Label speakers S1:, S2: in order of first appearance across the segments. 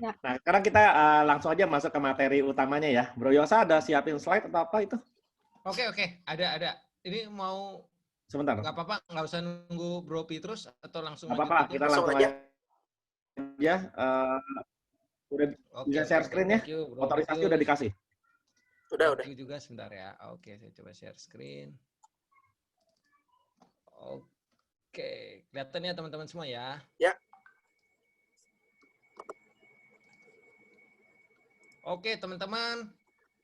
S1: Ya.
S2: Nah, sekarang kita langsung aja masuk ke materi utamanya ya. Bro Yosa ada siapin slide atau apa itu?
S3: Oke. Ada. Ini mau
S2: Sebentar.
S3: nggak apa-apa, nggak usah nunggu Bro Petrus atau langsung
S2: Nggak
S3: lanjut
S2: apa-apa,
S3: aja.
S2: kita langsung aja. Udah bisa share screen ya?
S3: Thank you, Bro
S2: Otorisasi udah
S3: Matius.
S2: dikasih.
S4: Udah.
S3: Thank you juga, sebentar ya. Oke, saya coba share screen. Oke, kelihatan ya teman-teman semua ya?
S4: Ya.
S3: Oke, teman-teman.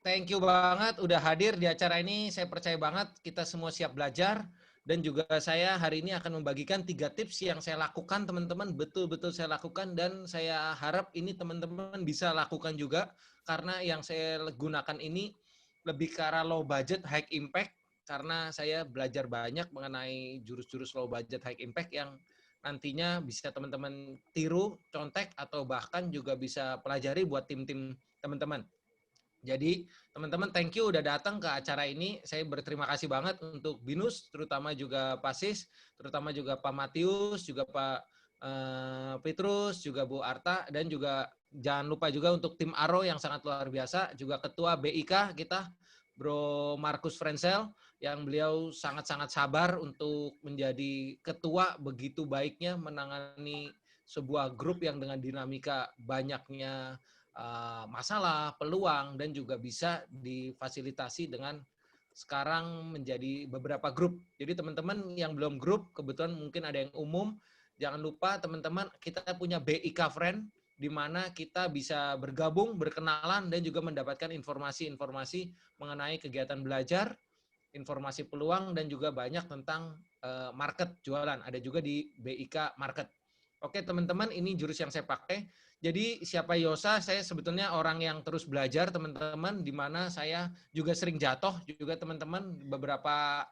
S3: Thank you banget udah hadir di acara ini. Saya percaya banget kita semua siap belajar. Dan juga saya hari ini akan membagikan 3 tips yang saya lakukan, teman-teman. Betul-betul saya lakukan dan saya harap ini teman-teman bisa lakukan juga. Karena yang saya gunakan ini lebih ke arah low budget, high impact. Karena saya belajar banyak mengenai jurus-jurus low budget, high impact yang nantinya bisa teman-teman tiru, contek, atau bahkan juga bisa pelajari buat tim-tim teman-teman. Jadi teman-teman thank you udah datang ke acara ini. Saya berterima kasih banget untuk Binus, terutama juga Pak Sis, terutama juga Pak Matius, juga Pak Petrus, juga Bu Arta, dan juga jangan lupa juga untuk tim Aro yang sangat luar biasa, juga Ketua BIK kita, Bro Markus Frenzel, yang beliau sangat-sangat sabar untuk menjadi ketua, begitu baiknya menangani sebuah grup yang dengan dinamika banyaknya masalah, peluang, dan juga bisa difasilitasi dengan sekarang menjadi beberapa grup. Jadi teman-teman yang belum grup, kebetulan mungkin ada yang umum, jangan lupa teman-teman kita punya BIK Friend, di mana kita bisa bergabung, berkenalan, dan juga mendapatkan informasi-informasi mengenai kegiatan belajar, informasi peluang, dan juga banyak tentang market jualan. Ada juga di BIK Market. Oke teman-teman, ini jurus yang saya pakai. Jadi siapa Yosa, saya sebetulnya orang yang terus belajar teman-teman, di mana saya juga sering jatuh juga teman-teman. Beberapa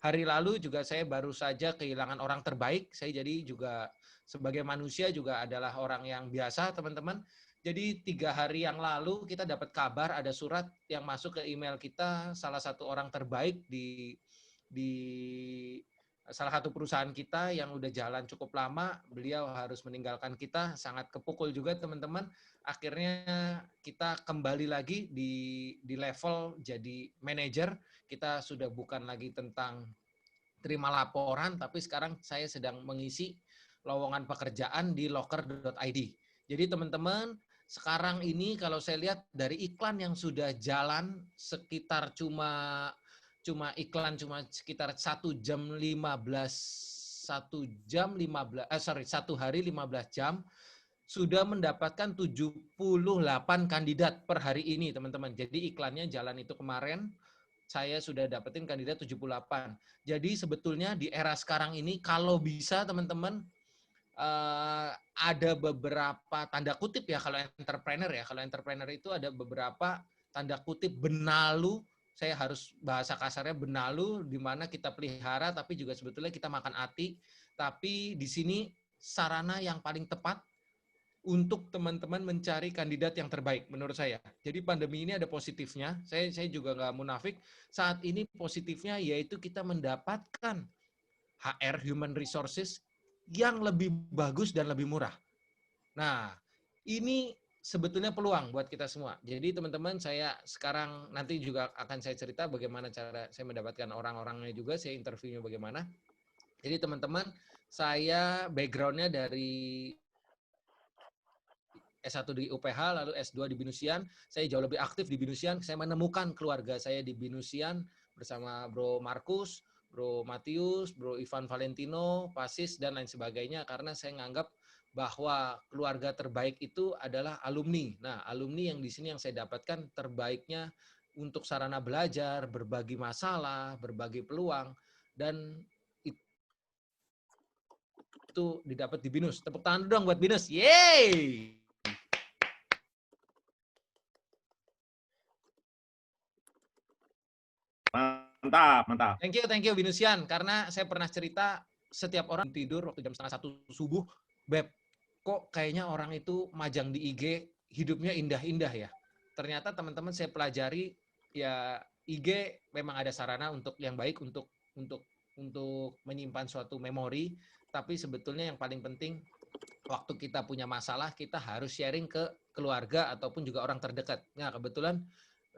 S3: hari lalu juga saya baru saja kehilangan orang terbaik. Saya jadi juga sebagai manusia juga adalah orang yang biasa teman-teman. Jadi 3 hari yang lalu kita dapat kabar ada surat yang masuk ke email kita, salah satu orang terbaik di salah satu perusahaan kita yang udah jalan cukup lama, beliau harus meninggalkan kita, sangat kepukul juga teman-teman. Akhirnya kita kembali lagi di level jadi manajer, kita sudah bukan lagi tentang terima laporan, tapi sekarang saya sedang mengisi lowongan pekerjaan di locker.id. Jadi teman-teman, sekarang ini kalau saya lihat dari iklan yang sudah jalan sekitar cuma iklan cuma sekitar 1 hari 15 jam sudah mendapatkan 78 kandidat per hari ini teman-teman. Jadi iklannya jalan itu kemarin saya sudah dapetin kandidat 78. Jadi sebetulnya di era sekarang ini kalau bisa teman-teman ada beberapa tanda kutip ya kalau entrepreneur ya. Kalau entrepreneur itu ada beberapa tanda kutip benalu, saya harus bahasa kasarnya benalu, di mana kita pelihara tapi juga sebetulnya kita makan hati. Tapi di sini sarana yang paling tepat untuk teman-teman mencari kandidat yang terbaik menurut saya. Jadi pandemi ini ada positifnya, saya juga nggak munafik, saat ini positifnya yaitu kita mendapatkan HR, Human Resources, yang lebih bagus dan lebih murah. Nah, ini sebetulnya peluang buat kita semua. Jadi teman-teman, saya sekarang nanti juga akan saya cerita bagaimana cara saya mendapatkan orang-orangnya juga, saya interviewnya bagaimana. Jadi teman-teman, saya background-nya dari S1 di UPH, lalu S2 di Binusian. Saya jauh lebih aktif di Binusian. Saya menemukan keluarga saya di Binusian bersama Bro Markus, Bro Matius, Bro Ivan Valentino, Pasis, dan lain sebagainya. Karena saya menganggap bahwa keluarga terbaik itu adalah alumni. Nah, alumni yang di sini yang saya dapatkan terbaiknya untuk sarana belajar, berbagi masalah, berbagi peluang, dan itu didapat di Binus. Tepuk tangan dong buat Binus. Yeay!
S2: Mantap.
S3: Thank you Binusian. Karena saya pernah cerita setiap orang tidur waktu jam 12:30 subuh, Beb, kok kayaknya orang itu majang di IG hidupnya indah-indah ya. Ternyata teman-teman saya pelajari ya IG memang ada sarana untuk yang baik untuk menyimpan suatu memori, tapi sebetulnya yang paling penting waktu kita punya masalah, kita harus sharing ke keluarga ataupun juga orang terdekat. Nah, kebetulan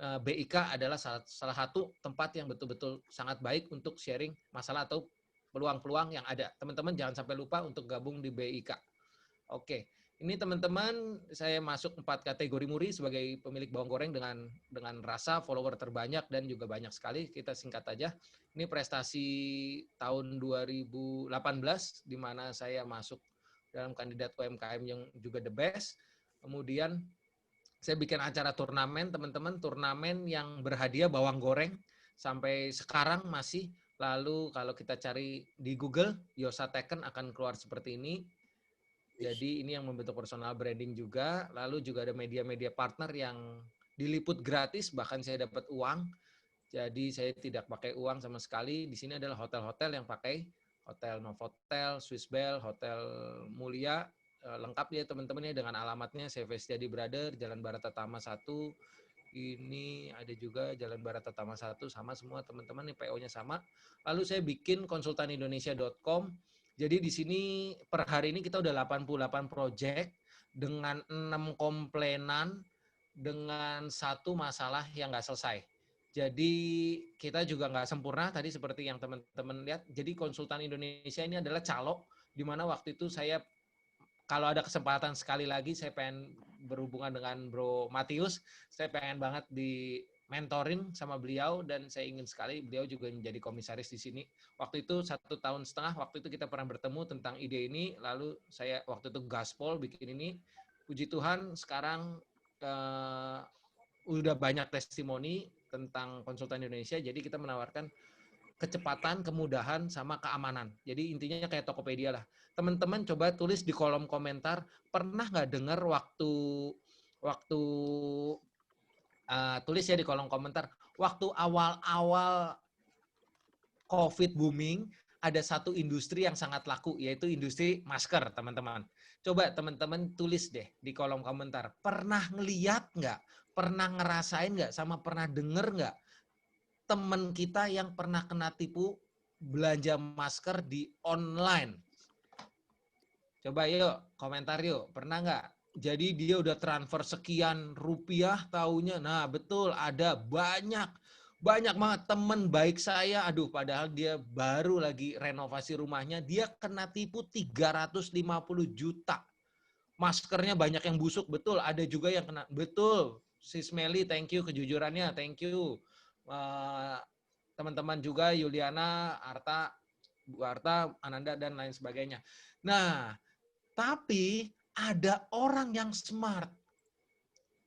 S3: BIK adalah salah satu tempat yang betul-betul sangat baik untuk sharing masalah atau peluang-peluang yang ada. Teman-teman jangan sampai lupa untuk gabung di BIK. Oke, ini teman-teman saya masuk 4 kategori Muri sebagai pemilik bawang goreng dengan rasa follower terbanyak dan juga banyak sekali. Kita singkat aja. Ini prestasi tahun 2018 di mana saya masuk dalam kandidat UMKM yang juga the best. Kemudian saya bikin acara turnamen, teman-teman, turnamen yang berhadiah bawang goreng sampai sekarang masih. Lalu kalau kita cari di Google, Yosa Teken akan keluar seperti ini. Jadi ini yang membentuk personal branding juga. Lalu juga ada media-media partner yang diliput gratis, bahkan saya dapat uang. Jadi saya tidak pakai uang sama sekali. Di sini adalah hotel-hotel yang pakai. Hotel Novotel, Swiss Bell, Hotel Mulia. Lengkap ya teman-teman ya dengan alamatnya CV Setiadi Brother, Jalan Baratatama 1. Ini ada juga Jalan Baratatama 1, sama semua teman-teman, nih PO-nya sama. Lalu saya bikin konsultanindonesia.com. Jadi di sini per hari ini kita udah 88 project dengan 6 komplainan dengan 1 masalah yang nggak selesai. Jadi kita juga nggak sempurna tadi seperti yang teman-teman lihat. Jadi konsultan Indonesia ini adalah calo, di mana waktu itu saya kalau ada kesempatan sekali lagi saya pengen berhubungan dengan Bro Matius, saya pengen banget di mentoring sama beliau dan saya ingin sekali beliau juga menjadi komisaris di sini. Waktu itu 1,5 tahun, waktu itu kita pernah bertemu tentang ide ini, lalu saya waktu itu gaspol bikin ini. Puji Tuhan sekarang udah banyak testimoni tentang konsultan Indonesia, jadi kita menawarkan kecepatan, kemudahan, sama keamanan. Jadi intinya kayak Tokopedia lah. Teman-teman coba tulis di kolom komentar, pernah nggak dengar waktu tulis ya di kolom komentar, waktu awal-awal COVID booming, ada satu industri yang sangat laku, yaitu industri masker, teman-teman. Coba teman-teman tulis deh di kolom komentar, pernah ngeliat nggak, pernah ngerasain nggak, sama pernah denger nggak teman kita yang pernah kena tipu belanja masker di online? Coba yuk, komentar yuk, pernah nggak? Jadi dia udah transfer sekian rupiah taunya. Nah betul, ada banyak banget teman baik saya, aduh padahal dia baru lagi renovasi rumahnya, dia kena tipu 350 juta. Maskernya banyak yang busuk, betul, ada juga yang kena, betul. Sis Meli, thank you kejujurannya, thank you. Teman-teman juga, Yuliana, Arta, Bu Arta, Ananda, dan lain sebagainya. Nah, tapi ada orang yang smart.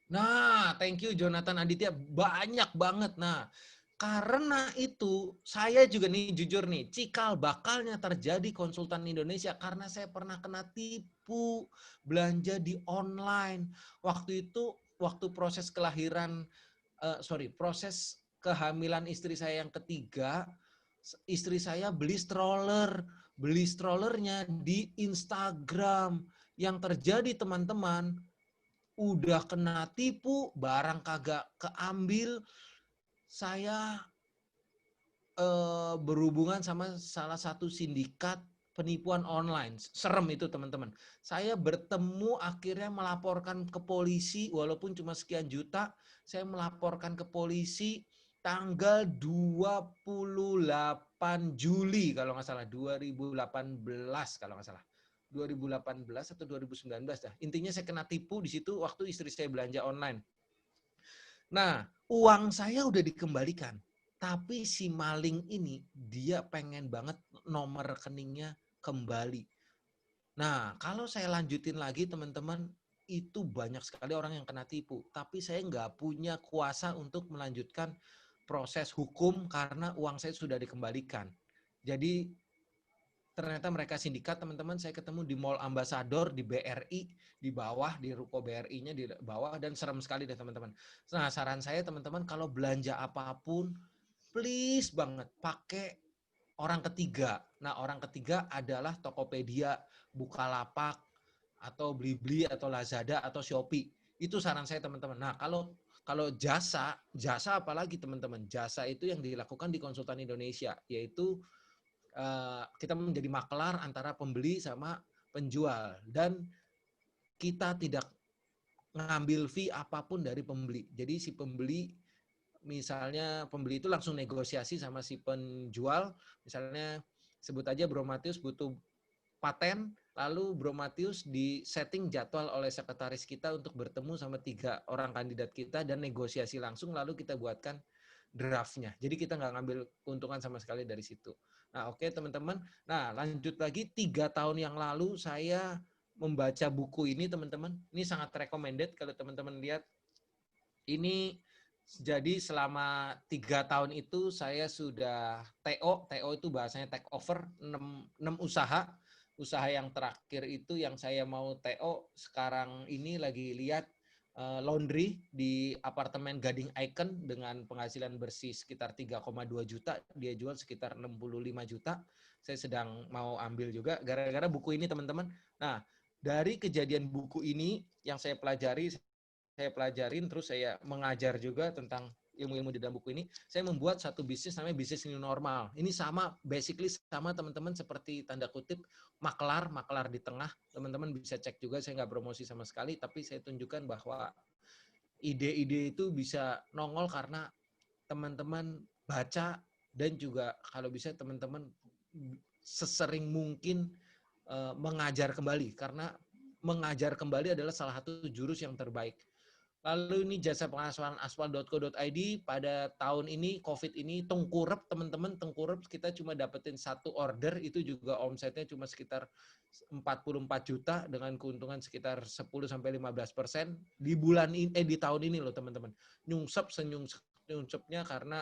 S3: Nah, thank you Jonathan Aditya, banyak banget. Nah, karena itu saya juga nih jujur nih, cikal bakalnya terjadi konsultan Indonesia karena saya pernah kena tipu belanja di online. Waktu itu, waktu proses kelahiran, proses kehamilan istri saya yang ketiga, istri saya beli stroller. Beli strollernya di Instagram. Yang terjadi teman-teman, udah kena tipu, barang kagak keambil. Saya berhubungan sama salah satu sindikat penipuan online. Serem itu teman-teman. Saya bertemu akhirnya melaporkan ke polisi, walaupun cuma sekian juta, saya melaporkan ke polisi tanggal 28 Juli kalau nggak salah, 2018 kalau nggak salah. 2018 atau 2019 dah. Intinya saya kena tipu di situ waktu istri saya belanja online. Nah, uang saya udah dikembalikan. Tapi si maling ini dia pengen banget nomor rekeningnya kembali. Nah, kalau saya lanjutin lagi teman-teman, itu banyak sekali orang yang kena tipu. Tapi saya nggak punya kuasa untuk melanjutkan proses hukum karena uang saya sudah dikembalikan. Jadi ternyata mereka sindikat, teman-teman. Saya ketemu di Mall Ambassador, di BRI, di bawah, di ruko BRI-nya di bawah, dan serem sekali deh teman-teman. Nah, saran saya teman-teman kalau belanja apapun, please banget pakai orang ketiga. Nah, orang ketiga adalah Tokopedia, Bukalapak, atau Blibli, atau Lazada, atau Shopee. Itu saran saya teman-teman. Nah, kalau jasa apalagi teman-teman, jasa itu yang dilakukan di Konsultan Indonesia, yaitu kita menjadi makelar antara pembeli sama penjual dan kita tidak ngambil fee apapun dari pembeli. Jadi si pembeli, misalnya pembeli itu langsung negosiasi sama si penjual, misalnya sebut aja Bro Matius butuh paten, lalu Bro Matius di setting jadwal oleh sekretaris kita untuk bertemu sama 3 orang kandidat kita dan negosiasi langsung, lalu kita buatkan draftnya. Jadi kita nggak ngambil keuntungan sama sekali dari situ. Nah, oke teman-teman. Nah, lanjut lagi 3 tahun yang lalu saya membaca buku ini teman-teman. Ini sangat recommended kalau teman-teman lihat. Ini jadi selama 3 tahun itu saya sudah TO itu bahasanya take over 6 usaha. Usaha yang terakhir itu yang saya mau TO sekarang ini lagi lihat laundry di apartemen Gading Icon dengan penghasilan bersih sekitar 3,2 juta, dia jual sekitar 65 juta. Saya sedang mau ambil juga gara-gara buku ini teman-teman. Nah, dari kejadian buku ini yang saya pelajarin, terus saya mengajar juga tentang ilmu-ilmu di dalam buku ini. Saya membuat satu bisnis namanya bisnis new normal. Ini sama, basically sama teman-teman seperti tanda kutip maklar di tengah. Teman-teman bisa cek juga, saya nggak promosi sama sekali, tapi saya tunjukkan bahwa ide-ide itu bisa nongol karena teman-teman baca dan juga kalau bisa teman-teman sesering mungkin mengajar kembali, karena mengajar kembali adalah salah satu jurus yang terbaik. Lalu ini jasa pengasuhan aspal.co.id pada tahun ini COVID ini tengkurap teman-teman, tengkurap, kita cuma dapetin 1 order itu juga omsetnya cuma sekitar 44 juta dengan keuntungan sekitar 10-15% di bulan ini, di tahun ini loh teman-teman. Nyungsepnya karena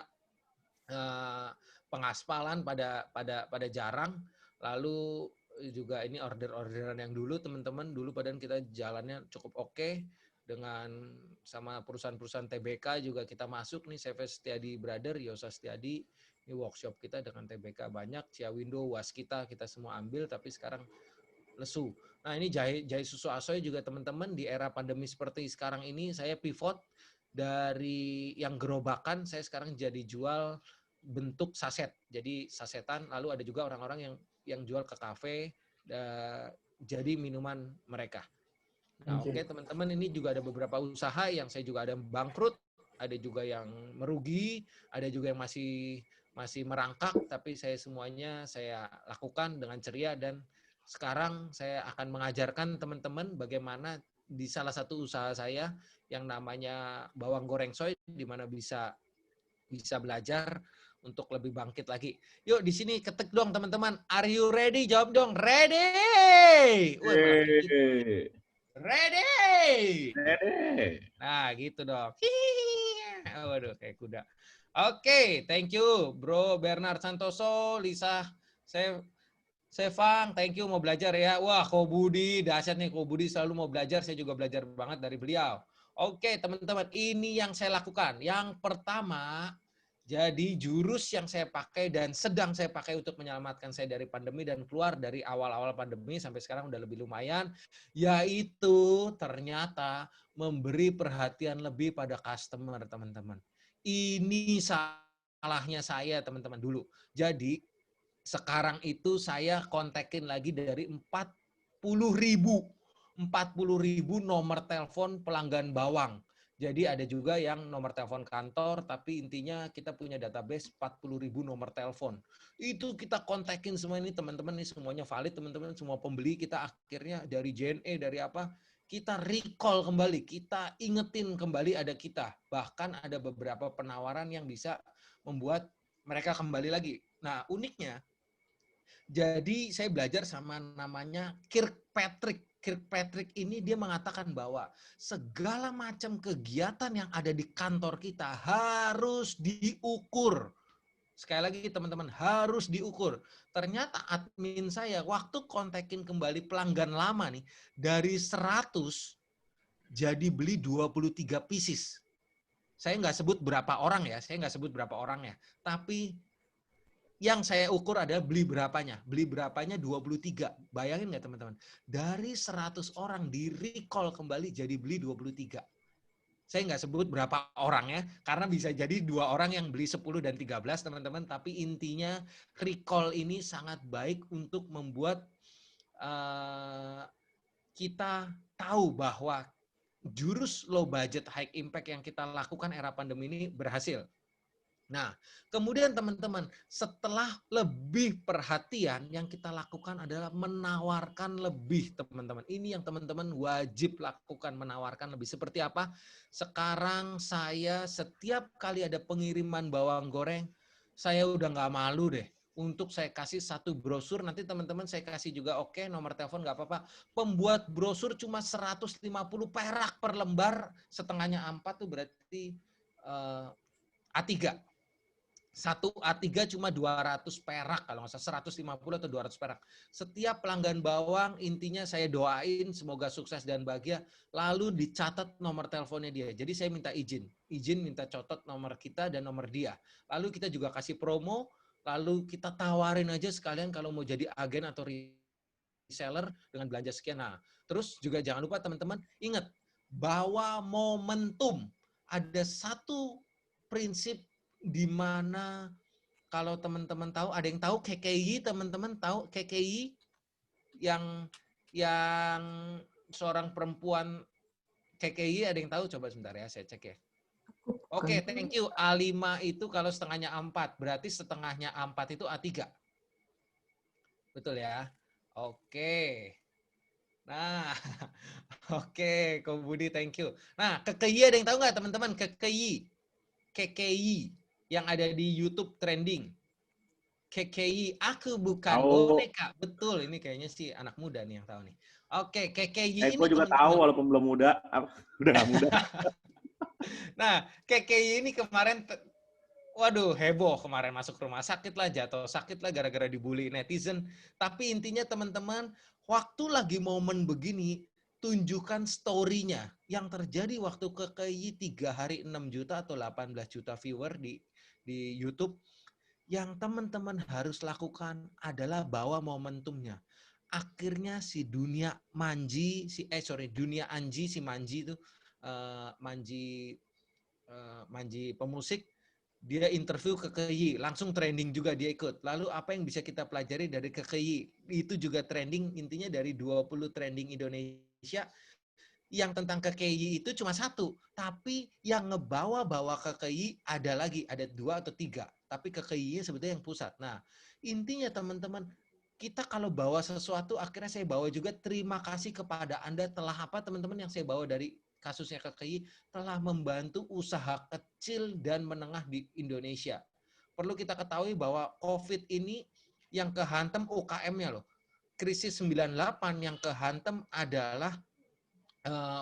S3: pengaspalan pada jarang, lalu juga ini orderan yang dulu teman-teman, dulu padahal kita jalannya cukup oke. Dengan sama perusahaan-perusahaan TBK juga kita masuk nih, CV Setiadi Brother, Yosa Setiadi, ini workshop kita dengan TBK banyak, Cia Window, Was kita semua ambil, tapi sekarang lesu. Nah ini jahe susu asoy juga teman-teman, di era pandemi seperti sekarang ini saya pivot dari yang gerobakan, saya sekarang jadi jual bentuk saset, jadi sasetan, lalu ada juga orang-orang yang jual ke kafe, jadi minuman mereka. Nah, oke teman-teman, ini juga ada beberapa usaha yang saya juga ada bangkrut, ada juga yang merugi, ada juga yang masih merangkak, tapi semuanya saya lakukan dengan ceria dan sekarang saya akan mengajarkan teman-teman bagaimana di salah satu usaha saya yang namanya bawang goreng soy, di mana bisa belajar untuk lebih bangkit lagi. Yuk di sini ketik dong teman-teman. Are you ready? Jawab dong. Ready. Wah, malah kayak gitu. Ready. Nah, gitu dong. Waduh, kayak kuda. Oke, thank you Bro Bernard Santoso, Lisa Sevang, thank you mau belajar ya. Wah, Ko Budi, dahsyat nih Ko Budi selalu mau belajar, saya juga belajar banget dari beliau. Oke, teman-teman, ini yang saya lakukan. Yang pertama, jadi jurus yang saya pakai dan sedang saya pakai untuk menyelamatkan saya dari pandemi dan keluar dari awal-awal pandemi sampai sekarang udah lebih lumayan, yaitu ternyata memberi perhatian lebih pada customer, teman-teman. Ini salahnya saya, teman-teman, dulu. Jadi, sekarang itu saya kontakin lagi dari 40.000 nomor telepon pelanggan bawang. Jadi ada juga yang nomor telepon kantor, tapi intinya kita punya database 40.000 nomor telepon. Itu kita kontakin semua ini teman-teman, ini semuanya valid teman-teman, semua pembeli kita akhirnya dari JNE, dari apa, kita recall kembali, kita ingetin kembali ada kita. Bahkan ada beberapa penawaran yang bisa membuat mereka kembali lagi. Nah uniknya, jadi saya belajar sama namanya Kirkpatrick. Kirkpatrick ini dia mengatakan bahwa segala macam kegiatan yang ada di kantor kita harus diukur. Sekali lagi teman-teman, harus diukur. Ternyata admin saya waktu kontakin kembali pelanggan lama nih, dari 100 jadi beli 23 pieces. Saya nggak sebut berapa orang ya, tapi yang saya ukur adalah beli berapanya. Beli berapanya 23. Bayangin nggak teman-teman? Dari 100 orang di recall kembali jadi beli 23. Saya nggak sebut berapa orangnya, karena bisa jadi 2 orang yang beli 10 dan 13 teman-teman. Tapi intinya recall ini sangat baik untuk membuat kita tahu bahwa jurus low budget high impact yang kita lakukan era pandemi ini berhasil. Nah, kemudian teman-teman, setelah lebih perhatian, yang kita lakukan adalah menawarkan lebih, teman-teman. Ini yang teman-teman wajib lakukan, menawarkan lebih. Seperti apa? Sekarang saya setiap kali ada pengiriman bawang goreng, saya udah nggak malu deh. Untuk saya kasih satu brosur, nanti teman-teman saya kasih juga, oke, nomor telepon nggak apa-apa. Pembuat brosur cuma 150 perak per lembar, setengahnya A4 tuh berarti A3. Satu A3 cuma 200 perak, kalau nggak salah 150 atau 200 perak. Setiap pelanggan bawang, intinya saya doain semoga sukses dan bahagia, lalu dicatat nomor teleponnya dia. Jadi saya minta izin minta catat nomor kita dan nomor dia. Lalu kita juga kasih promo, lalu kita tawarin aja sekalian kalau mau jadi agen atau reseller dengan belanja sekian. Nah, terus juga jangan lupa teman-teman, ingat, bawa momentum. Ada satu prinsip di mana kalau teman-teman tahu, ada yang tahu KKI, teman-teman tahu KKI yang seorang perempuan KKI, ada yang tahu? Coba sebentar ya, saya cek ya. Oke, thank you. A5 itu kalau setengahnya A4, berarti setengahnya A4 itu A3. Betul ya? Oke. Nah, oke, Ko Budi, thank you. Nah, KKI ada yang tahu nggak teman-teman? KKI yang ada di YouTube trending. KKI, aku bukan boneka. Betul, ini kayaknya sih anak muda nih yang tahu nih. Oke, KKI ini
S2: gue juga
S3: teman-teman.
S2: tahu walaupun belum muda. Udah nggak muda.
S3: Nah, KKI ini kemarin, waduh, heboh kemarin, masuk rumah sakit lah, jatuh sakit lah gara-gara dibully netizen. Tapi intinya teman-teman, waktu lagi momen begini, tunjukkan story-nya. Yang terjadi waktu KKI 3 hari 6 juta atau 18 juta viewer di YouTube. Yang teman-teman harus lakukan adalah bawa momentumnya. Akhirnya si dunia Manji, dunia Anji, si Manji itu, Manji pemusik, dia interview ke KKI, langsung trending juga dia ikut. Lalu apa yang bisa kita pelajari dari KKI? Itu juga trending, intinya dari 20 trending Indonesia, yang tentang KKI itu cuma satu, tapi yang ngebawa-bawa KKI ada lagi, ada 2 atau 3, tapi KKI-nya sebetulnya yang pusat. Nah, intinya teman-teman, kita kalau bawa sesuatu, akhirnya saya bawa juga terima kasih kepada Anda telah apa teman-teman yang saya bawa dari kasusnya KKI, telah membantu usaha kecil dan menengah di Indonesia. Perlu kita ketahui bahwa COVID ini yang kehantem UKM-nya loh. Krisis 98 yang kehantem adalah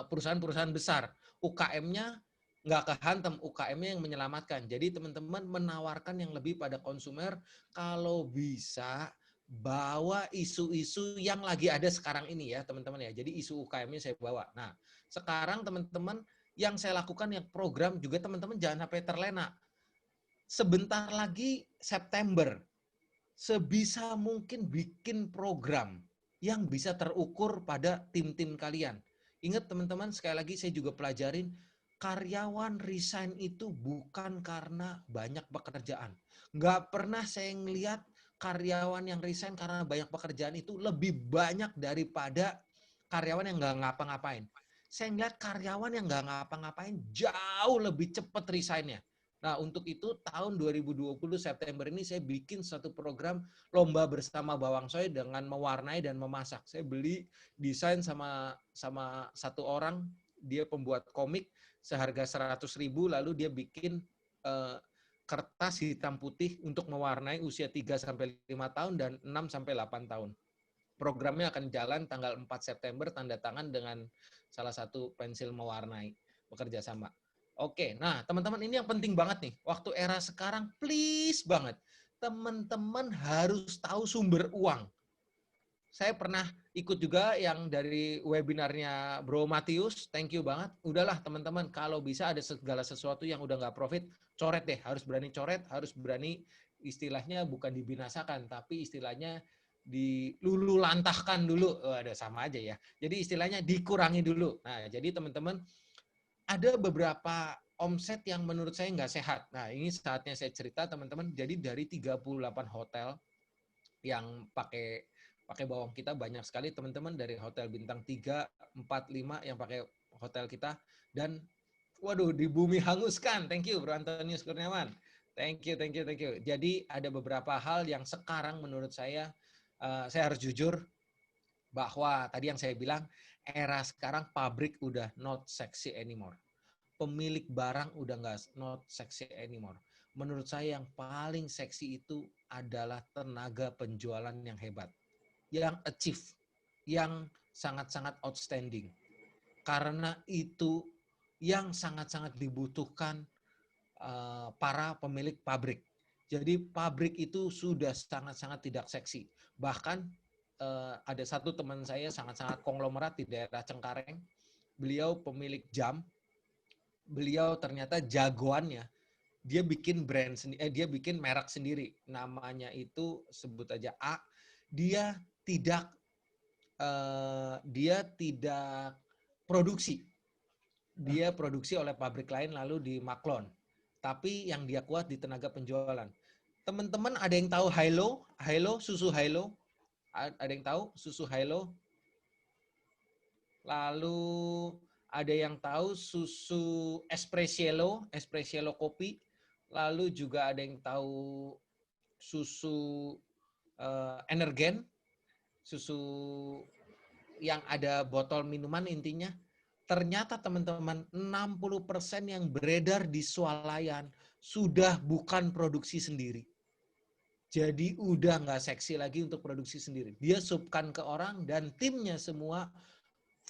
S3: perusahaan-perusahaan besar. UKM-nya nggak kehantem, UKM-nya yang menyelamatkan. Jadi teman-teman menawarkan yang lebih pada konsumer, kalau bisa bawa isu-isu yang lagi ada sekarang ini ya teman-teman ya. Jadi isu UKM-nya saya bawa. Nah, sekarang teman-teman yang saya lakukan yang program juga teman-teman jangan sampai terlena. Sebentar lagi September, sebisa mungkin bikin program yang bisa terukur pada tim-tim kalian. Ingat teman-teman, sekali lagi saya juga pelajarin, karyawan resign itu bukan karena banyak pekerjaan. Nggak pernah saya ngelihat karyawan yang resign karena banyak pekerjaan itu lebih banyak daripada karyawan yang nggak ngapa-ngapain. Saya ngeliat karyawan yang nggak ngapa-ngapain jauh lebih cepat resign-nya. Nah, untuk itu tahun 2020 September ini saya bikin satu program lomba bersama Bawang Soy dengan mewarnai dan memasak. Saya beli desain sama satu orang, dia pembuat komik seharga 100.000, lalu dia bikin kertas hitam putih untuk mewarnai usia 3 sampai 5 tahun dan 6 sampai 8 tahun. Programnya akan jalan tanggal 4 September, tanda tangan dengan salah satu pensil mewarnai, bekerja sama. Oke, nah teman-teman ini yang penting banget nih. Waktu era sekarang, please banget. Teman-teman harus tahu sumber uang. Saya pernah ikut juga yang dari webinarnya Bro Matius, thank you banget. Udahlah teman-teman, kalau bisa ada segala sesuatu yang udah nggak profit, coret deh. Harus berani coret, harus berani istilahnya bukan dibinasakan, tapi istilahnya dilululantahkan dulu. Oh, ada sama aja ya. Jadi istilahnya dikurangi dulu. Nah, jadi teman-teman, ada beberapa omset yang menurut saya nggak sehat. Nah, ini saatnya saya cerita teman-teman. Jadi dari 38 hotel yang pakai pakai bawang kita banyak sekali teman-teman, dari hotel bintang 3, 4, 5 yang pakai hotel kita. Dan waduh, di bumi hanguskan. Thank you Bro Antonius Kurniawan. Thank you, thank you, thank you. Jadi ada beberapa hal yang sekarang menurut saya harus jujur bahwa tadi yang saya bilang, era sekarang pabrik udah not sexy anymore. Pemilik barang udah nggak not sexy anymore. Menurut saya yang paling seksi itu adalah tenaga penjualan yang hebat, yang achieve, yang sangat-sangat outstanding. Karena itu yang sangat-sangat dibutuhkan para pemilik pabrik. Jadi pabrik itu sudah sangat-sangat tidak seksi. Bahkan ada satu teman saya sangat-sangat konglomerat di daerah Cengkareng. Beliau pemilik jam. Beliau ternyata jagoannya, dia bikin brand dia bikin merek sendiri. Namanya itu sebut aja A. Dia tidak produksi. Dia produksi oleh pabrik lain lalu dimaklon. Tapi yang dia kuat di tenaga penjualan. Teman-teman ada yang tahu Hilo? Hilo, susu Hilo? Ada yang tahu susu Hilo? Lalu ada yang tahu susu Espressielo kopi. Lalu juga ada yang tahu susu Energen, susu yang ada botol minuman intinya. Ternyata teman-teman 60% yang beredar di swalayan sudah bukan produksi sendiri. Jadi udah nggak seksi lagi untuk produksi sendiri. Dia subkan ke orang dan timnya semua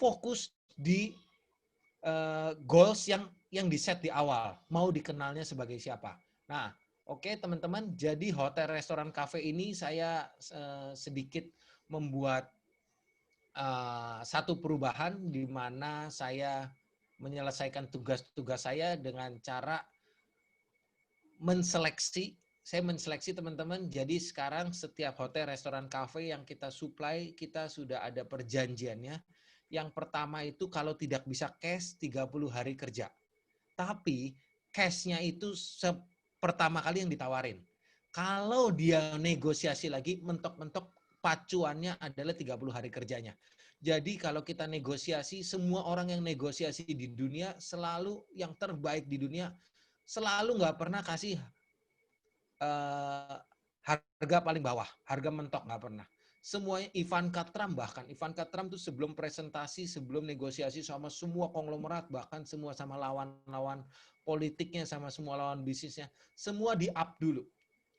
S3: fokus di goals yang di-set di awal. Mau dikenalnya sebagai siapa. Nah, oke teman-teman, jadi hotel, restoran, cafe ini saya sedikit membuat satu perubahan di mana saya menyelesaikan tugas-tugas saya dengan cara menseleksi. Saya menseleksi teman-teman, jadi sekarang setiap hotel, restoran, cafe yang kita supply, kita sudah ada perjanjiannya. Yang pertama itu kalau tidak bisa cash 30 hari kerja. Tapi cash-nya itu pertama kali yang ditawarin. Kalau dia negosiasi lagi, mentok-mentok pacuannya adalah 30 hari kerjanya. Jadi kalau kita negosiasi, semua orang yang negosiasi di dunia selalu yang terbaik di dunia, selalu nggak pernah kasih harga paling bawah, harga mentok nggak pernah. Semuanya Ivanka Trump, bahkan Ivanka Trump tuh sebelum presentasi, sebelum negosiasi sama semua konglomerat, bahkan semua sama lawan-lawan politiknya, sama semua lawan bisnisnya, semua di-up dulu.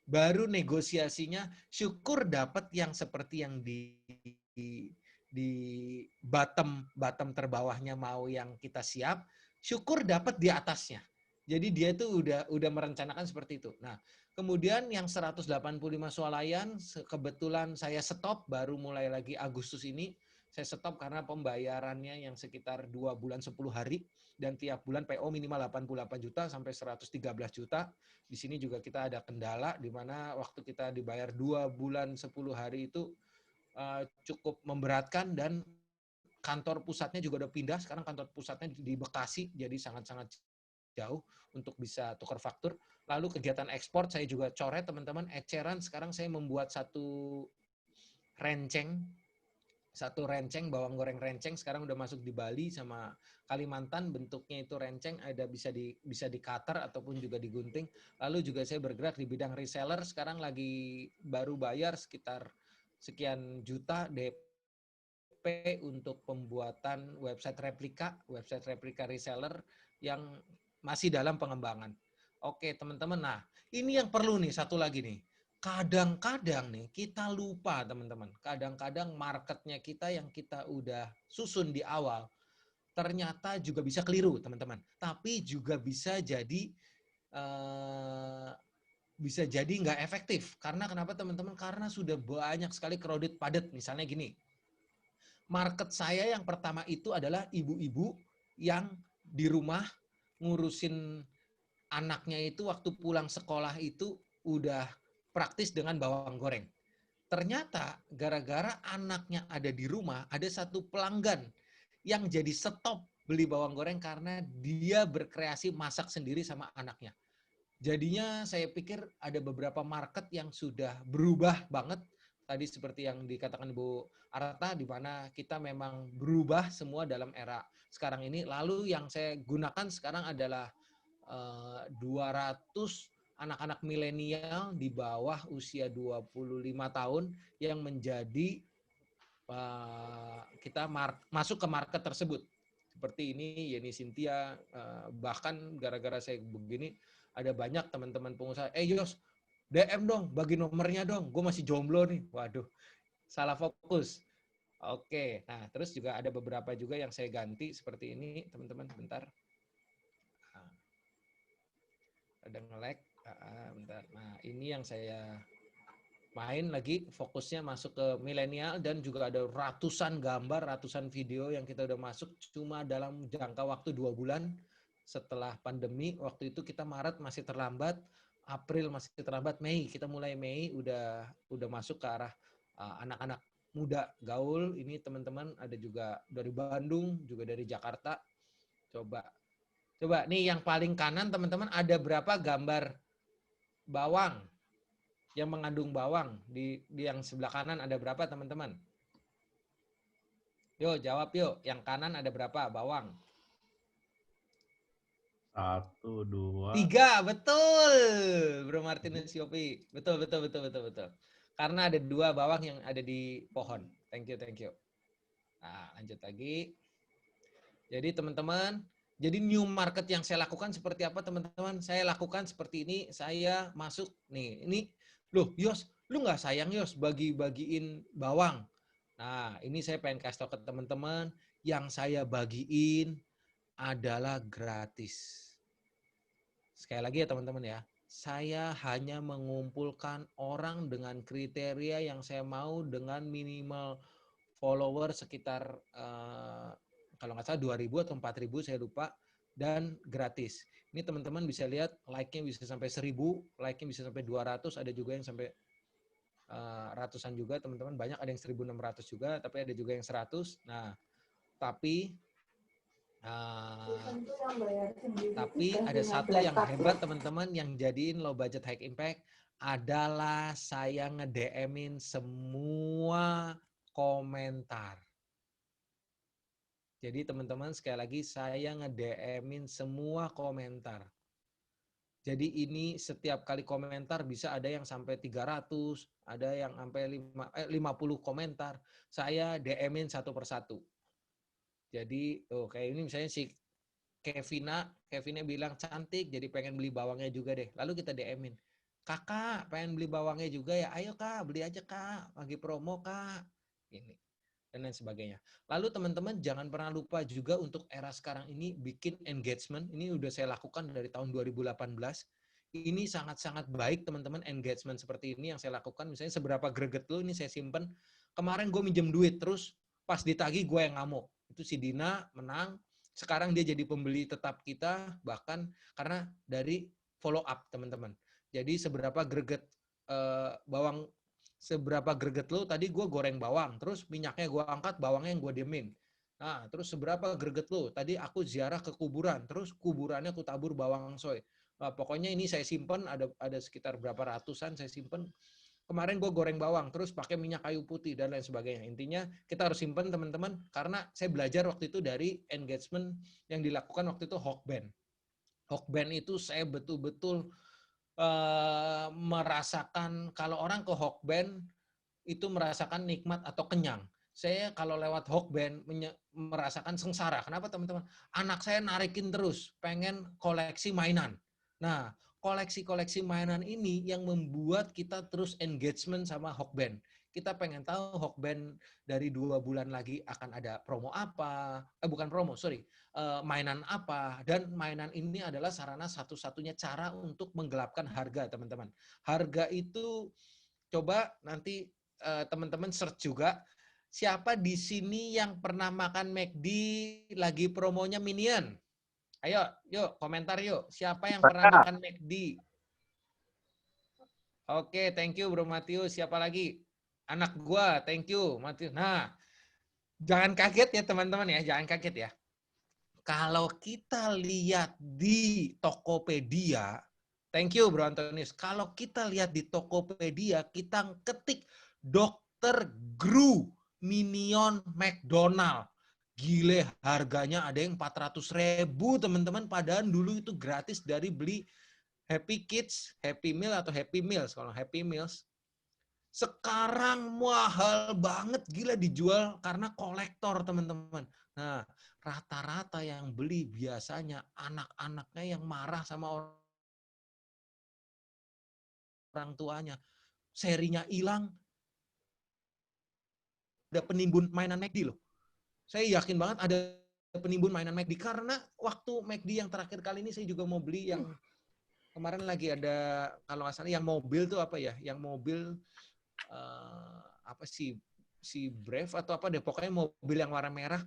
S3: Baru negosiasinya, syukur dapat yang seperti yang di bottom terbawahnya mau yang kita siap, syukur dapat di atasnya. Jadi dia itu udah merencanakan seperti itu. Nah, kemudian yang 185 swalayan, kebetulan saya stop, baru mulai lagi Agustus ini. Saya stop karena pembayarannya yang sekitar 2 bulan 10 hari. Dan tiap bulan PO minimal 88 juta sampai 113 juta. Di sini juga kita ada kendala, di mana waktu kita dibayar 2 bulan 10 hari itu cukup memberatkan, dan kantor pusatnya juga udah pindah. Sekarang kantor pusatnya di Bekasi, jadi sangat-sangat jauh untuk bisa tukar faktur. Lalu kegiatan ekspor saya juga coret teman-teman. Eceran sekarang saya membuat satu renceng bawang goreng renceng, sekarang udah masuk di Bali sama Kalimantan. Bentuknya itu renceng, ada bisa di cutter ataupun juga digunting. Lalu juga saya bergerak di bidang reseller, sekarang lagi baru bayar sekitar sekian juta DP untuk pembuatan website replika reseller yang masih dalam pengembangan. Oke teman-teman, nah ini yang perlu nih, satu lagi nih. Kadang-kadang nih kita lupa teman-teman. Kadang-kadang marketnya kita yang kita udah susun di awal, ternyata juga bisa keliru teman-teman. Tapi juga bisa jadi nggak efektif. Karena kenapa teman-teman? Karena sudah banyak sekali crowded, padat. Misalnya gini, market saya yang pertama itu adalah ibu-ibu yang di rumah ngurusin anaknya itu waktu pulang sekolah itu udah praktis dengan bawang goreng. Ternyata gara-gara anaknya ada di rumah, ada satu pelanggan yang jadi stop beli bawang goreng karena dia berkreasi masak sendiri sama anaknya. Jadinya saya pikir ada beberapa market yang sudah berubah banget, tadi seperti yang dikatakan Bu Arta, di mana kita memang berubah semua dalam era sekarang ini. Lalu yang saya gunakan sekarang adalah 200 anak-anak milenial di bawah usia 25 tahun yang menjadi kita masuk ke market tersebut. Seperti ini, Yeni Cynthia, bahkan gara-gara saya begini, ada banyak teman-teman pengusaha, Yos, DM dong, bagi nomornya dong, gue masih jomblo nih. Waduh, salah fokus. Oke, nah terus juga ada beberapa juga yang saya ganti seperti ini, teman-teman, bentar. Ada nge-lag, bentar. Nah, ini yang saya main lagi, fokusnya masuk ke milenial, dan juga ada ratusan gambar, ratusan video yang kita udah masuk cuma dalam jangka waktu 2 bulan setelah pandemi. Waktu itu kita Maret masih terlambat, April masih terlambat, Mei kita mulai Mei udah masuk ke arah anak-anak muda gaul. Ini teman-teman ada juga dari Bandung, juga dari Jakarta. Coba nih yang paling kanan teman-teman, ada berapa gambar bawang yang mengandung bawang di yang sebelah kanan, ada berapa teman-teman? Yuk jawab yuk, yang kanan ada berapa bawang?
S2: 1, 2,
S3: 3, betul, Bro Martinus Yopi. Betul. Karena ada 2 bawang yang ada di pohon. Thank you. Nah, lanjut lagi. Jadi teman-teman, jadi new market yang saya lakukan seperti apa teman-teman? Saya lakukan seperti ini, saya masuk nih, ini loh Yos, lu nggak sayang Yos bagi-bagiin bawang? Nah, ini saya pengen kasih tahu ke teman-teman, yang saya bagiin adalah gratis. Sekali lagi ya teman-teman ya, saya hanya mengumpulkan orang dengan kriteria yang saya mau dengan minimal follower sekitar kalau nggak salah 2.000 atau 4.000, saya lupa, dan gratis. Ini teman-teman bisa lihat like-nya bisa sampai 1.000, like-nya bisa sampai 200, ada juga yang sampai ratusan juga teman-teman, banyak, ada yang 1.600 juga, tapi ada juga yang 100. Nah, tapi ada satu yang hebat teman-teman, yang jadiin low budget high impact adalah saya nge-DM-in semua komentar. Jadi teman-teman sekali lagi, saya nge-DM-in semua komentar. Jadi ini setiap kali komentar bisa ada yang sampai 300, ada yang sampai 50 komentar. Saya DM-in satu persatu. Jadi kayak ini misalnya si Kevinnya bilang cantik, jadi pengen beli bawangnya juga deh. Lalu kita DM-in, kakak pengen beli bawangnya juga ya, ayo kak beli aja kak, lagi promo kak, ini dan lain sebagainya. Lalu teman-teman jangan pernah lupa juga untuk era sekarang ini bikin engagement. Ini udah saya lakukan dari tahun 2018. Ini sangat-sangat baik teman-teman, engagement seperti ini yang saya lakukan. Misalnya seberapa greget lu, ini saya simpen. Kemarin gue minjem duit, terus pas ditagih gue yang ngamuk. Itu si Dina menang. Sekarang dia jadi pembeli tetap kita, bahkan karena dari follow up teman-teman. Jadi seberapa greget bawang, seberapa greget lo, tadi gue goreng bawang, terus minyaknya gue angkat, bawangnya yang gue diemin. Nah, terus seberapa greget lo, tadi aku ziarah ke kuburan, terus kuburannya aku tabur bawang soy. Nah, pokoknya ini saya simpen, ada sekitar berapa ratusan saya simpen. Kemarin gue goreng bawang, terus pakai minyak kayu putih, dan lain sebagainya. Intinya kita harus simpen teman-teman, karena saya belajar waktu itu dari engagement yang dilakukan waktu itu Hawkband. Hawkband itu saya betul-betul merasakan, kalau orang ke Hawkband itu merasakan nikmat atau kenyang. Saya kalau lewat Hawkband merasakan sengsara. Kenapa teman-teman? Anak saya narikin terus, pengen koleksi mainan. Nah, koleksi-koleksi mainan ini yang membuat kita terus engagement sama Hawkband. Kita pengen tahu Hawkband dari 2 bulan lagi akan ada promo apa, bukan promo, sorry, mainan apa, dan mainan ini adalah sarana satu-satunya cara untuk menggelapkan harga, teman-teman. Harga itu coba nanti teman-teman search juga, siapa di sini yang pernah makan McD lagi promonya Minion? Ayo, yuk komentar yuk. Siapa yang pernah makan McD? Oke, thank you Bro Matius. Siapa lagi? Anak gua, thank you Matius. Nah, jangan kaget ya teman-teman ya, jangan kaget ya. Kalau kita lihat di Tokopedia, thank you Bro Antonius. Kalau kita lihat di Tokopedia, kita ketik liter GRU Minion McDonald. Gile, harganya ada yang 400.000 teman-teman. Padahal dulu itu gratis dari beli Happy Kids, Happy Meal atau Happy Meals. Kalau Happy Meals. Sekarang mahal banget, gila dijual karena kolektor teman-teman. Nah, rata-rata yang beli biasanya anak-anaknya yang marah sama orang tuanya. Serinya hilang, ada penimbun mainan McD loh. Saya yakin banget ada penimbun mainan McD karena waktu McD yang terakhir kali ini saya juga mau beli yang kemarin lagi ada, kalau nggak salah yang mobil tuh apa ya, yang mobil apa sih, si Brave atau apa deh, pokoknya mobil yang warna merah.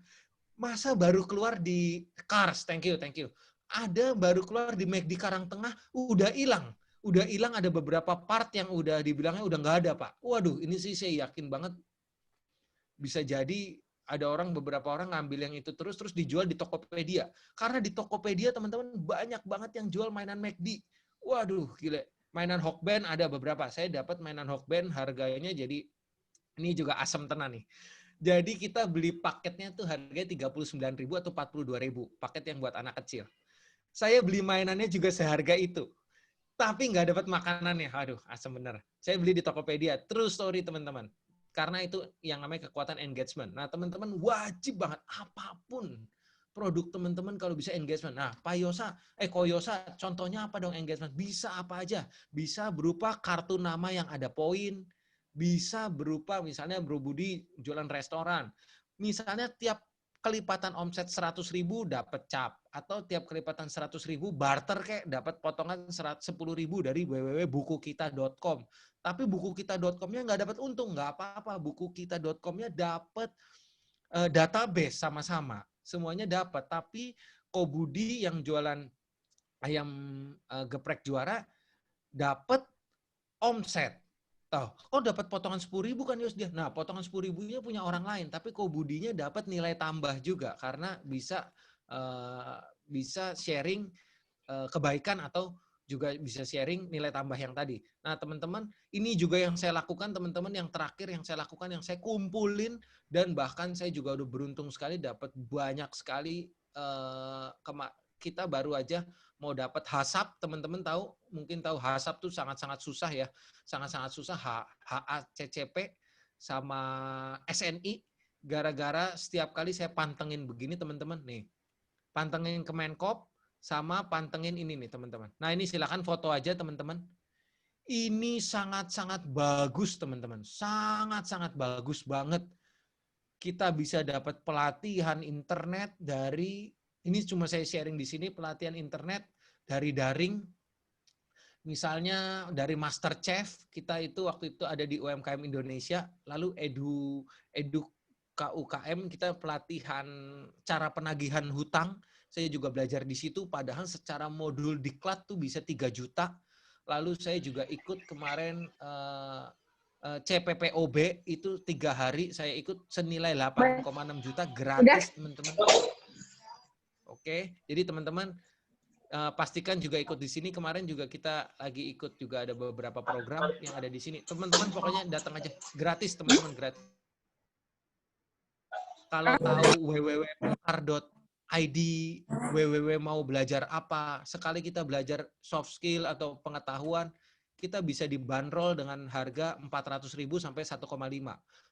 S3: Masa baru keluar di Cars, thank you. Ada baru keluar di McD Karangtengah, udah hilang. Ada beberapa part yang udah dibilangnya udah nggak ada, Pak. Waduh, ini sih saya yakin banget bisa jadi ada beberapa orang ngambil yang itu terus dijual di Tokopedia. Karena di Tokopedia teman-teman banyak banget yang jual mainan McD. Waduh, gila. Mainan Hokben ada beberapa. Saya dapat mainan Hokben harganya jadi ini juga asem tenan nih. Jadi kita beli paketnya tuh harganya 39.000 atau 42.000. Paket yang buat anak kecil. Saya beli mainannya juga seharga itu. Tapi nggak dapat makanannya. Aduh, asem bener. Saya beli di Tokopedia. True story teman-teman. Karena itu yang namanya kekuatan engagement. Nah, teman-teman wajib banget apapun produk teman-teman kalau bisa engagement. Nah, Koyosa, contohnya apa dong engagement? Bisa apa aja? Bisa berupa kartu nama yang ada poin, bisa berupa misalnya Bro Budi jualan restoran. Misalnya tiap kelipatan omset 100.000 dapat cap, atau tiap kelipatan 100.000 barter kayak dapat potongan 10.000 dari www.bukukita.com. Tapi bukukita.com-nya nggak dapat untung, nggak apa-apa. Bukukita.com-nya dapat database sama-sama, semuanya dapat. Tapi Kobudi yang jualan ayam geprek juara dapat omset. Dapat potongan 10.000 kan Yos dia. Nah, potongan 10.000-nya punya orang lain, tapi Kobudinya dapat nilai tambah juga karena bisa sharing kebaikan atau juga bisa sharing nilai tambah yang tadi. Nah, teman-teman, ini juga yang saya lakukan, teman-teman, yang terakhir yang saya lakukan, yang saya kumpulin, dan bahkan saya juga udah beruntung sekali dapat banyak sekali, kita baru aja mau dapat HACCP, teman-teman mungkin tahu HACCP tuh sangat-sangat susah ya, sangat-sangat susah, HACCP sama SNI, gara-gara setiap kali saya pantengin begini, teman-teman, nih, pantengin Kemenkop, sama pantengin ini nih teman-teman. Nah ini silakan foto aja teman-teman. Ini sangat-sangat bagus teman-teman. Sangat-sangat bagus banget. Kita bisa dapat pelatihan internet dari, ini cuma saya sharing di sini, pelatihan internet dari daring. Misalnya dari MasterChef, kita itu waktu itu ada di UMKM Indonesia, lalu edu KUKM, kita pelatihan cara penagihan hutang. Saya juga belajar di situ, padahal secara modul diklat tuh bisa 3 juta. Lalu saya juga ikut kemarin CPPOB, itu 3 hari saya ikut senilai 8,6 juta gratis teman-teman. Oke, jadi teman-teman pastikan juga ikut di sini. Kemarin juga kita lagi ikut juga ada beberapa program yang ada di sini. Teman-teman pokoknya datang aja, gratis teman-teman, gratis. Kalau tahu www.pakar.id, www mau belajar apa, sekali kita belajar soft skill atau pengetahuan, kita bisa dibanderol dengan harga 400.000 sampai 1,5.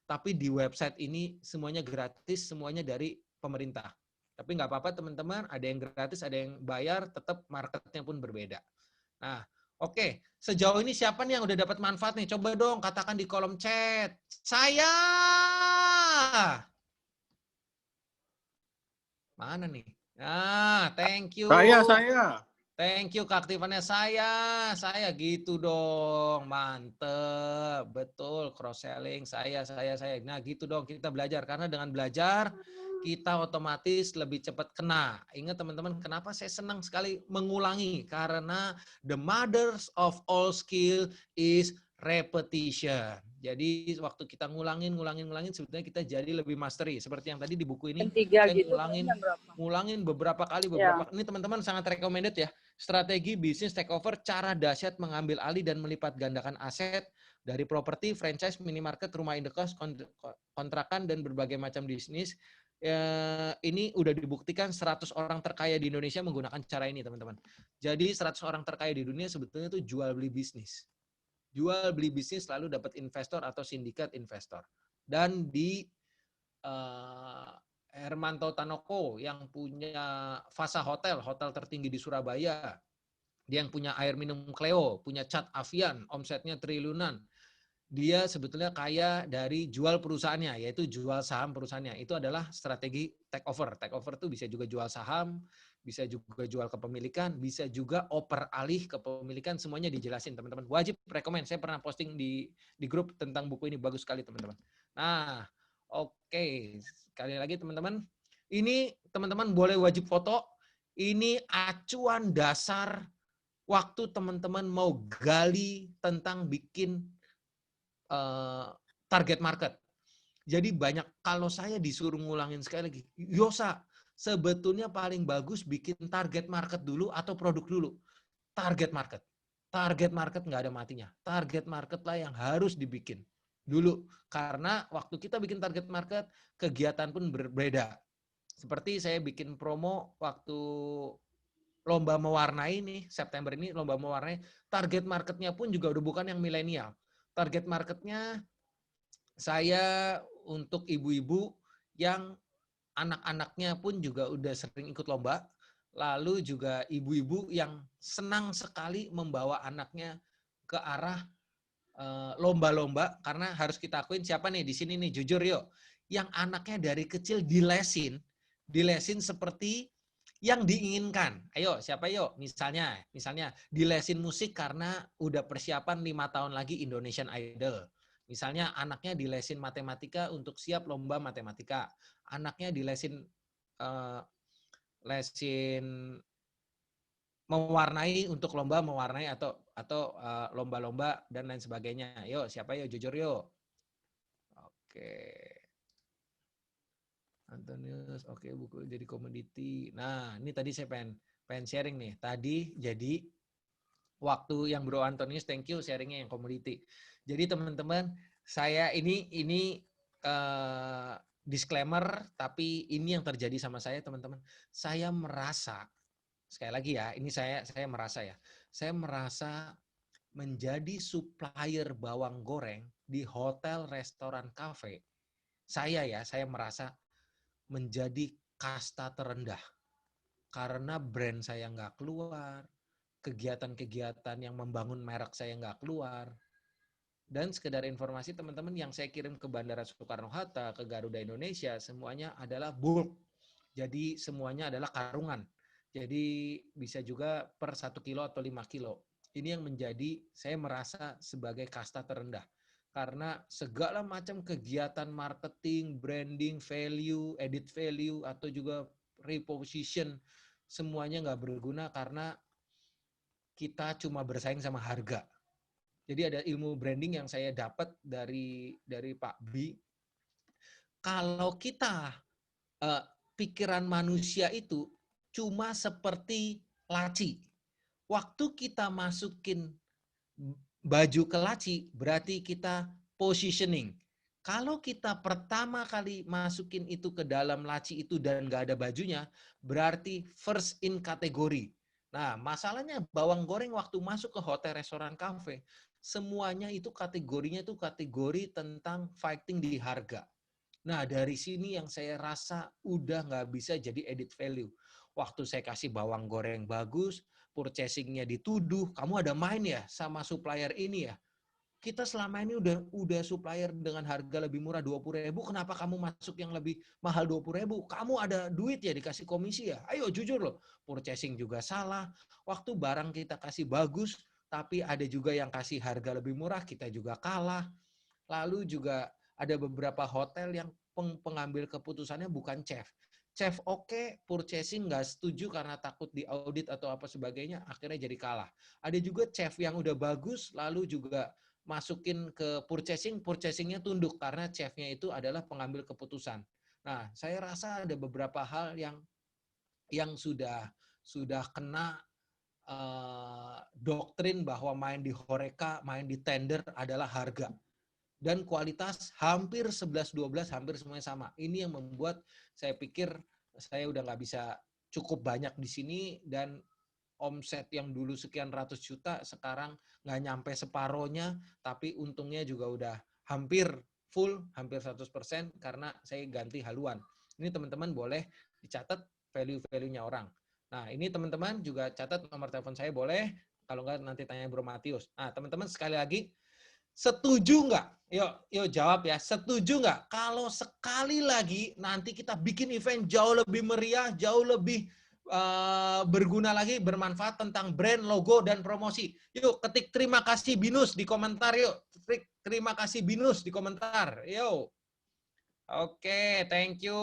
S3: Tapi di website ini semuanya gratis, semuanya dari pemerintah. Tapi nggak apa-apa teman-teman, ada yang gratis, ada yang bayar, tetap marketnya pun berbeda. Nah, oke. Sejauh ini siapa nih yang udah dapat manfaat nih? Coba dong katakan di kolom chat. Saya! Mana nih? Ah, thank you.
S2: Saya.
S3: Thank you keaktifannya saya gitu dong. Mantep. Betul, cross selling saya. Nah, gitu dong kita belajar, karena dengan belajar kita otomatis lebih cepat kena. Ingat teman-teman, kenapa saya senang sekali mengulangi? Karena the mothers of all skill is repetition. Jadi waktu kita ngulangin, sebetulnya kita jadi lebih mastery. Seperti yang tadi di buku ini, saya
S1: gitu,
S3: ngulangin beberapa kali. Ini teman-teman sangat recommended ya. strategi bisnis takeover, cara dahsyat mengambil alih dan melipat gandakan aset dari properti, franchise, minimarket, rumah indekos, kontrakan, dan berbagai macam bisnis. Ini udah dibuktikan 100 orang terkaya di Indonesia menggunakan cara ini, teman-teman. Jadi 100 orang terkaya di dunia sebetulnya itu jual beli bisnis. Jual beli bisnis lalu dapat investor atau sindikat investor. Dan di Hermanto Tanoko yang punya Fasa Hotel, hotel tertinggi di Surabaya. Dia yang punya air minum Cleo, punya cat Avian, omsetnya triliunan. Dia sebetulnya kaya dari jual perusahaannya, yaitu jual saham perusahaannya. Itu adalah strategi take over. Take over itu bisa juga jual saham, bisa juga jual kepemilikan, bisa juga oper alih kepemilikan, semuanya dijelasin teman-teman. Wajib rekomen, saya pernah posting di grup tentang buku ini, bagus sekali teman-teman. Nah, oke. Sekali lagi teman-teman, ini teman-teman boleh wajib foto. Ini acuan dasar waktu teman-teman mau gali tentang bikin target market. Jadi banyak, kalau saya disuruh ngulangin sekali lagi, Yosa, sebetulnya paling bagus bikin target market dulu atau produk dulu. Target market. Target market nggak ada matinya. Target market lah yang harus dibikin dulu. Karena waktu kita bikin target market, kegiatan pun berbeda. Seperti saya bikin promo waktu lomba mewarnai nih, September ini lomba mewarnai, target marketnya pun juga udah bukan yang milenial. Target marketnya saya untuk ibu-ibu yang anak-anaknya pun juga udah sering ikut lomba, lalu juga ibu-ibu yang senang sekali membawa anaknya ke arah lomba-lomba, karena harus kita akuin siapa nih di sini nih, jujur yuk, yang anaknya dari kecil dilesin seperti yang diinginkan. Ayo, siapa yuk? Misalnya dilesin musik karena udah persiapan 5 tahun lagi Indonesian Idol. Misalnya anaknya dilesin matematika untuk siap lomba matematika. Anaknya dilesin lesin mewarnai untuk lomba mewarnai atau lomba-lomba dan lain sebagainya. Yuk, siapa yuk? Jujur yuk. Oke. Antonius, oke, buku jadi komoditi. Nah, ini tadi saya pengen sharing nih. Tadi jadi waktu yang Bro Antonius, thank you sharingnya yang komoditi. Jadi teman-teman, saya ini disclaimer, tapi ini yang terjadi sama saya teman-teman. Saya merasa, sekali lagi ya, ini saya merasa ya, saya merasa menjadi supplier bawang goreng di hotel, restoran, kafe. Saya merasa menjadi kasta terendah karena brand saya nggak keluar, kegiatan-kegiatan yang membangun merek saya nggak keluar. Dan sekedar informasi teman-teman, yang saya kirim ke Bandara Soekarno-Hatta, ke Garuda Indonesia, semuanya adalah bulk. Jadi semuanya adalah karungan. Jadi bisa juga per 1 kilo atau 5 kilo. Ini yang menjadi saya merasa sebagai kasta terendah. Karena segala macam kegiatan marketing, branding, value, edit value, atau juga reposition, semuanya nggak berguna karena kita cuma bersaing sama harga. Jadi ada ilmu branding yang saya dapat dari Pak Bi. Kalau kita pikiran manusia itu cuma seperti laci. Waktu kita masukin baju ke laci, berarti kita positioning. Kalau kita pertama kali masukin itu ke dalam laci itu dan nggak ada bajunya, berarti first in kategori. Nah, masalahnya bawang goreng waktu masuk ke hotel, restoran, kafe, semuanya itu kategorinya itu kategori tentang fighting di harga. Nah, dari sini yang saya rasa udah nggak bisa jadi edit value. Waktu saya kasih bawang goreng bagus, purchasing-nya dituduh, kamu ada main ya sama supplier ini ya? Kita selama ini udah supplier dengan harga lebih murah 20.000, kenapa kamu masuk yang lebih mahal 20.000? Kamu ada duit ya, dikasih komisi ya? Ayo jujur loh, purchasing juga salah. Waktu barang kita kasih bagus, tapi ada juga yang kasih harga lebih murah, kita juga kalah. Lalu juga ada beberapa hotel yang pengambil keputusannya bukan chef. Chef oke, purchasing nggak setuju karena takut diaudit atau apa sebagainya, akhirnya jadi kalah. Ada juga chef yang udah bagus, lalu juga masukin ke purchasingnya tunduk karena chefnya itu adalah pengambil keputusan. Nah, saya rasa ada beberapa hal yang sudah kena doktrin bahwa main di Horeca, main di tender adalah harga. Dan kualitas hampir 11-12, hampir semuanya sama. Ini yang membuat saya pikir saya udah nggak bisa cukup banyak di sini, dan omset yang dulu sekian ratus juta sekarang nggak nyampe separohnya, tapi untungnya juga udah hampir full, hampir 100% karena saya ganti haluan. Ini teman-teman boleh dicatat value-value-nya orang. Nah, ini teman-teman juga catat nomor telepon saya boleh, kalau nggak nanti tanya Bro Matius. Nah, teman-teman sekali lagi, setuju nggak? Yuk jawab ya, setuju nggak? Kalau sekali lagi nanti kita bikin event jauh lebih meriah, jauh lebih berguna lagi, bermanfaat tentang brand, logo, dan promosi. Yuk, ketik terima kasih Binus di komentar yuk. Ketik terima kasih Binus di komentar. Yuk. Oke, thank you.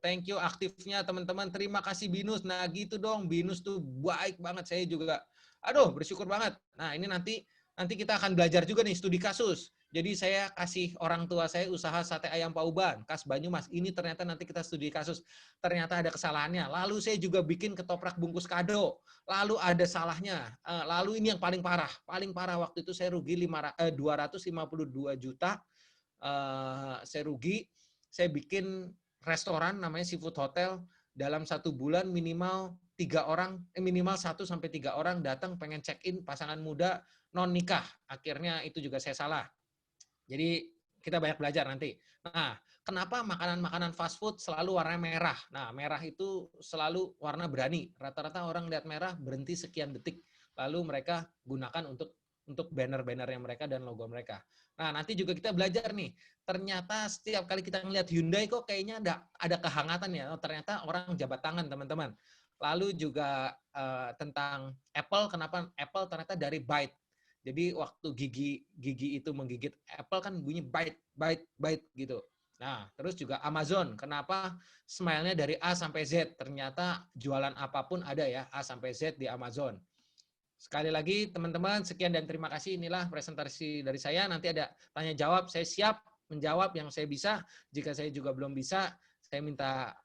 S3: Thank you aktifnya teman-teman. Terima kasih Binus. Nah gitu dong, Binus tuh baik banget. Saya juga, bersyukur banget. Nah ini nanti kita akan belajar juga nih studi kasus. Jadi saya kasih orang tua saya usaha sate ayam Pak Uban, khas Banyumas. Ini ternyata nanti kita studi kasus. Ternyata ada kesalahannya. Lalu saya juga bikin ketoprak bungkus kado. Lalu ada salahnya. Lalu ini yang paling parah. Paling parah waktu itu saya rugi 252 juta. Saya rugi. Saya bikin restoran namanya Seafood Hotel. Dalam 1 bulan minimal 1 sampai 3 orang datang pengen check in, pasangan muda non nikah. Akhirnya itu juga saya salah. Jadi kita banyak belajar nanti. Nah, kenapa makanan-makanan fast food selalu warna merah? Nah, merah itu selalu warna berani. Rata-rata orang lihat merah berhenti sekian detik. Lalu mereka gunakan untuk banner-bannernya mereka dan logo mereka. Nah, nanti juga kita belajar nih. Ternyata setiap kali kita ngelihat Hyundai kok kayaknya ada kehangatan ya. Oh, ternyata orang jabat tangan, teman-teman. Lalu juga tentang Apple, kenapa Apple ternyata dari bite. Jadi waktu gigi itu menggigit Apple kan bunyi bite gitu. Nah, terus juga Amazon, kenapa smile-nya dari A sampai Z? Ternyata jualan apapun ada ya, A sampai Z di Amazon. Sekali lagi teman-teman, sekian dan terima kasih. Inilah presentasi dari saya. Nanti ada tanya jawab, saya siap menjawab yang saya bisa. Jika saya juga belum bisa, saya minta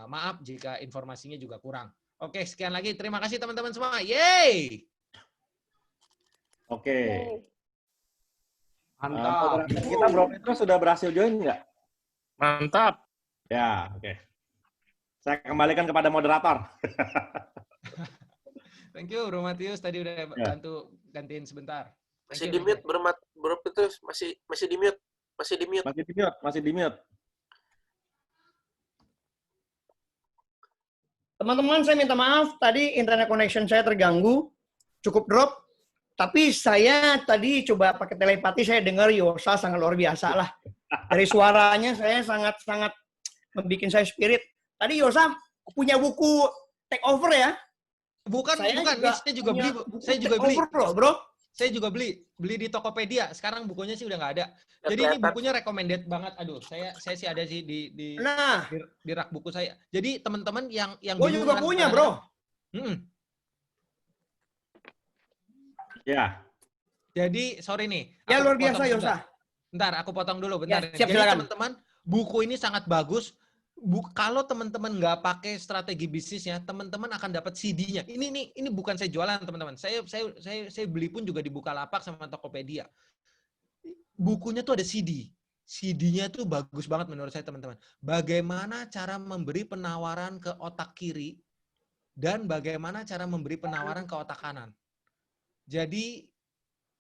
S3: maaf jika informasinya juga kurang. Oke, sekian lagi. Terima kasih teman-teman semua. Yeay!
S2: Oke.
S1: Mantap.
S2: Kita Bro Petro sudah berhasil join nggak?
S1: Mantap.
S2: Ya, oke. Saya kembalikan kepada moderator.
S3: Thank you, Bro Matius. Tadi udah bantu gantiin sebentar.
S4: Masih di mute, Bro Petrus. Masih di mute.
S2: Masih di mute.
S5: Teman-teman, saya minta maaf. Tadi internet connection saya terganggu. Cukup drop. Tapi saya tadi coba pakai telepati, saya dengar Yosa sangat luar biasa lah. Dari suaranya saya sangat-sangat membuat saya spirit. Tadi Yosa punya buku take over ya?
S3: Bukan. Saya juga beli.
S5: Bro.
S3: Saya juga beli di Tokopedia. Sekarang bukunya sih udah nggak ada. Jadi ini bukunya recommended banget. Aduh, saya sih ada sih di rak buku saya. Jadi teman-teman yang
S5: gue juga punya, Bro.
S2: Ya.
S3: Jadi sorry nih.
S5: Ya luar biasa Yosa.
S3: Bentar, aku potong dulu bentar.
S5: Ya, siap,
S3: jadi teman-teman, buku ini sangat bagus. Kalau teman-teman nggak pakai strategi bisnisnya, teman-teman akan dapat CD-nya. Ini bukan saya jualan, teman-teman. Saya beli pun juga di Bukalapak sama Tokopedia. Bukunya tuh ada CD. CD-nya tuh bagus banget menurut saya, teman-teman. Bagaimana cara memberi penawaran ke otak kiri dan bagaimana cara memberi penawaran ke otak kanan. Jadi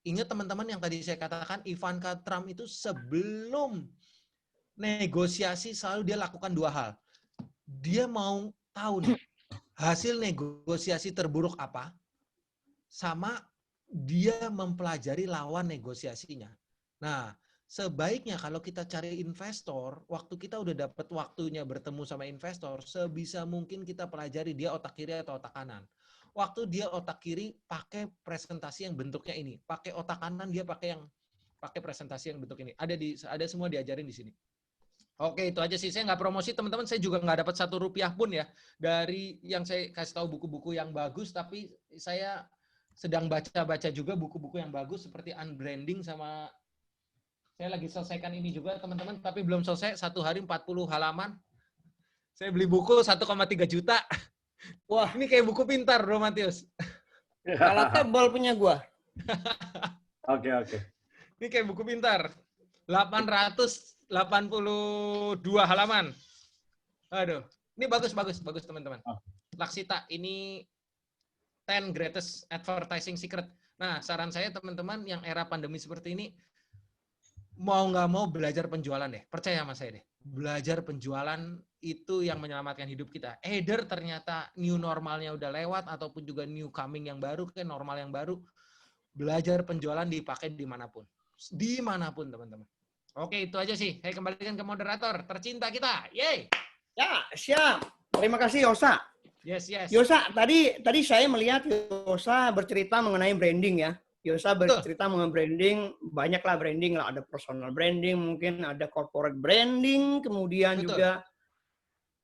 S3: ingat teman-teman yang tadi saya katakan, Ivanka Trump itu sebelum negosiasi selalu dia lakukan 2 hal. Dia mau tahu nih hasil negosiasi terburuk apa, sama dia mempelajari lawan negosiasinya. Nah, sebaiknya kalau kita cari investor, waktu kita udah dapat waktunya bertemu sama investor, sebisa mungkin kita pelajari dia otak kiri atau otak kanan. Waktu dia otak kiri pakai presentasi yang bentuknya ini, pakai otak kanan dia pakai presentasi yang bentuk ini. Ada semua diajarin di sini. Oke, itu aja sih. Saya nggak promosi, teman-teman. Saya juga nggak dapat Rp1 pun ya dari yang saya kasih tahu buku-buku yang bagus. Tapi saya sedang baca juga buku-buku yang bagus seperti Unbranding sama saya lagi selesaikan ini juga, teman-teman. Tapi belum selesai. 1 hari 40 halaman. Saya beli buku 1,3 juta. Wah, ini kayak buku pintar, Bro Matius.
S5: Kalau tebal punya gua.
S2: Oke, oke.
S3: Ini kayak buku pintar. 882 halaman. Aduh, ini bagus teman-teman.
S2: Oh.
S3: Laksita, ini 10 greatest advertising secret. Nah, saran saya teman-teman yang era pandemi seperti ini, mau nggak mau belajar penjualan deh. Percaya sama saya deh. Belajar penjualan itu yang menyelamatkan hidup kita. Either ternyata new normalnya udah lewat, ataupun juga new coming yang baru, kayak normal yang baru. Belajar penjualan dipakai dimanapun. Dimanapun, teman-teman. Oke, itu aja sih. Saya kembalikan ke moderator tercinta kita. Yeay!
S5: Ya, siap. Terima kasih Yosa.
S3: Yes.
S5: Yosa, tadi saya melihat Yosa bercerita mengenai branding ya. Yosa bercerita mengenai branding, banyaklah branding lah. Ada personal branding, mungkin ada corporate branding, kemudian
S3: Betul.
S5: juga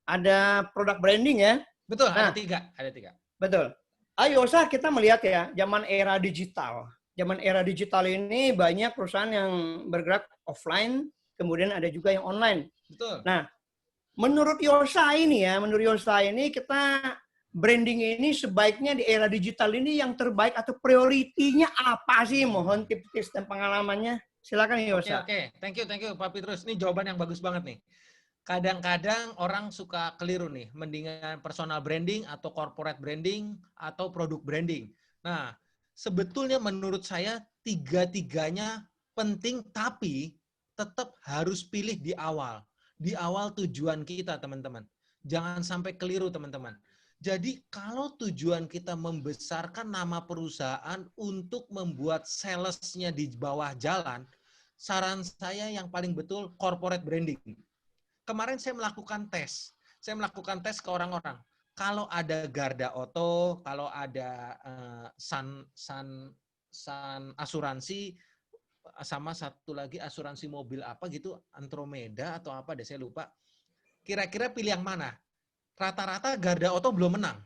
S5: ada product branding ya.
S3: Betul,
S5: Nah,
S3: ada tiga.
S5: Betul. Ayo Yosa, kita melihat ya, zaman era digital. Zaman era digital ini banyak perusahaan yang bergerak offline, kemudian ada juga yang online.
S3: Betul.
S5: Nah, menurut Yosa ini kita branding ini sebaiknya di era digital ini yang terbaik atau prioritinya apa sih? Mohon tips-tips dan pengalamannya. Silakan Yosa.
S3: Oke. Thank you Pak Petrus. Ini jawaban yang bagus banget nih. Kadang-kadang orang suka keliru nih, mendingan personal branding atau corporate branding atau produk branding. Nah, sebetulnya menurut saya tiga-tiganya penting, tapi tetap harus pilih di awal. Di awal tujuan kita, teman-teman. Jangan sampai keliru, teman-teman. Jadi kalau tujuan kita membesarkan nama perusahaan untuk membuat salesnya di bawah jalan, saran saya yang paling betul corporate branding. Kemarin saya melakukan tes. Saya melakukan tes ke orang-orang. Kalau ada Garda Auto, kalau ada Sun asuransi, sama satu lagi asuransi mobil apa gitu, Andromeda atau apa deh, saya lupa. Kira-kira pilih yang mana? Rata-rata Garda Auto belum menang.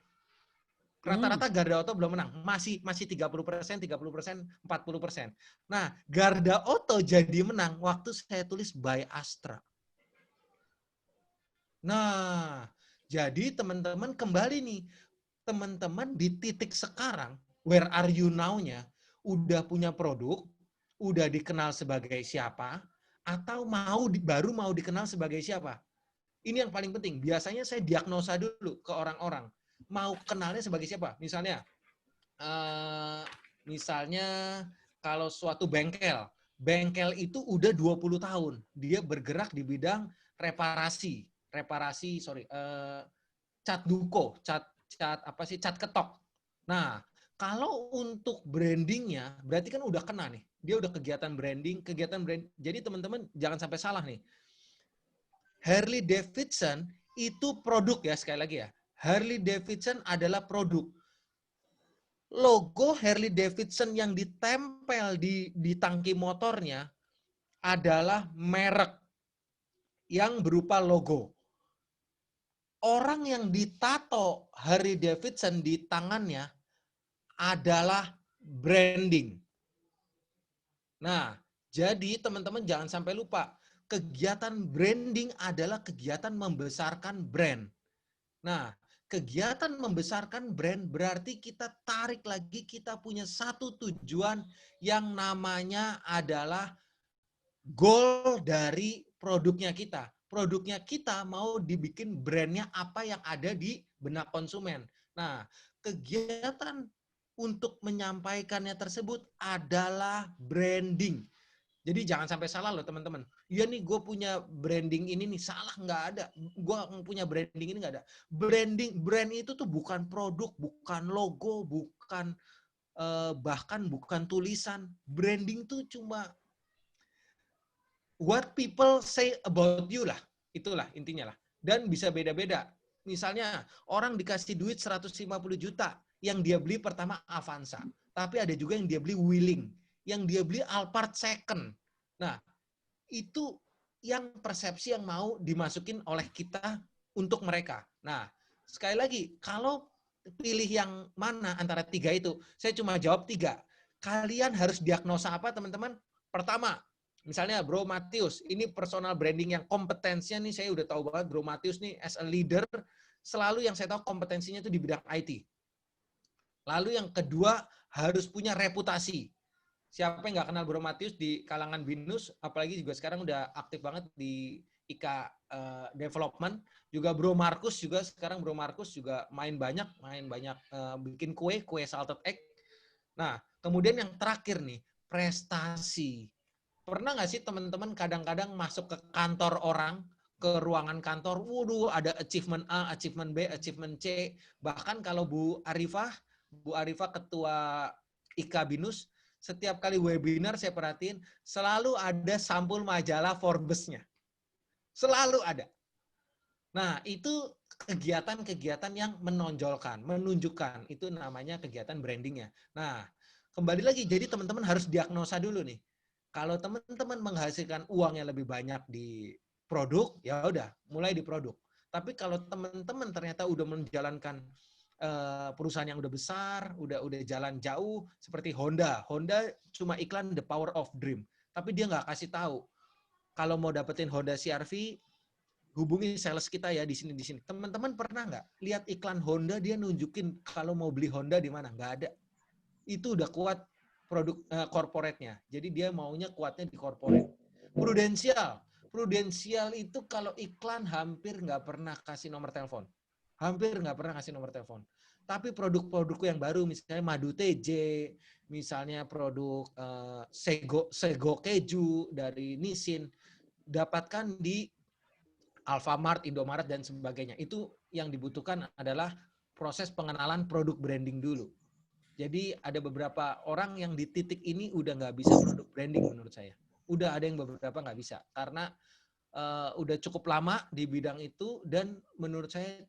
S3: Rata-rata Garda Auto belum menang. Masih 30%, 40%. Nah, Garda Auto jadi menang waktu saya tulis by Astra. Nah, jadi teman-teman kembali nih. Teman-teman di titik sekarang, where are you now-nya, udah punya produk, udah dikenal sebagai siapa, atau baru mau dikenal sebagai siapa. Ini yang paling penting. Biasanya saya diagnosa dulu ke orang-orang. Mau kenalnya sebagai siapa? Misalnya kalau suatu bengkel itu udah 20 tahun. Dia bergerak di bidang cat duko, cat ketok. Nah, kalau untuk brandingnya, berarti kan udah kena nih. Dia udah kegiatan brand. Jadi teman-teman jangan sampai salah nih. Harley Davidson itu produk ya, sekali lagi ya. Harley Davidson adalah produk. Logo Harley Davidson yang ditempel di tangki motornya adalah merek yang berupa logo. Orang yang ditato Harley Davidson di tangannya adalah branding. Nah, jadi teman-teman jangan sampai lupa. Kegiatan branding adalah kegiatan membesarkan brand. Nah, kegiatan membesarkan brand berarti kita tarik lagi, kita punya satu tujuan yang namanya adalah goal dari produknya kita. Produknya kita mau dibikin brandnya apa yang ada di benak konsumen. Nah, kegiatan untuk menyampaikannya tersebut adalah branding. Jadi jangan sampai salah loh teman-teman. Iya nih gue punya branding ini nih, salah nggak ada. Gue punya branding ini nggak ada. Brand itu tuh bukan produk, bukan logo, bukan bahkan bukan tulisan. Branding tuh cuma what people say about you lah. Itulah intinya lah. Dan bisa beda-beda. Misalnya orang dikasih duit 150 juta, yang dia beli pertama Avanza. Tapi ada juga yang dia beli Wuling, yang dia beli Alphard second. Nah, itu yang persepsi yang mau dimasukin oleh kita untuk mereka. Nah, sekali lagi, kalau pilih yang mana antara tiga itu, saya cuma jawab tiga. Kalian harus diagnosa apa, teman-teman? Pertama, misalnya Bro Matius, ini personal branding yang kompetensinya nih, saya udah tahu banget Bro Matius nih as a leader, selalu yang saya tahu kompetensinya itu di bidang IT. Lalu yang kedua, harus punya reputasi. Siapa yang nggak kenal Bro Matius di kalangan BINUS, apalagi juga sekarang udah aktif banget di IKA Development. Juga Bro Markus juga, sekarang Bro Markus juga main banyak bikin kue salted egg. Nah, kemudian yang terakhir nih, prestasi. Pernah nggak sih teman-teman kadang-kadang masuk ke kantor orang, ke ruangan kantor, waduh ada achievement A, achievement B, achievement C. Bahkan kalau Bu Arifah ketua IKA BINUS, setiap kali webinar saya perhatiin, selalu ada sampul majalah Forbes-nya. Selalu ada. Nah, itu kegiatan-kegiatan yang menonjolkan, menunjukkan. Itu namanya kegiatan brandingnya. Nah, kembali lagi, jadi teman-teman harus diagnosa dulu nih. Kalau teman-teman menghasilkan uang yang lebih banyak di produk, ya udah, mulai di produk. Tapi kalau teman-teman ternyata udah menjalankan perusahaan yang udah besar, udah jalan jauh, seperti Honda. Honda cuma iklan The Power of Dream. Tapi dia nggak kasih tahu. Kalau mau dapetin Honda CR-V, hubungi sales kita ya di sini. Teman-teman pernah nggak lihat iklan Honda, dia nunjukin kalau mau beli Honda di mana? Nggak ada. Itu udah kuat produk corporate-nya. Jadi dia maunya kuatnya di corporate. Prudensial itu kalau iklan hampir nggak pernah kasih nomor telepon. Tapi produk-produk yang baru, misalnya Madu TJ, misalnya produk Sego Keju dari Nissin, dapatkan di Alfamart, Indomaret, dan sebagainya. Itu yang dibutuhkan adalah proses pengenalan produk branding dulu. Jadi ada beberapa orang yang di titik ini udah nggak bisa produk branding menurut saya. Udah ada yang beberapa nggak bisa. Karena udah cukup lama di bidang itu dan menurut saya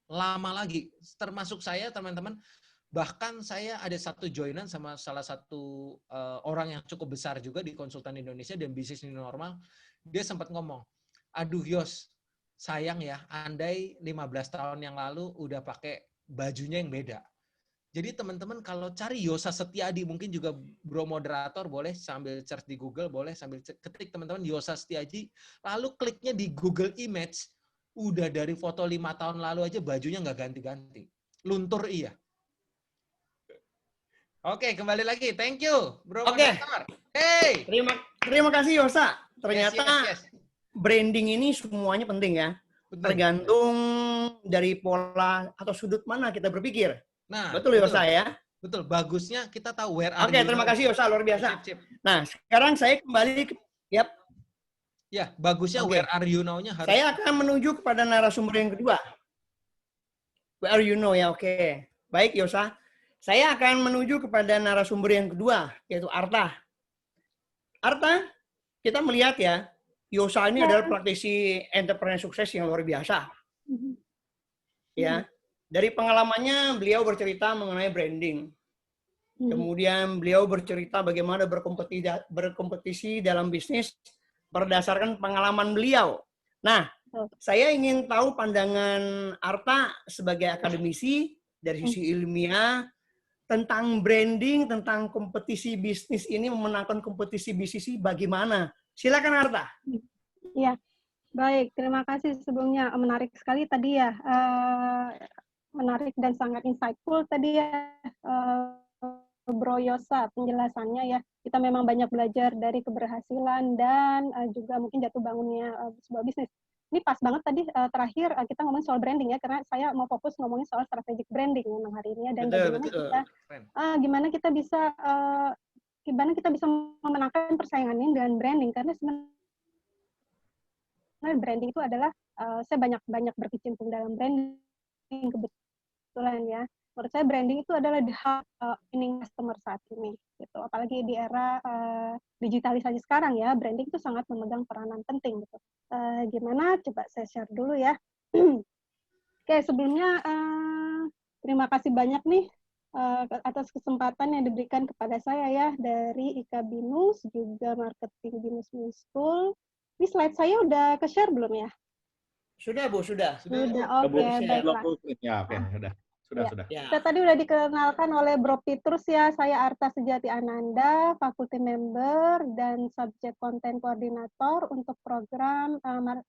S3: lama lagi. Termasuk saya, teman-teman, bahkan saya ada satu joinan sama salah satu orang yang cukup besar juga di konsultan Indonesia dan bisnis new normal. Dia sempat ngomong, aduh Yos, sayang ya, andai 15 tahun yang lalu udah pakai bajunya yang beda. Jadi teman-teman kalau cari Yosa Setiadi, mungkin juga Bro Moderator boleh sambil search di Google, boleh sambil ketik teman-teman Yosa Setiadi, lalu kliknya di Google Image, udah dari foto 5 tahun lalu aja bajunya nggak ganti-ganti. Luntur iya. Oke, kembali lagi. Thank you, Bro Moderator. Hey!
S5: Terima kasih Yosa. Ternyata
S3: Yes.
S5: branding ini semuanya penting ya. Tergantung dari pola atau sudut mana kita berpikir.
S3: Nah,
S5: betul Yosa ya?
S3: Betul. Bagusnya kita tahu where are you.
S5: Oke, terima kasih Yosa, luar biasa.
S3: Sip.
S5: Nah, sekarang saya kembali ke
S3: Ya, bagusnya where are you now-nya harus.
S5: Saya akan menuju kepada narasumber yang kedua. Where are you now ya, oke. Baik Yosa. Saya akan menuju kepada narasumber yang kedua, yaitu Arta. Arta, kita melihat ya, Yosa ini adalah praktisi entrepreneur sukses yang luar biasa. Ya, dari pengalamannya beliau bercerita mengenai branding. Kemudian beliau bercerita bagaimana berkompetisi dalam bisnis berdasarkan pengalaman beliau. Nah, saya ingin tahu pandangan Arta sebagai akademisi dari sisi ilmiah tentang branding, tentang kompetisi bisnis ini, memenangkan kompetisi bisnis ini bagaimana? Silakan Arta.
S1: Iya, baik. Terima kasih sebelumnya. Menarik sekali tadi ya. Menarik dan sangat insightful tadi ya. Bro Yosa penjelasannya ya. Kita memang banyak belajar dari keberhasilan dan juga mungkin jatuh bangunnya sebuah bisnis. Ini pas banget tadi terakhir kita ngomongin soal branding ya, karena saya mau fokus ngomongin soal strategic branding memang hari ini ya, dan gimana kita bisa memenangkan persaingan ini dengan branding, karena sebenarnya branding itu adalah saya banyak berkecimpung dalam branding kebetulan ya. Menurut saya branding itu adalah the heart winning customer saat ini, gitu. Apalagi di era digitalisasi sekarang ya, branding itu sangat memegang peranan penting, gitu. Gimana? Coba saya share dulu ya. Oke, sebelumnya terima kasih banyak nih atas kesempatan yang diberikan kepada saya ya dari IKA BINUS, juga Marketing BINUS New School. Ini slide saya udah ke-share belum ya?
S5: Sudah, Bu, sudah.
S1: Oke, baiklah.
S2: Ya, oke, sudah. Sudah,
S1: Ya.
S2: sudah.
S5: Ya.
S1: Saya tadi udah dikenalkan oleh Bro Petrus ya, saya Arta Sejati Ananda, faculty member dan subject content koordinator untuk program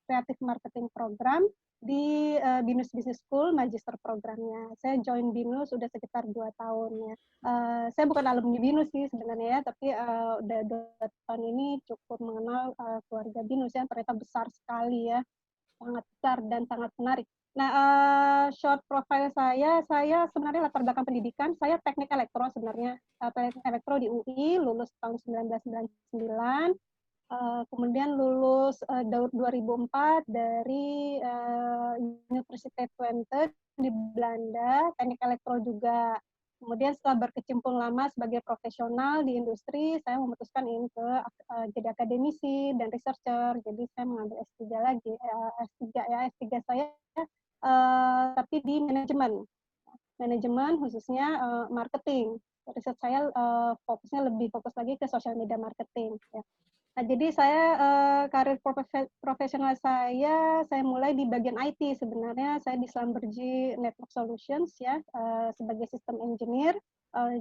S1: Creative Marketing Program di BINUS Business School, magister programnya. Saya join BINUS udah sekitar 2 tahun ya. Saya bukan alumni BINUS sih sebenarnya ya, tapi udah 2 tahun ini cukup mengenal keluarga BINUS yang ternyata besar sekali ya, sangat besar dan sangat menarik. Nah, short profile saya sebenarnya latar belakang pendidikan, saya teknik elektro sebenarnya, teknik elektro di UI, lulus tahun 1999, kemudian lulus 2004 dari Universiteit Twente di Belanda, teknik elektro juga. Kemudian setelah berkecimpung lama sebagai profesional di industri, saya memutuskan ingin jadi akademisi dan researcher. Jadi saya mengambil S3 lagi, S3 saya tapi di manajemen khususnya marketing. Riset saya fokusnya lebih fokus lagi ke social media marketing. Ya. Nah, jadi saya karir profesional saya mulai di bagian IT sebenarnya. Saya di Schlumberger Network Solutions ya sebagai sistem engineer.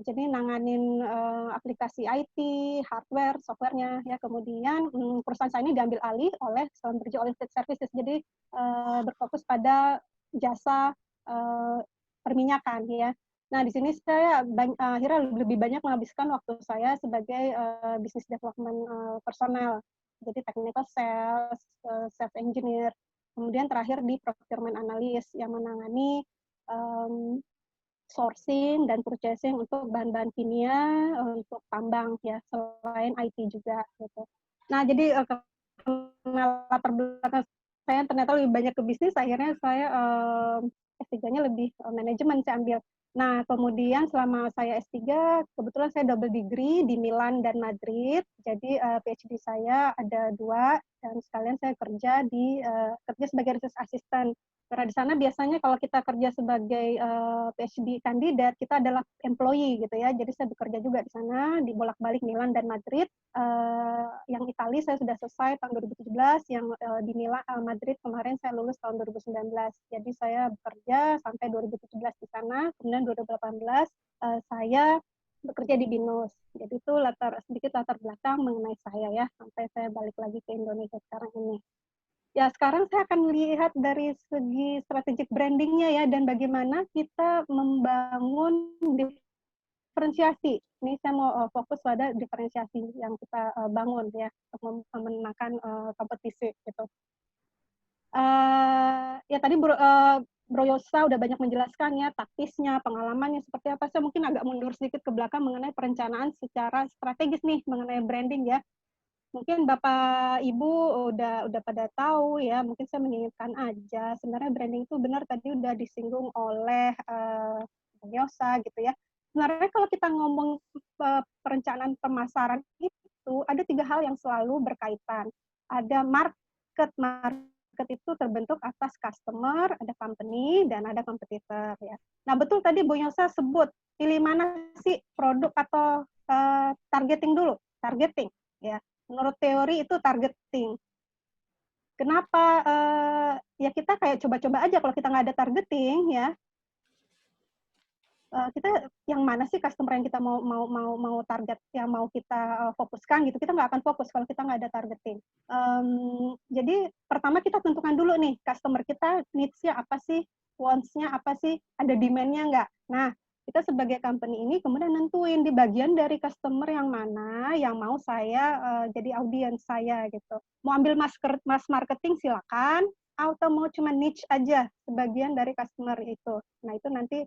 S1: Jadi nanganin aplikasi IT, hardware, softwarenya ya. Kemudian perusahaan saya ini diambil alih oleh Schlumberger Oilfield Services. Jadi berfokus pada jasa perminyakan ya. Nah, di sini saya akhirnya lebih banyak menghabiskan waktu saya sebagai business development personal. Jadi technical sales, sales engineer, kemudian terakhir di procurement analyst yang menangani sourcing dan purchasing untuk bahan-bahan kimia untuk tambang ya, selain IT juga gitu. Nah, jadi latar belakang saya ternyata lebih banyak ke bisnis, akhirnya saya S3-nya lebih manajemen saya ambil. Nah, kemudian selama saya S3, kebetulan saya double degree di Milan dan Madrid. Jadi PhD saya ada 2, dan sekalian saya kerja sebagai research assistant. Karena di sana biasanya kalau kita kerja sebagai PhD kandidat, kita adalah employee gitu ya. Jadi saya bekerja juga di sana, di bolak-balik Milan dan Madrid. Yang Italia saya sudah selesai tahun 2017, yang di Milan, Madrid kemarin saya lulus tahun 2019. Jadi saya bekerja sampai 2017 di sana, kemudian 2018 saya bekerja di BINUS. Jadi itu sedikit latar belakang mengenai saya ya, sampai saya balik lagi ke Indonesia sekarang ini. Ya, sekarang saya akan lihat dari segi strategic branding-nya ya, dan bagaimana kita membangun diferensiasi. Ini saya mau fokus pada diferensiasi yang kita bangun ya, untuk memenangkan kompetisi gitu. Ya tadi Bro Yosa udah banyak menjelaskan ya taktisnya, pengalamannya seperti apa. Saya mungkin agak mundur sedikit ke belakang mengenai perencanaan secara strategis nih mengenai branding ya. Mungkin Bapak Ibu udah pada tahu ya, mungkin saya mengingatkan aja. Sebenarnya branding itu benar tadi udah disinggung oleh Bro Yosa gitu ya. Sebenarnya kalau kita ngomong perencanaan pemasaran itu ada 3 hal yang selalu berkaitan. Ada market itu terbentuk atas customer, ada company, dan ada kompetitor ya. Nah, betul tadi Bu Yosa sebut, pilih mana sih produk atau targeting dulu, targeting ya. Menurut teori itu targeting. Kenapa? Ya kita kayak coba-coba aja kalau kita nggak ada targeting ya. Kita yang mana sih customer yang kita mau target, yang mau kita fokuskan gitu, kita nggak akan fokus kalau kita nggak ada targeting. Jadi pertama kita tentukan dulu nih customer kita needs-nya apa sih, wants-nya apa sih, ada demand-nya nggak. Nah, kita sebagai company ini kemudian nentuin di bagian dari customer yang mana yang mau saya jadi audiens saya gitu. Mau ambil mass marketing silakan, atau mau cuma niche aja sebagian dari customer itu. Nah, itu nanti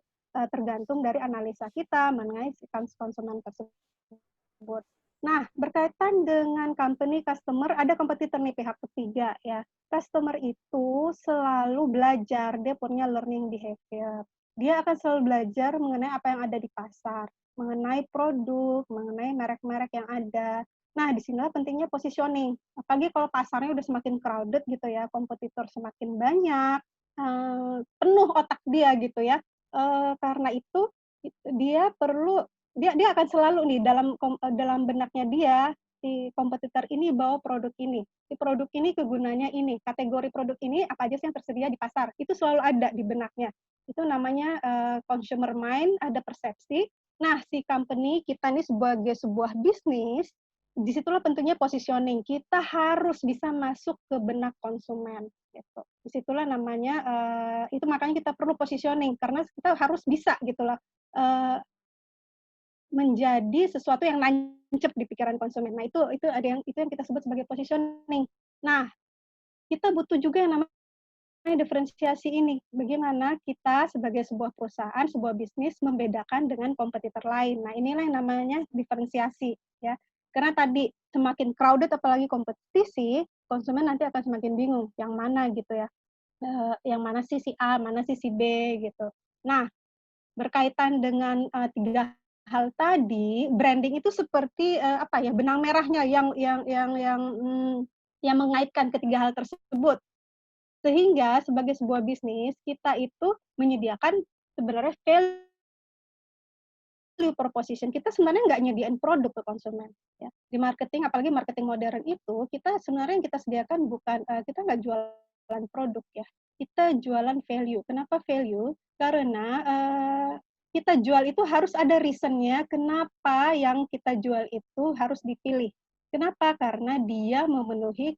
S1: tergantung dari analisa kita mengenai konsumen tersebut. Nah, berkaitan dengan company, customer, ada kompetitor nih pihak ketiga ya. Customer itu selalu belajar, dia punya learning behavior. Dia akan selalu belajar mengenai apa yang ada di pasar, mengenai produk, mengenai merek-merek yang ada. Nah, disinilah pentingnya positioning. Apalagi kalau pasarnya udah semakin crowded gitu ya, kompetitor semakin banyak, penuh otak dia gitu ya. Karena itu dia akan selalu nih dalam benaknya dia, si kompetitor ini bawa produk ini, si produk ini kegunaannya ini, kategori produk ini apa aja sih yang tersedia di pasar, itu selalu ada di benaknya. Itu namanya consumer mind, ada persepsi. Nah, si company kita ini sebagai sebuah bisnis, disitulah tentunya positioning. Kita harus bisa masuk ke benak konsumen. Gitu. Disitulah namanya, itu makanya kita perlu positioning, karena kita harus bisa gitu loh, menjadi sesuatu yang nancep di pikiran konsumen. Nah, itu yang kita sebut sebagai positioning. Nah, kita butuh juga yang namanya diferensiasi ini. Bagaimana kita sebagai sebuah perusahaan, sebuah bisnis membedakan dengan kompetitor lain. Nah, inilah yang namanya diferensiasi, ya. Karena tadi semakin crowded apalagi kompetisi, konsumen nanti akan semakin bingung yang mana gitu ya. Yang mana sih si A, mana sih si B gitu. Nah, berkaitan dengan tiga hal tadi, branding itu seperti apa ya, benang merahnya yang mengaitkan ketiga hal tersebut. Sehingga sebagai sebuah bisnis, kita itu menyediakan sebenarnya value proposition. Kita sebenarnya nggak nyediain produk ke konsumen. Ya. Di marketing, apalagi marketing modern itu, kita sebenarnya yang kita sediakan bukan, kita nggak jualan produk ya. Kita jualan value. Kenapa value? Karena kita jual itu harus ada reason-nya kenapa yang kita jual itu harus dipilih. Kenapa? Karena dia memenuhi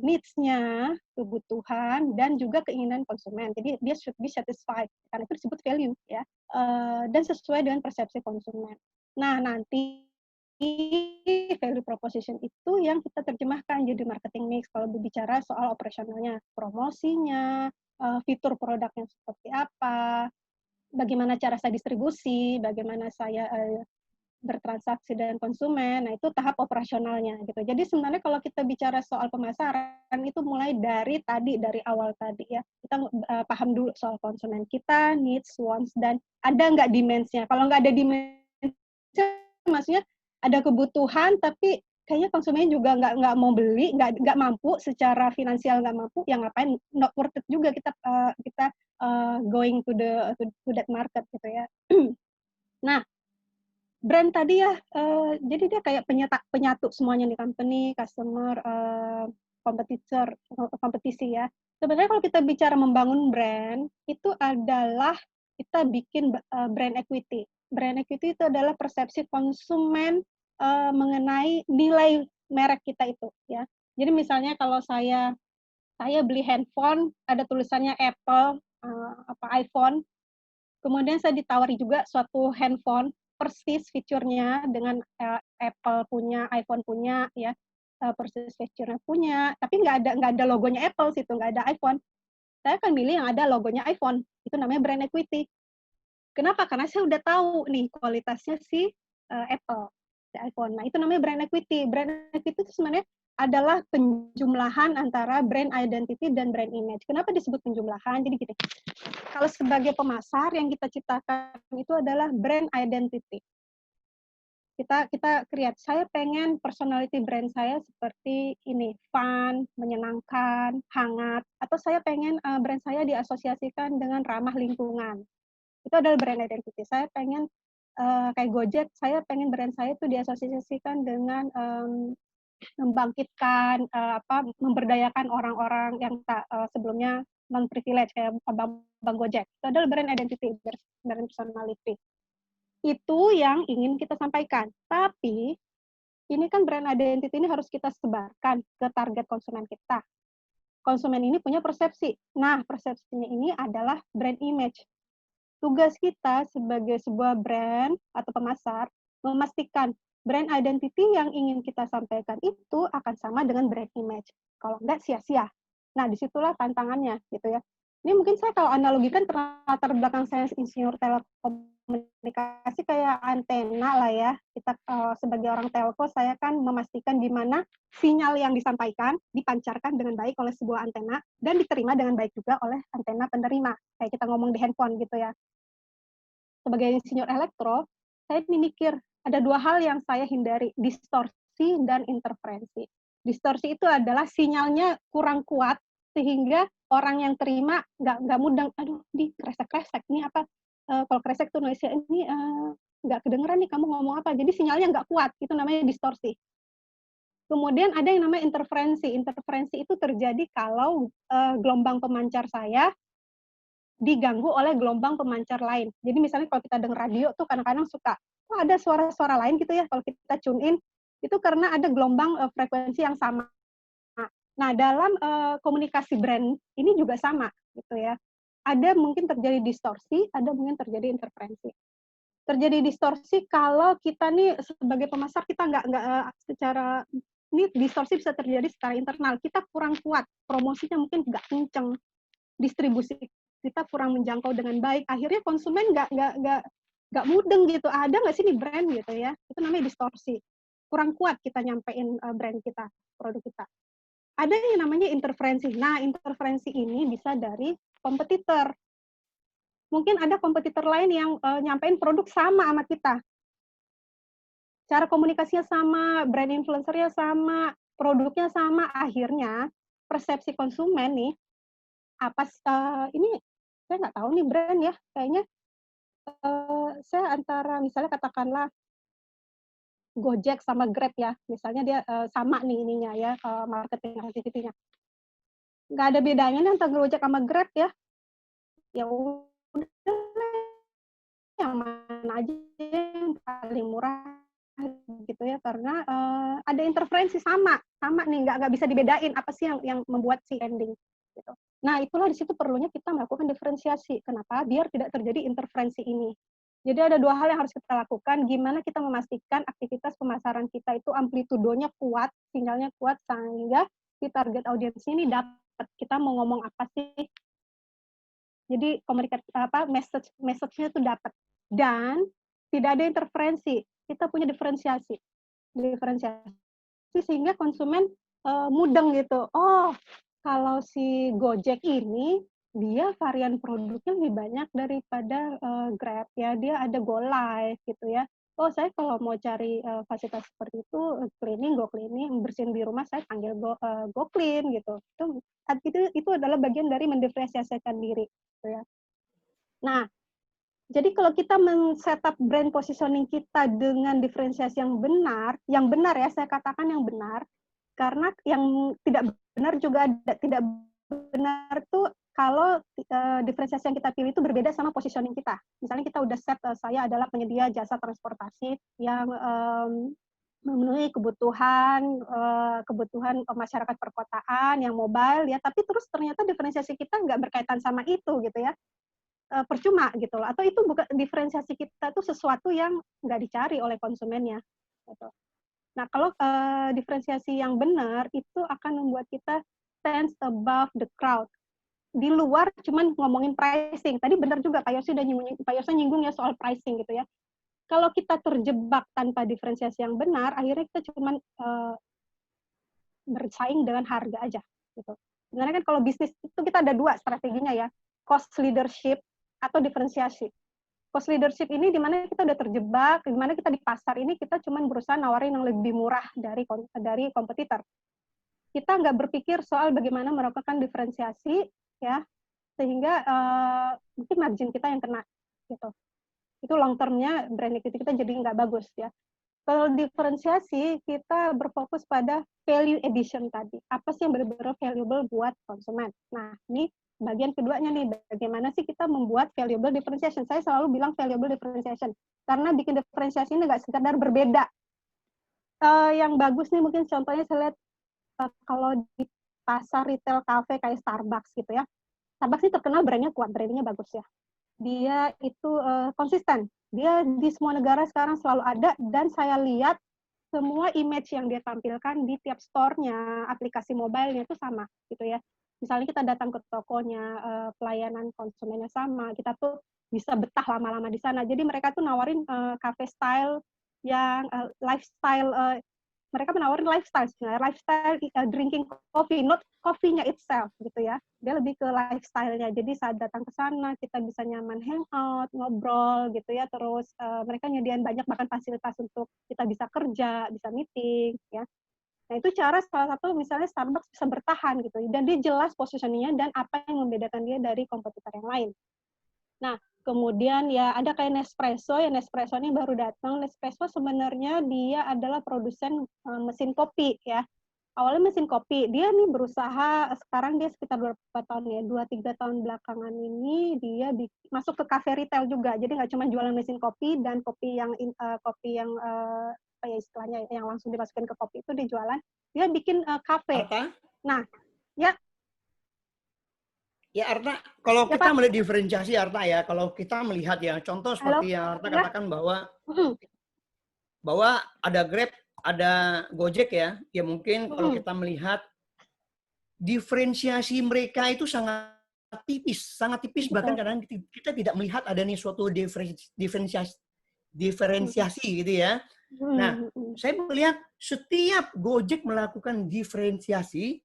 S1: needs-nya, kebutuhan, dan juga keinginan konsumen. Jadi dia should be satisfied. Karena itu disebut value, ya. Dan sesuai dengan persepsi konsumen. Nah, nanti value proposition itu yang kita terjemahkan jadi marketing mix. Kalau berbicara soal operasionalnya, promosinya, fitur produknya seperti apa, bagaimana cara saya distribusi, bagaimana saya bertransaksi dengan konsumen, nah itu tahap operasionalnya gitu. Jadi sebenarnya kalau kita bicara soal pemasaran itu mulai dari awal tadi ya. Kita paham dulu soal konsumen kita, needs, wants, dan ada nggak demands-nya. Kalau nggak ada demands-nya, maksudnya ada kebutuhan tapi kayaknya konsumennya juga nggak mau beli, nggak mampu secara finansial, nggak mampu, yang ngapain, not worth it juga kita going to that market gitu ya. Nah, brand tadi ya, jadi dia kayak penyatu semuanya nih, company, customer, kompetisi ya. Sebenarnya kalau kita bicara membangun brand, itu adalah kita bikin brand equity. Brand equity itu adalah persepsi konsumen mengenai nilai merek kita itu ya. Jadi misalnya kalau saya beli handphone, ada tulisannya Apple, iPhone, kemudian saya ditawari juga suatu handphone persis fiturnya dengan Apple punya, iPhone punya, ya, persis fiturnya punya, tapi nggak ada logonya Apple situ, nggak ada iPhone. Saya akan milih yang ada logonya iPhone. Itu namanya brand equity. Kenapa? Karena saya udah tahu nih kualitasnya si Apple, si iPhone. Nah, itu namanya brand equity. Brand equity itu sebenarnya adalah penjumlahan antara brand identity dan brand image. Kenapa disebut penjumlahan? Jadi gini, kalau sebagai pemasar yang kita ciptakan itu adalah brand identity. Kita create, saya pengen personality brand saya seperti ini, fun, menyenangkan, hangat, atau saya pengen brand saya diasosiasikan dengan ramah lingkungan. Itu adalah brand identity. Saya pengen kayak Gojek, saya pengen brand saya itu diasosiasikan dengan membangkitkan, memberdayakan orang-orang yang sebelumnya non-privilege kayak Bang Gojek. Itu adalah brand identity, brand personality. Itu yang ingin kita sampaikan. Tapi ini kan brand identity ini harus kita sebarkan ke target konsumen kita. Konsumen ini punya persepsi. Nah, persepsinya ini adalah brand image. Tugas kita sebagai sebuah brand atau pemasar memastikan brand identity yang ingin kita sampaikan itu akan sama dengan brand image. Kalau enggak, sia-sia. Nah, disitulah tantangannya, gitu ya. Ini mungkin saya kalau analogikan latar belakang saya insinyur telekomunikasi kayak antena lah ya. Kita sebagai orang telco, saya kan memastikan di mana sinyal yang disampaikan dipancarkan dengan baik oleh sebuah antena dan diterima dengan baik juga oleh antena penerima. Kayak kita ngomong di handphone gitu ya. Sebagai insinyur elektro, saya mikir ada dua hal yang saya hindari, distorsi dan interferensi. Distorsi itu adalah sinyalnya kurang kuat sehingga orang yang terima nggak mudah, aduh di kresek-kresek nih apa, kalau kresek tuh noise ini nggak kedengeran nih kamu ngomong apa, jadi sinyalnya nggak kuat, itu namanya distorsi. Kemudian ada yang namanya interferensi. Interferensi itu terjadi kalau gelombang pemancar saya diganggu oleh gelombang pemancar lain. Jadi misalnya kalau kita dengar radio tuh kadang-kadang suka, oh ada suara-suara lain gitu ya, kalau kita tune in, itu karena ada gelombang frekuensi yang sama. Nah, dalam komunikasi brand ini juga sama gitu ya. Ada mungkin terjadi distorsi, ada mungkin terjadi interferensi. Terjadi distorsi kalau kita nih sebagai pemasar kita nggak secara ini distorsi bisa terjadi secara internal. Kita kurang kuat, promosinya mungkin nggak kenceng, distribusi kita kurang menjangkau dengan baik. Akhirnya konsumen nggak mudeng gitu. Ada nggak sih nih brand gitu ya? Itu namanya distorsi. Kurang kuat kita nyampein brand kita, produk kita. Ada yang namanya interferensi. Nah, interferensi ini bisa dari kompetitor. Mungkin ada kompetitor lain yang nyampein produk sama kita. Cara komunikasinya sama, brand influencer-nya sama, produknya sama, akhirnya persepsi konsumen nih, ini saya nggak tahu nih brand ya, kayaknya saya antara misalnya katakanlah Gojek sama Grab ya, misalnya dia sama nih ininya ya, marketing activity-nya. Nggak ada bedanya nih antara Gojek sama Grab ya. Ya udah yang mana aja yang paling murah gitu ya, karena ada interferensi sama nih, nggak bisa dibedain apa sih yang membuat si ending gitu. Nah, itulah di situ perlunya kita melakukan diferensiasi. Kenapa? Biar tidak terjadi interferensi ini. Jadi ada dua hal yang harus kita lakukan. Gimana kita memastikan aktivitas pemasaran kita itu amplitudonya kuat, sinyalnya kuat, sehingga di target audiens ini dapat kita mau ngomong apa sih. Jadi message-nya itu dapat. Dan tidak ada interferensi. Kita punya diferensiasi sehingga konsumen mudeng gitu. Oh, kalau si Gojek ini dia varian produknya lebih banyak daripada Grab ya. Dia ada Go Live gitu ya. Oh, saya kalau mau cari fasilitas seperti itu, go cleaning, bersihin di rumah, saya panggil go clean gitu. Itu adalah bagian dari mendiferensiasikan diri gitu ya. Nah, jadi kalau kita men-setup brand positioning kita dengan diferensiasi yang benar ya, saya katakan yang benar, karena yang tidak benar juga ada. Tidak benar tuh kalau diferensiasi yang kita pilih itu berbeda sama positioning kita. Misalnya kita udah set, saya adalah penyedia jasa transportasi yang memenuhi kebutuhan masyarakat perkotaan yang mobile ya, tapi terus ternyata diferensiasi kita nggak berkaitan sama itu gitu ya. Percuma gitu loh, atau itu bukan diferensiasi kita itu sesuatu yang nggak dicari oleh konsumennya gitu. Nah, kalau diferensiasi yang benar itu akan membuat kita stands above the crowd, di luar cuman ngomongin pricing. Tadi benar juga Pak Yosi nyinggung ya soal pricing gitu ya. Kalau kita terjebak tanpa diferensiasi yang benar, akhirnya kita cuman bersaing dengan harga aja gitu. Sebenarnya kan kalau bisnis itu kita ada dua strateginya ya, cost leadership atau diferensiasi. Cost leadership ini di mana kita udah terjebak, di mana kita di pasar ini kita cuma berusaha nawarin yang lebih murah dari kompetitor. Kita nggak berpikir soal bagaimana melakukan diferensiasi ya, sehingga mungkin margin kita yang kena gitu. Itu long termnya brand equity kita jadi nggak bagus ya. Kalau diferensiasi kita berfokus pada value addition tadi. Apa sih yang benar-benar valuable buat konsumen? Nah, ini bagian keduanya nih, bagaimana sih kita membuat valuable differentiation. Saya selalu bilang valuable differentiation, karena bikin diferensiasi ini nggak sekedar berbeda. Yang bagus nih mungkin contohnya saya lihat kalau di pasar retail cafe kayak Starbucks gitu ya. Starbucks ini terkenal brandnya kuat, brandingnya bagus ya. Dia itu konsisten. Dia di semua negara sekarang selalu ada, dan saya lihat semua image yang dia tampilkan di tiap store-nya, aplikasi mobile-nya itu sama gitu ya. Misalnya kita datang ke tokonya, pelayanan konsumennya sama, kita tuh bisa betah lama-lama di sana. Jadi mereka tuh nawarin cafe style yang lifestyle, mereka menawarin lifestyle drinking coffee, not coffee-nya itself gitu ya. Dia lebih ke lifestyle-nya. Jadi saat datang ke sana kita bisa nyaman hangout, ngobrol gitu ya. Terus mereka nyediain banyak bahkan fasilitas untuk kita bisa kerja, bisa meeting ya. Nah, itu cara salah satu misalnya Starbucks bisa bertahan gitu, dan dia jelas positioningnya dan apa yang membedakan dia dari kompetitor yang lain. Nah, kemudian ya ada kayak Nespresso, ya Nespresso ini baru datang. Nespresso sebenarnya dia adalah produsen mesin kopi ya. awalnya mesin kopi. Dia nih berusaha, sekarang dia sekitar berapa tahun ya, 2-3 tahun belakangan ini dia masuk ke kafe retail juga. Jadi nggak cuma jualan mesin kopi dan kopi yang apa ya istilahnya, yang langsung dimasukin ke kopi itu dijualan. Dia bikin kafe.
S5: Arta?
S1: Nah, ya.
S5: Ya Arta, kalau
S1: Ya,
S5: kita
S1: Pak.
S5: melihat diferensiasi Arta ya, kalau kita melihat ya, contoh seperti yang Arta
S1: Ya.
S5: katakan bahwa ada Grab, ada Gojek ya, ya mungkin kalau kita melihat diferensiasi mereka itu sangat tipis bahkan kadang kita tidak melihat adanya suatu diferensiasi gitu ya. Nah, saya melihat setiap Gojek melakukan diferensiasi,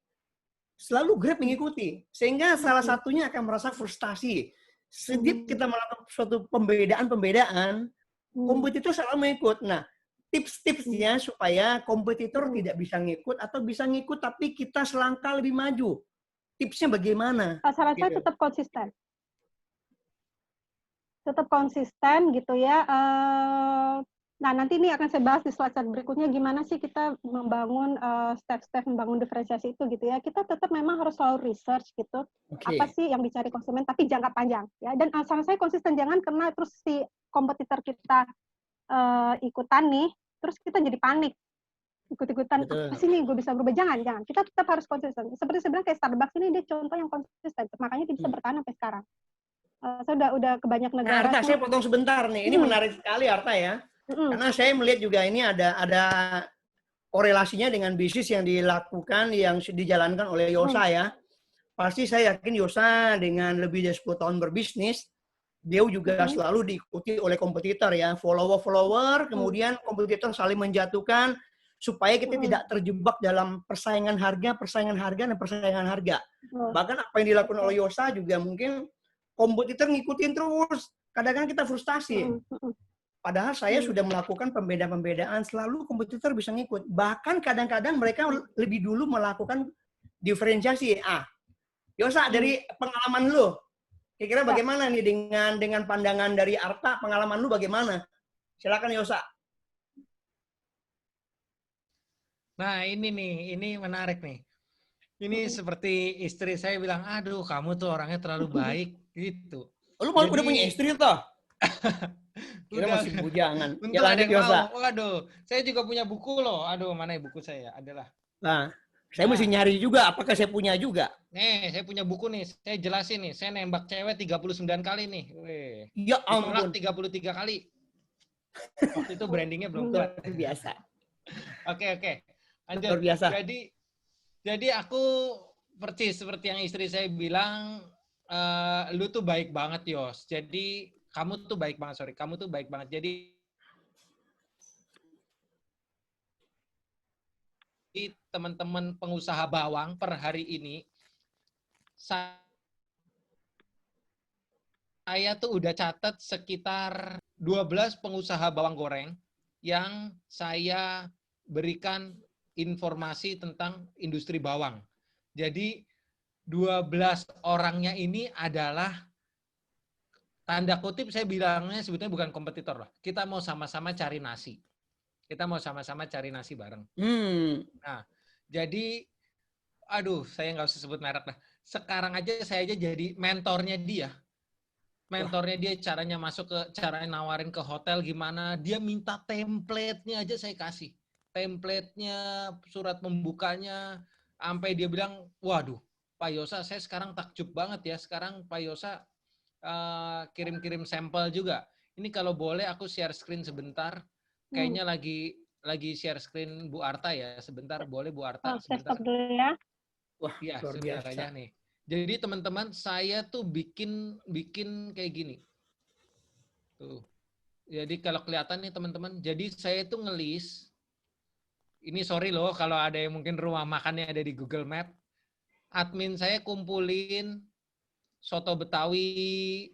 S5: selalu Grab mengikuti, sehingga salah satunya akan merasa frustasi. Sedikit kita melakukan suatu pembedaan, kompetitor selalu mengikut. Nah, tips-tipsnya supaya kompetitor tidak bisa ngikut atau bisa ngikut tapi kita selangkah lebih maju. Tipsnya bagaimana?
S1: Saran saya tetap konsisten. Tetap konsisten gitu ya. Nah, nanti ini akan saya bahas di slide berikutnya gimana sih kita membangun step-step membangun diferensiasi itu gitu ya. Kita tetap memang harus selalu research gitu. Apa sih yang dicari konsumen tapi jangka panjang ya. Dan saran saya konsisten, jangan karena terus si kompetitor kita ikutan nih, terus kita jadi panik. Ikut-ikutan, apa sih nih gue bisa berubah. Jangan. Kita tetap harus konsisten. Seperti sebenarnya kayak Starbucks ini dia contoh yang konsisten. Makanya dia bisa bertahan sampai sekarang. Saya udah ke banyak negara.
S5: Nah, Arta, saya potong sebentar nih. Ini menarik sekali Arta ya. Karena saya melihat juga ini ada korelasinya dengan bisnis yang dilakukan, yang dijalankan oleh Yosa ya. Pasti saya yakin Yosa dengan lebih dari 10 tahun berbisnis, dia juga selalu diikuti oleh kompetitor ya. Follower, kemudian kompetitor saling menjatuhkan, supaya kita tidak terjebak dalam persaingan harga. Bahkan apa yang dilakukan oleh Yosa juga mungkin kompetitor ngikutin terus. Kadang-kadang kita frustasi. Padahal saya sudah melakukan pembedaan, selalu kompetitor bisa ngikut. Bahkan kadang-kadang mereka lebih dulu melakukan diferensiasi. Yosa, dari pengalaman lu, kira-kira bagaimana nih dengan pandangan dari Arta, pengalaman lu bagaimana? Silakan Yosa.
S3: Nah, ini menarik nih. Ini seperti istri saya bilang, aduh kamu tuh orangnya terlalu baik gitu.
S5: Lu udah punya istri toh? Kira masih bujangan.
S3: Untung
S5: Ya,
S3: ada
S5: lanjut,
S3: yang
S5: Yosa.
S3: mau. Waduh, saya juga punya buku loh. Aduh, mana ya buku saya? Adalah.
S5: Nah, saya mesti nyari juga. Apakah saya punya juga?
S3: Nih, saya punya buku nih. Saya jelasin nih. Saya nembak cewek 39 kali nih. Wih.
S5: Ya ampun.
S3: Ditolak 33 kali. Waktu itu brandingnya belum kuat.
S5: Luar biasa.
S3: Oke. Lanjut.
S5: Luar biasa.
S3: Jadi aku persis seperti yang istri saya bilang, lu tuh baik banget, Yos. Jadi kamu tuh baik banget. Jadi teman-teman pengusaha bawang per hari ini, saya tuh udah catat sekitar 12 pengusaha bawang goreng yang saya berikan informasi tentang industri bawang. Jadi 12 orangnya ini adalah tanda kutip saya bilangnya sebetulnya bukan kompetitor lah. Kita mau sama-sama cari nasi. Bareng. Nah, jadi aduh, saya nggak usah sebut merek lah. Sekarang saya aja jadi mentornya dia. Caranya nawarin ke hotel gimana. Dia minta template-nya aja saya kasih. Template-nya, surat pembukanya, sampai dia bilang, waduh, Pak Yosa, saya sekarang takjub banget ya. Sekarang Pak Yosa kirim-kirim sampel juga. Ini kalau boleh aku share screen sebentar. Kayaknya lagi share screen Bu Arta ya. Sebentar, boleh Bu Arta? Sebentar.
S1: Stop dulu ya.
S5: Wah,
S3: ya,
S5: luar biasa.
S3: Aja nih. Jadi teman-teman, saya tuh bikin kayak gini. Tuh. Jadi kalau kelihatan nih teman-teman, jadi saya tuh ngelis. Ini sorry loh kalau ada yang mungkin rumah makannya ada di Google Map. Admin saya kumpulin soto Betawi,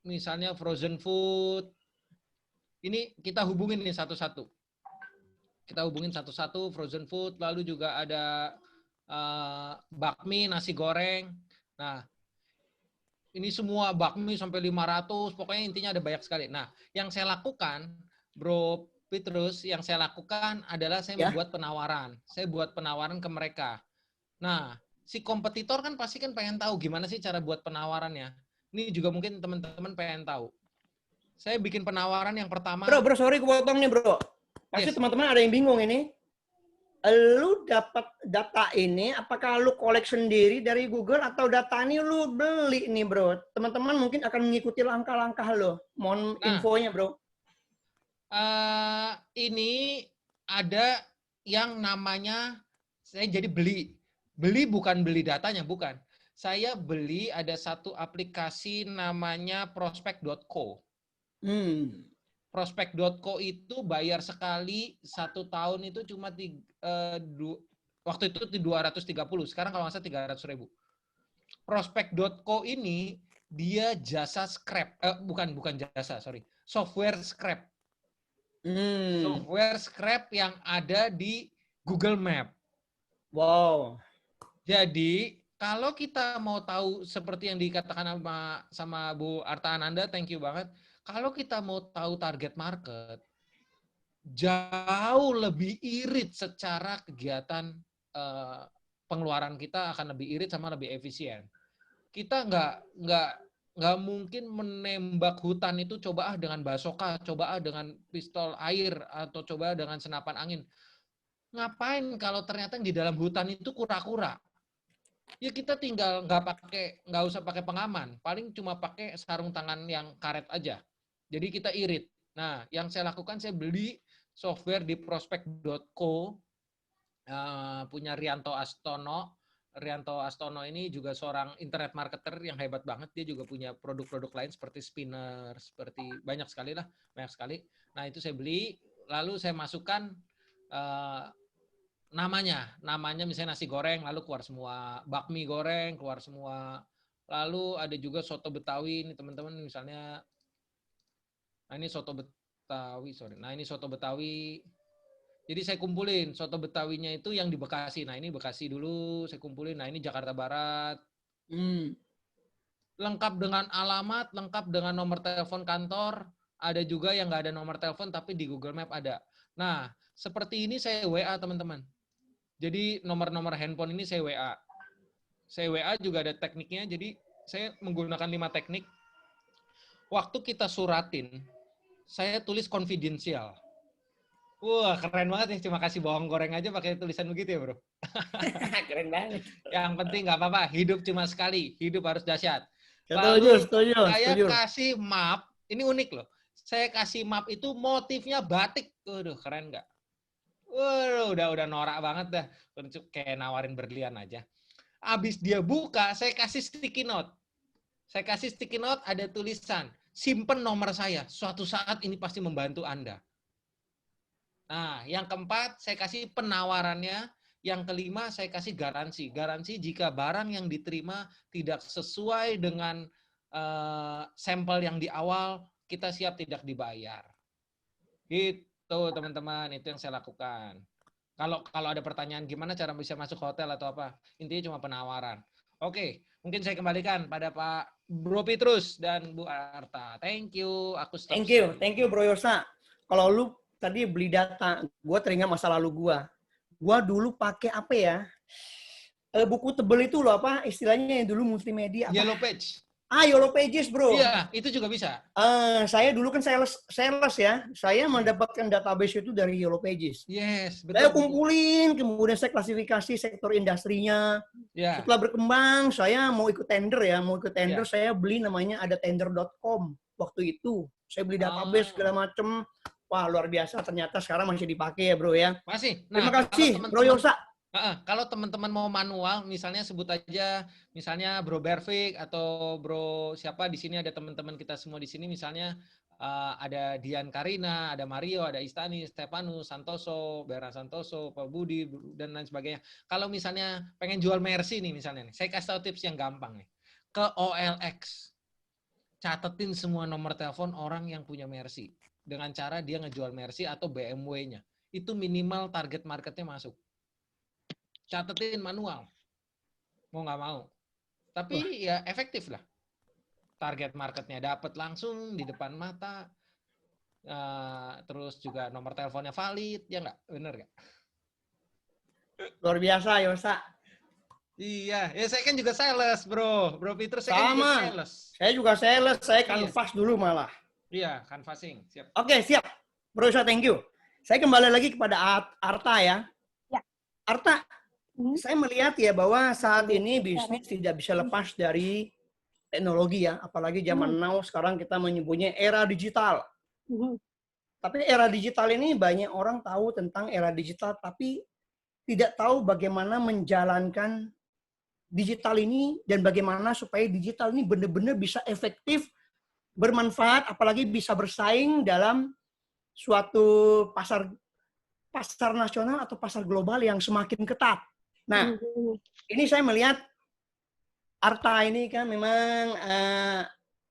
S3: misalnya frozen food. Ini kita hubungin nih satu-satu. Frozen food, lalu juga ada bakmi, nasi goreng. Nah, ini semua bakmi sampai 500, pokoknya intinya ada banyak sekali. Nah, yang saya lakukan, Bro Petrus, yang saya lakukan adalah saya
S5: Ya.
S3: membuat penawaran. Saya buat penawaran ke mereka. Nah, si kompetitor kan pasti kan pengen tahu gimana sih cara buat penawarannya. Ini juga mungkin teman-teman pengen tahu. Saya bikin penawaran yang pertama.
S5: Bro, sorry kepotong nih, bro. Pasti
S3: Yes.
S5: teman-teman ada yang bingung ini. Lu dapat data ini, apakah lu kolek sendiri dari Google atau data ini lu beli nih, bro? Teman-teman mungkin akan mengikuti langkah-langkah lo. Mohon
S3: Nah.
S5: infonya, bro.
S3: Ini ada yang namanya saya jadi beli. Beli bukan beli datanya, bukan. Saya beli ada satu aplikasi namanya prospek.co. Prospek.co itu bayar sekali 1 tahun itu cuma waktu itu 230, sekarang kalau nggak salah 300.000. Prospek.co ini dia jasa scrap, bukan jasa, software scrap. Software scrap yang ada di Google Map.
S5: Wow.
S3: Jadi kalau kita mau tahu seperti yang dikatakan sama Bu Arta Ananda, thank you banget. Kalau kita mau tahu target market, jauh lebih irit secara kegiatan pengeluaran kita akan lebih irit sama lebih efisien. Kita nggak mungkin menembak hutan itu coba dengan basoka, coba dengan pistol air, atau coba dengan senapan angin. Ngapain kalau ternyata di dalam hutan itu kura-kura? Ya kita tinggal nggak usah pakai pengaman, paling cuma pakai sarung tangan yang karet aja. Jadi kita irit. Nah, yang saya lakukan, saya beli software di prospek.co, punya Rianto Astono. Rianto Astono ini juga seorang internet marketer yang hebat banget. Dia juga punya produk-produk lain seperti spinner, seperti banyak sekali. Nah, itu saya beli, lalu saya masukkan namanya misalnya nasi goreng, lalu keluar semua. Bakmi goreng, keluar semua. Lalu ada juga soto Betawi, ini teman-teman misalnya. Nah, ini soto Betawi. Jadi saya kumpulin soto Betawinya itu yang di Bekasi. Nah, ini Bekasi dulu saya kumpulin. Nah, ini Jakarta Barat. Lengkap dengan alamat, lengkap dengan nomor telepon kantor. Ada juga yang nggak ada nomor telepon tapi di Google Map ada. Nah, seperti ini saya WA teman-teman. Jadi nomor-nomor handphone ini saya WA. Saya WA juga ada tekniknya. Jadi saya menggunakan 5 teknik. Waktu kita suratin, saya tulis confidential. Wah, keren banget ya. Cuma kasih bawang goreng aja pakai tulisan begitu ya, bro.
S5: Keren banget.
S3: Yang penting nggak apa-apa. Hidup cuma sekali. Hidup harus dahsyat.
S5: Setuju.
S3: Saya kasih map. Ini unik loh. Saya kasih map itu motifnya batik. Waduh, keren nggak? Waduh, udah norak banget dah. Kayak nawarin berlian aja. Abis dia buka, saya kasih sticky note. Ada tulisan, simpen nomor saya. Suatu saat ini pasti membantu Anda. Nah, yang keempat, saya kasih penawarannya. Yang kelima, saya kasih garansi. Garansi jika barang yang diterima tidak sesuai dengan sampel yang di awal, kita siap tidak dibayar. Gitu, teman-teman. Itu yang saya lakukan. Kalau ada pertanyaan gimana cara bisa masuk hotel atau apa, intinya cuma penawaran. Oke, mungkin saya kembalikan pada Pak Bro Petrus dan Bu Arta. Thank you. Aku stop.
S5: Thank you Bro Yosa. Kalau lu tadi beli data, gue teringat masa lalu gue. Gue dulu pakai apa ya? Buku tebel itu loh, apa istilahnya yang dulu multimedia. Apa?
S3: Yellow Page.
S5: Yellow Pages, bro.
S3: Iya, itu juga bisa.
S5: Saya dulu kan sales ya. Saya mendapatkan database itu dari Yellow Pages.
S3: Yes, betul.
S5: Saya kumpulin, kemudian saya klasifikasi sektor industrinya.
S3: Ya.
S5: Setelah berkembang, saya mau ikut tender ya. Saya beli namanya ada tender.com. Waktu itu saya beli database segala macem. Wah, luar biasa. Ternyata sekarang masih dipakai ya, bro ya.
S3: Masih.
S5: Nah, terima kasih, Bro Yosa.
S3: Kalau teman-teman mau manual, misalnya sebut aja, misalnya Bro Bervik atau Bro siapa di sini, ada teman-teman kita semua di sini, misalnya ada Dian Karina, ada Mario, ada Istani, Stefanus, Santoso, Bera Santoso, Pak Budi, dan lain sebagainya. Kalau misalnya pengen jual Mercy nih misalnya, saya kasih tahu tips yang gampang nih. Ke OLX, catetin semua nomor telepon orang yang punya Mercy. Dengan cara dia ngejual Mercy atau BMW-nya. Itu minimal target marketnya masuk. Catetin manual. Mau nggak mau. Tapi ya efektif lah. Target marketnya dapat langsung di depan mata. terus juga nomor teleponnya valid, ya nggak? Bener nggak?
S5: Luar biasa, Yosa.
S3: Iya, ya saya kan juga sales, bro. Bro Peter, saya kan juga
S5: Sama.
S3: sales.
S5: Saya juga sales, saya
S3: Iya.
S5: canvas dulu malah.
S3: Iya, canvassing. Siap.
S5: Oke, siap. Bro Yosa, thank you. Saya kembali lagi kepada Arta ya.
S1: Ya.
S5: Arta, saya melihat ya bahwa saat ini
S1: Ya.
S5: bisnis tidak bisa lepas dari teknologi ya. Apalagi zaman now sekarang kita menyebutnya era digital. Tapi era digital ini banyak orang tahu tentang era digital, tapi tidak tahu bagaimana menjalankan digital ini dan bagaimana supaya digital ini benar-benar bisa efektif, bermanfaat, apalagi bisa bersaing dalam suatu pasar nasional atau pasar global yang semakin ketat. Nah, ini saya melihat Arta ini kan memang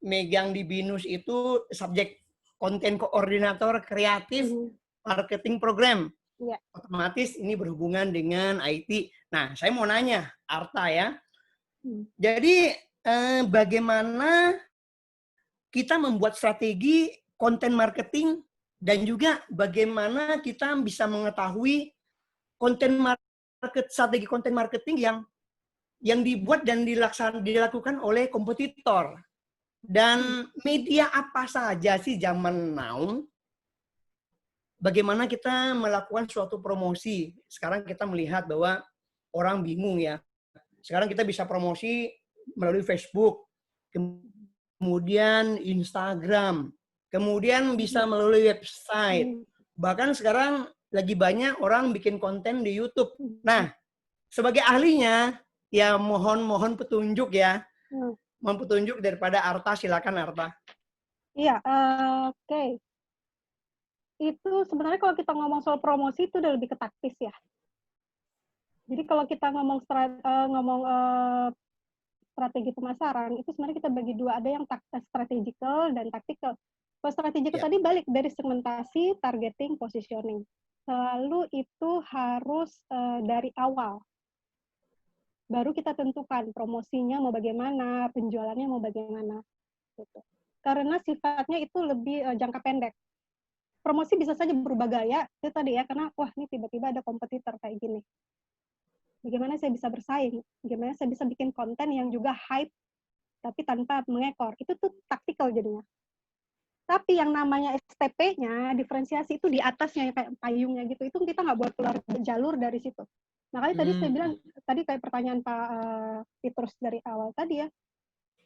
S5: megang di BINUS itu subjek konten koordinator kreatif marketing program.
S1: Ya.
S5: Otomatis ini berhubungan dengan IT. Nah, saya mau nanya, Arta ya. Jadi, bagaimana kita membuat strategi konten marketing dan juga bagaimana kita bisa mengetahui strategi konten marketing yang dibuat dan dilakukan oleh kompetitor. Dan media apa saja sih zaman now? Bagaimana kita melakukan suatu promosi? Sekarang kita melihat bahwa orang bingung ya. Sekarang kita bisa promosi melalui Facebook, kemudian Instagram, kemudian bisa melalui website. Bahkan sekarang lagi banyak orang bikin konten di YouTube. Nah, sebagai ahlinya, ya mohon petunjuk ya. Mohon petunjuk daripada Arta, silakan Arta.
S1: Iya, oke. Itu sebenarnya kalau kita ngomong soal promosi itu udah lebih ke taktis ya. Jadi kalau kita ngomong strategi pemasaran, itu sebenarnya kita bagi dua, ada yang strategical dan tactical. Kalau strategical tadi balik dari segmentasi, targeting, positioning. Selalu itu harus dari awal. Baru kita tentukan promosinya mau bagaimana, penjualannya mau bagaimana. Gitu. Karena sifatnya itu lebih jangka pendek. Promosi bisa saja berubah gaya, itu tadi ya, karena wah ini tiba-tiba ada kompetitor kayak gini. Bagaimana saya bisa bersaing? Bagaimana saya bisa bikin konten yang juga hype, tapi tanpa mengekor? Itu tuh taktikal jadinya. Tapi yang namanya STP-nya, diferensiasi itu di atasnya, kayak payungnya gitu, itu kita nggak buat keluar jalur dari situ. Makanya tadi saya bilang, tadi kayak pertanyaan Pak Petrus dari awal tadi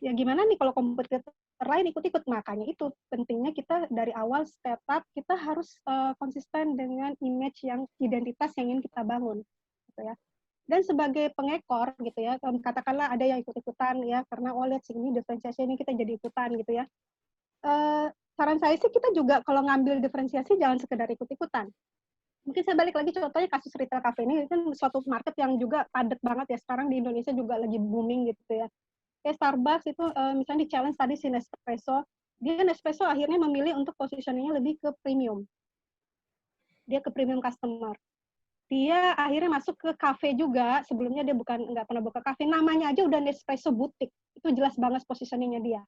S1: ya gimana nih kalau kompetitor lain ikut-ikut? Makanya itu pentingnya kita dari awal step up, kita harus konsisten dengan image yang identitas yang ingin kita bangun, gitu ya. Dan sebagai pengekor, gitu ya, katakanlah ada yang ikut-ikutan ya, karena lihat sini diferensiasi ini kita jadi ikutan, gitu ya. Saran saya sih kita juga kalau ngambil diferensiasi jangan sekedar ikut-ikutan. Mungkin saya balik lagi contohnya kasus retail cafe ini kan suatu market yang juga padat banget ya, sekarang di Indonesia juga lagi booming gitu ya. Kayak Starbucks itu misalnya di challenge tadi si Nespresso, dia Nespresso akhirnya memilih untuk positioningnya lebih ke premium. Dia ke premium customer. Dia akhirnya masuk ke cafe juga, sebelumnya dia nggak pernah buka cafe, namanya aja udah Nespresso Boutique, itu jelas banget positioningnya dia.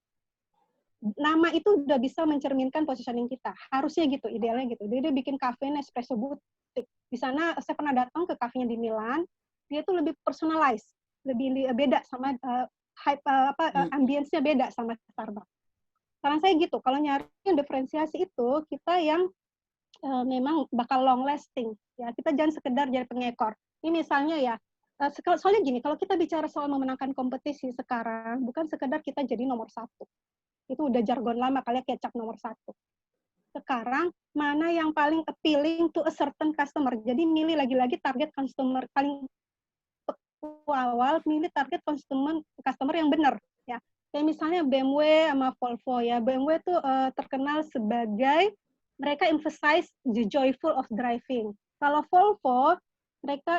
S1: Nama itu udah bisa mencerminkan positioning kita, harusnya gitu, idealnya gitu. Dia bikin cafe Nespresso Boutique. Di sana saya pernah datang ke kafenya di Milan, dia tuh lebih personalized, lebih beda sama ambience-nya beda sama Starbucks. Saran saya gitu, kalau nyari yang diferensiasi itu, kita yang memang bakal long lasting. Ya, kita jangan sekedar jadi pengekor. Ini misalnya ya, soalnya gini, kalau kita bicara soal memenangkan kompetisi sekarang, bukan sekedar kita jadi nomor satu. Itu udah jargon lama, kalian kecap nomor satu. Sekarang, mana yang paling appealing to a certain customer. Jadi milih lagi-lagi target customer paling awal, milih target customer yang benar ya. Kayak misalnya BMW sama Volvo ya. BMW tuh terkenal sebagai mereka emphasize the joyful of driving. Kalau Volvo mereka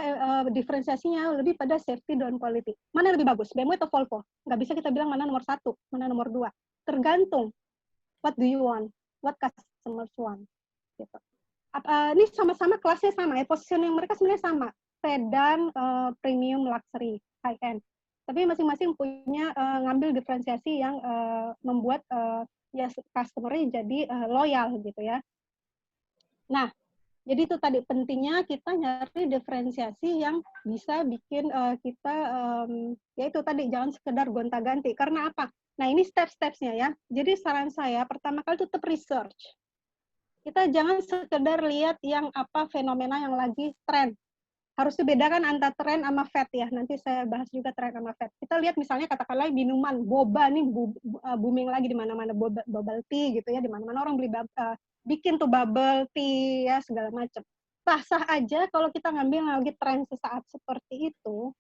S1: diferensiasinya lebih pada safety dan quality. Mana lebih bagus, BMW atau Volvo? Nggak bisa kita bilang mana nomor satu, mana nomor dua. Tergantung what do you want, what customers want. Gitu. Ini sama-sama kelasnya sama, ya positioning mereka sebenarnya sama. Sedan, premium, luxury, high-end. Tapi masing-masing punya ngambil diferensiasi yang membuat ya customer-nya jadi loyal gitu ya. Nah, jadi itu tadi pentingnya kita nyari diferensiasi yang bisa bikin kita ya itu tadi jangan sekedar gonta-ganti. Karena apa? Nah, ini step-stepsnya ya. Jadi saran saya pertama kali tetap research. Kita jangan sekedar lihat yang apa fenomena yang lagi tren. Harus dibedakan antara tren sama fad ya. Nanti saya bahas juga tren sama fad. Kita lihat misalnya katakanlah minuman boba nih booming lagi di mana-mana, bubble tea gitu ya, di mana-mana orang beli bikin tuh bubble tea ya segala macam. Sah-sah aja kalau kita ngambil lagi tren sesaat seperti itu,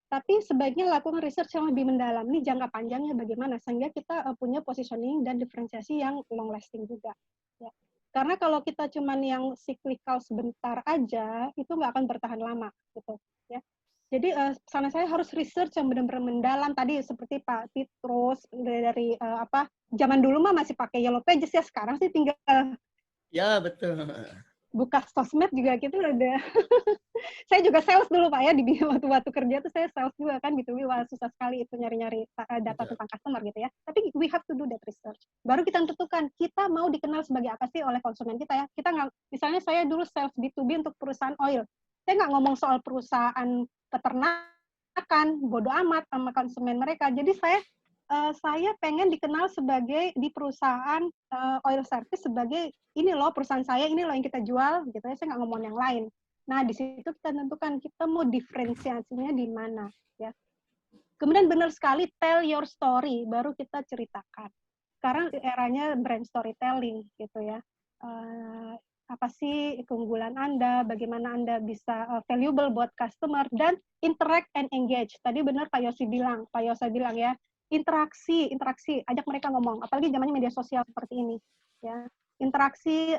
S1: tapi sebaiknya lakukan research yang lebih mendalam. Ini jangka panjangnya bagaimana sehingga kita punya positioning dan diferensiasi yang long lasting juga. Ya. Karena kalau kita cuman yang cyclical sebentar aja, itu nggak akan bertahan lama, gitu. Ya. Jadi sana saya harus research yang benar-benar mendalam. Tadi seperti Pak Petrus dari zaman dulu mah masih pakai Yellow Pages ya, sekarang sih tinggal
S5: Ya, betul.
S1: buka sosmed juga kita udah. Saya juga sales dulu Pak ya, di waktu kerja tuh saya sales juga kan gitu. Wah, susah sekali itu nyari-nyari data tentang customer gitu ya. Tapi we have to do that research. Baru kita tentukan kita mau dikenal sebagai apa sih oleh konsumen kita ya. Kita nggak, misalnya saya dulu sales B2B untuk perusahaan oil. Saya nggak ngomong soal perusahaan peternakan, bodo amat sama konsumen mereka. Jadi saya pengen dikenal sebagai di perusahaan oil service sebagai ini loh perusahaan saya, ini loh yang kita jual gitu ya. Saya nggak ngomong yang lain. Nah, di situ kita tentukan kita mau diferensiasinya di mana ya. Kemudian benar sekali tell your story baru kita ceritakan. Sekarang eranya brand storytelling gitu ya. Apa sih keunggulan Anda, bagaimana Anda bisa valuable buat customer dan interact and engage. Tadi benar Pak Yosi bilang ya, interaksi, ajak mereka ngomong. Apalagi zamannya media sosial seperti ini ya. Interaksi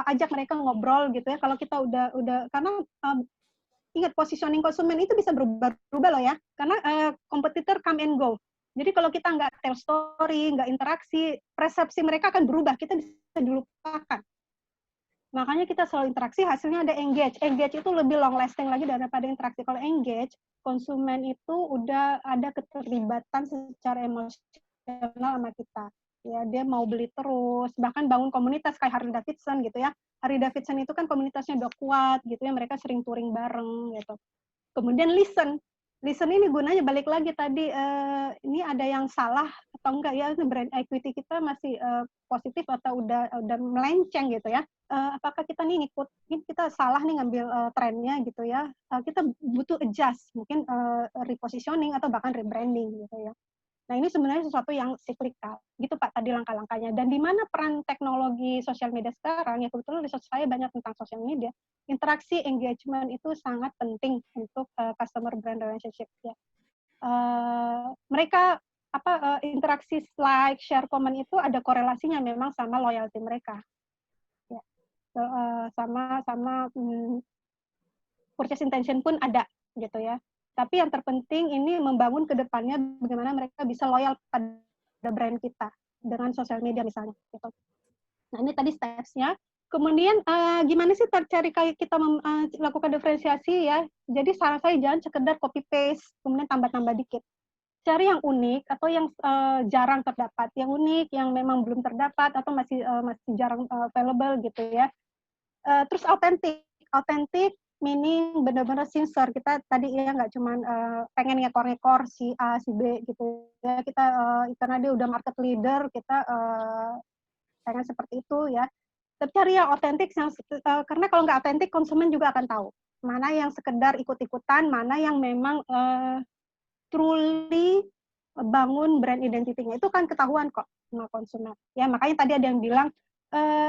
S1: ajak mereka ngobrol gitu ya. Kalau kita udah karena ingat positioning konsumen itu bisa berubah loh ya. Karena kompetitor come and go. Jadi kalau kita nggak tell story, nggak interaksi, persepsi mereka akan berubah. Kita bisa dilupakan. Makanya kita selalu interaksi, hasilnya ada engage. Engage itu lebih long lasting lagi daripada interaksi. Kalau engage, konsumen itu udah ada keterlibatan secara emosional sama kita. Ya, dia mau beli terus, bahkan bangun komunitas kayak Harley Davidson gitu ya. Harley Davidson itu kan komunitasnya udah kuat gitu ya, mereka sering touring bareng gitu. Kemudian listen ini gunanya balik lagi tadi ini ada yang salah atau enggak ya, brand equity kita masih positif atau udah melenceng gitu ya. Apakah kita nih kita salah nih ngambil trennya gitu ya. Kita butuh adjust, mungkin repositioning atau bahkan rebranding gitu ya. Nah, ini sebenarnya sesuatu yang cyclical. Gitu Pak tadi langkah-langkahnya. Dan di mana peran teknologi sosial media sekarang, ya kebetulan research saya banyak tentang sosial media, interaksi engagement itu sangat penting untuk customer brand relationship ya. Mereka interaksi like, share, comment itu ada korelasinya memang sama loyalty mereka. Ya. Sama purchase intention pun ada gitu ya. Tapi yang terpenting ini membangun ke depannya bagaimana mereka bisa loyal pada brand kita dengan sosial media misalnya. Gitu. Nah ini tadi steps-nya. Kemudian gimana sih cari kayak kita lakukan diferensiasi ya. Jadi saran saya jangan sekedar copy paste kemudian tambah-tambah dikit. Cari yang unik atau yang jarang terdapat. Yang unik yang memang belum terdapat atau masih jarang available gitu ya. Terus autentik meaning benar-benar sincere. Kita tadi ya nggak cuma pengen ngekor-ngekor si A, si B gitu ya. Kita karena dia udah market leader, kita pengen seperti itu ya. Tapi cari yang otentik, karena kalau nggak otentik konsumen juga akan tahu mana yang sekedar ikut-ikutan, mana yang memang truly bangun brand identity-nya. Itu kan ketahuan kok sama konsumen. Ya makanya tadi ada yang bilang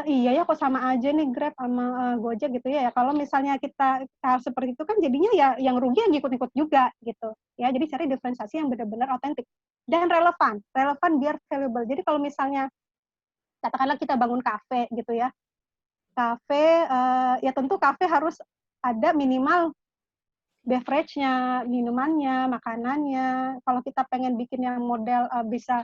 S1: iya ya kok sama aja nih Grab sama Gojek gitu ya. Kalau misalnya kita seperti itu kan jadinya ya yang rugi yang ikut-ikut juga gitu. Ya jadi cari diferensiasi yang benar-benar otentik dan relevan biar valuable. Jadi kalau misalnya katakanlah kita bangun kafe gitu ya. Kafe ya tentu kafe harus ada minimal beverage-nya, minumannya, makanannya. Kalau kita pengen bikin yang model bisa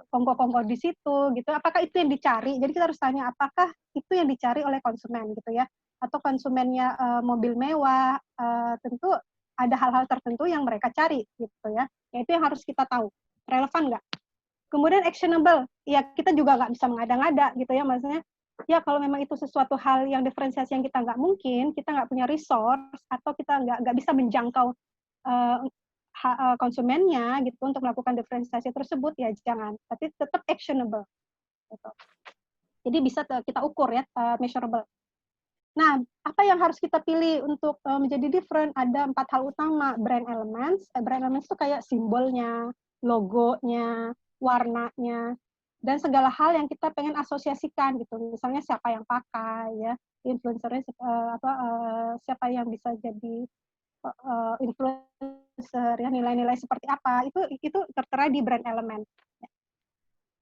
S1: kongko-kongko di situ gitu, apakah itu yang dicari? Jadi kita harus tanya apakah itu yang dicari oleh konsumen gitu ya, atau konsumennya mobil mewah, tentu ada hal-hal tertentu yang mereka cari gitu ya. Itu yang harus kita tahu, relevan nggak? Kemudian actionable, ya kita juga nggak bisa mengada-ngada gitu ya, maksudnya ya kalau memang itu sesuatu hal yang diferensiasi yang kita nggak mungkin, kita nggak punya resource atau kita nggak bisa menjangkau konsumennya gitu untuk melakukan diferensiasi tersebut, ya jangan, tapi tetap actionable gitu. Jadi bisa kita ukur ya, measurable. Nah, apa yang harus kita pilih untuk menjadi different? Ada 4 hal utama. Brand elements. Brand elements itu kayak simbolnya, logonya, warnanya, dan segala hal yang kita pengen asosiasikan gitu. Misalnya siapa yang pakai, ya, influencernya siapa yang bisa jadi influencer, ya, nilai-nilai seperti apa. Itu tertera di brand element.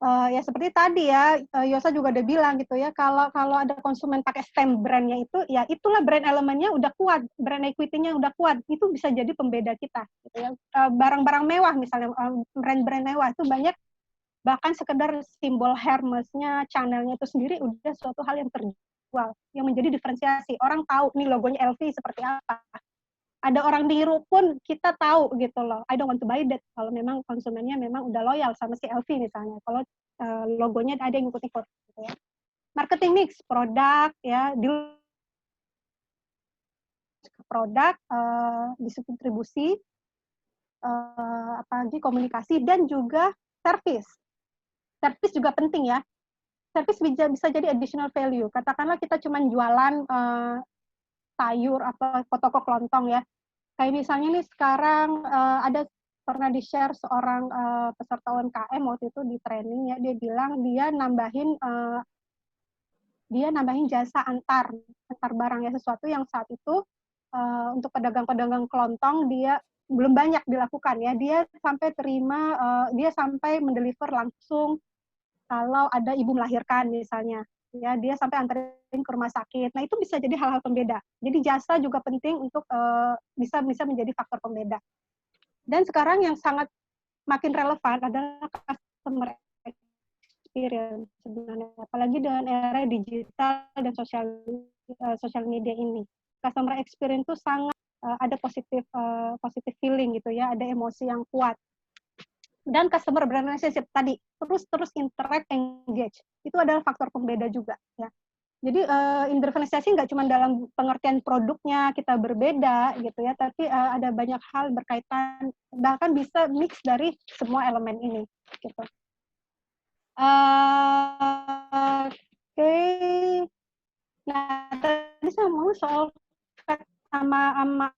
S1: Ya seperti tadi ya, Yosa juga udah bilang gitu ya, kalau ada konsumen pakai stamp brandnya itu, ya itulah brand elemennya udah kuat, brand equity-nya udah kuat, itu bisa jadi pembeda kita. Gitu ya. Barang-barang mewah misalnya, brand-brand mewah itu banyak, bahkan sekedar simbol Hermes-nya, Chanel-nya itu sendiri udah suatu hal yang terjual, yang menjadi diferensiasi. Orang tahu nih logonya LV seperti apa. Ada orang niru pun kita tahu gitu loh. I don't want to buy that kalau memang konsumennya memang udah loyal sama si LV misalnya. Kalau logonya ada yang ikut-ikut gitu ya. Marketing mix, produk ya, produk, distribusi, apalagi komunikasi, dan juga service. Service juga penting ya. Service bisa jadi additional value. Katakanlah kita cuma jualan sayur atau toko kelontong ya. Kayak misalnya nih sekarang ada pernah di-share seorang peserta UMKM waktu itu di training ya, dia bilang dia nambahin jasa antar barang ya, sesuatu yang saat itu untuk pedagang-pedagang kelontong dia belum banyak dilakukan ya. Dia sampai mendeliver langsung kalau ada ibu melahirkan misalnya. Ya, dia sampai anterin ke rumah sakit. Nah, itu bisa jadi hal-hal pembeda. Jadi jasa juga penting untuk bisa menjadi faktor pembeda. Dan sekarang yang sangat makin relevan adalah customer experience sebenarnya. Apalagi dengan era digital dan social media ini. Customer experience itu sangat ada positif feeling gitu ya, ada emosi yang kuat. Dan customer brand relationship tadi terus interact, engage, itu adalah faktor pembeda juga ya. Jadi diferensiasi nggak cuma dalam pengertian produknya kita berbeda gitu ya, tapi ada banyak hal berkaitan, bahkan bisa mix dari semua elemen ini gitu. Oke. Nah, tadi saya mau soal sama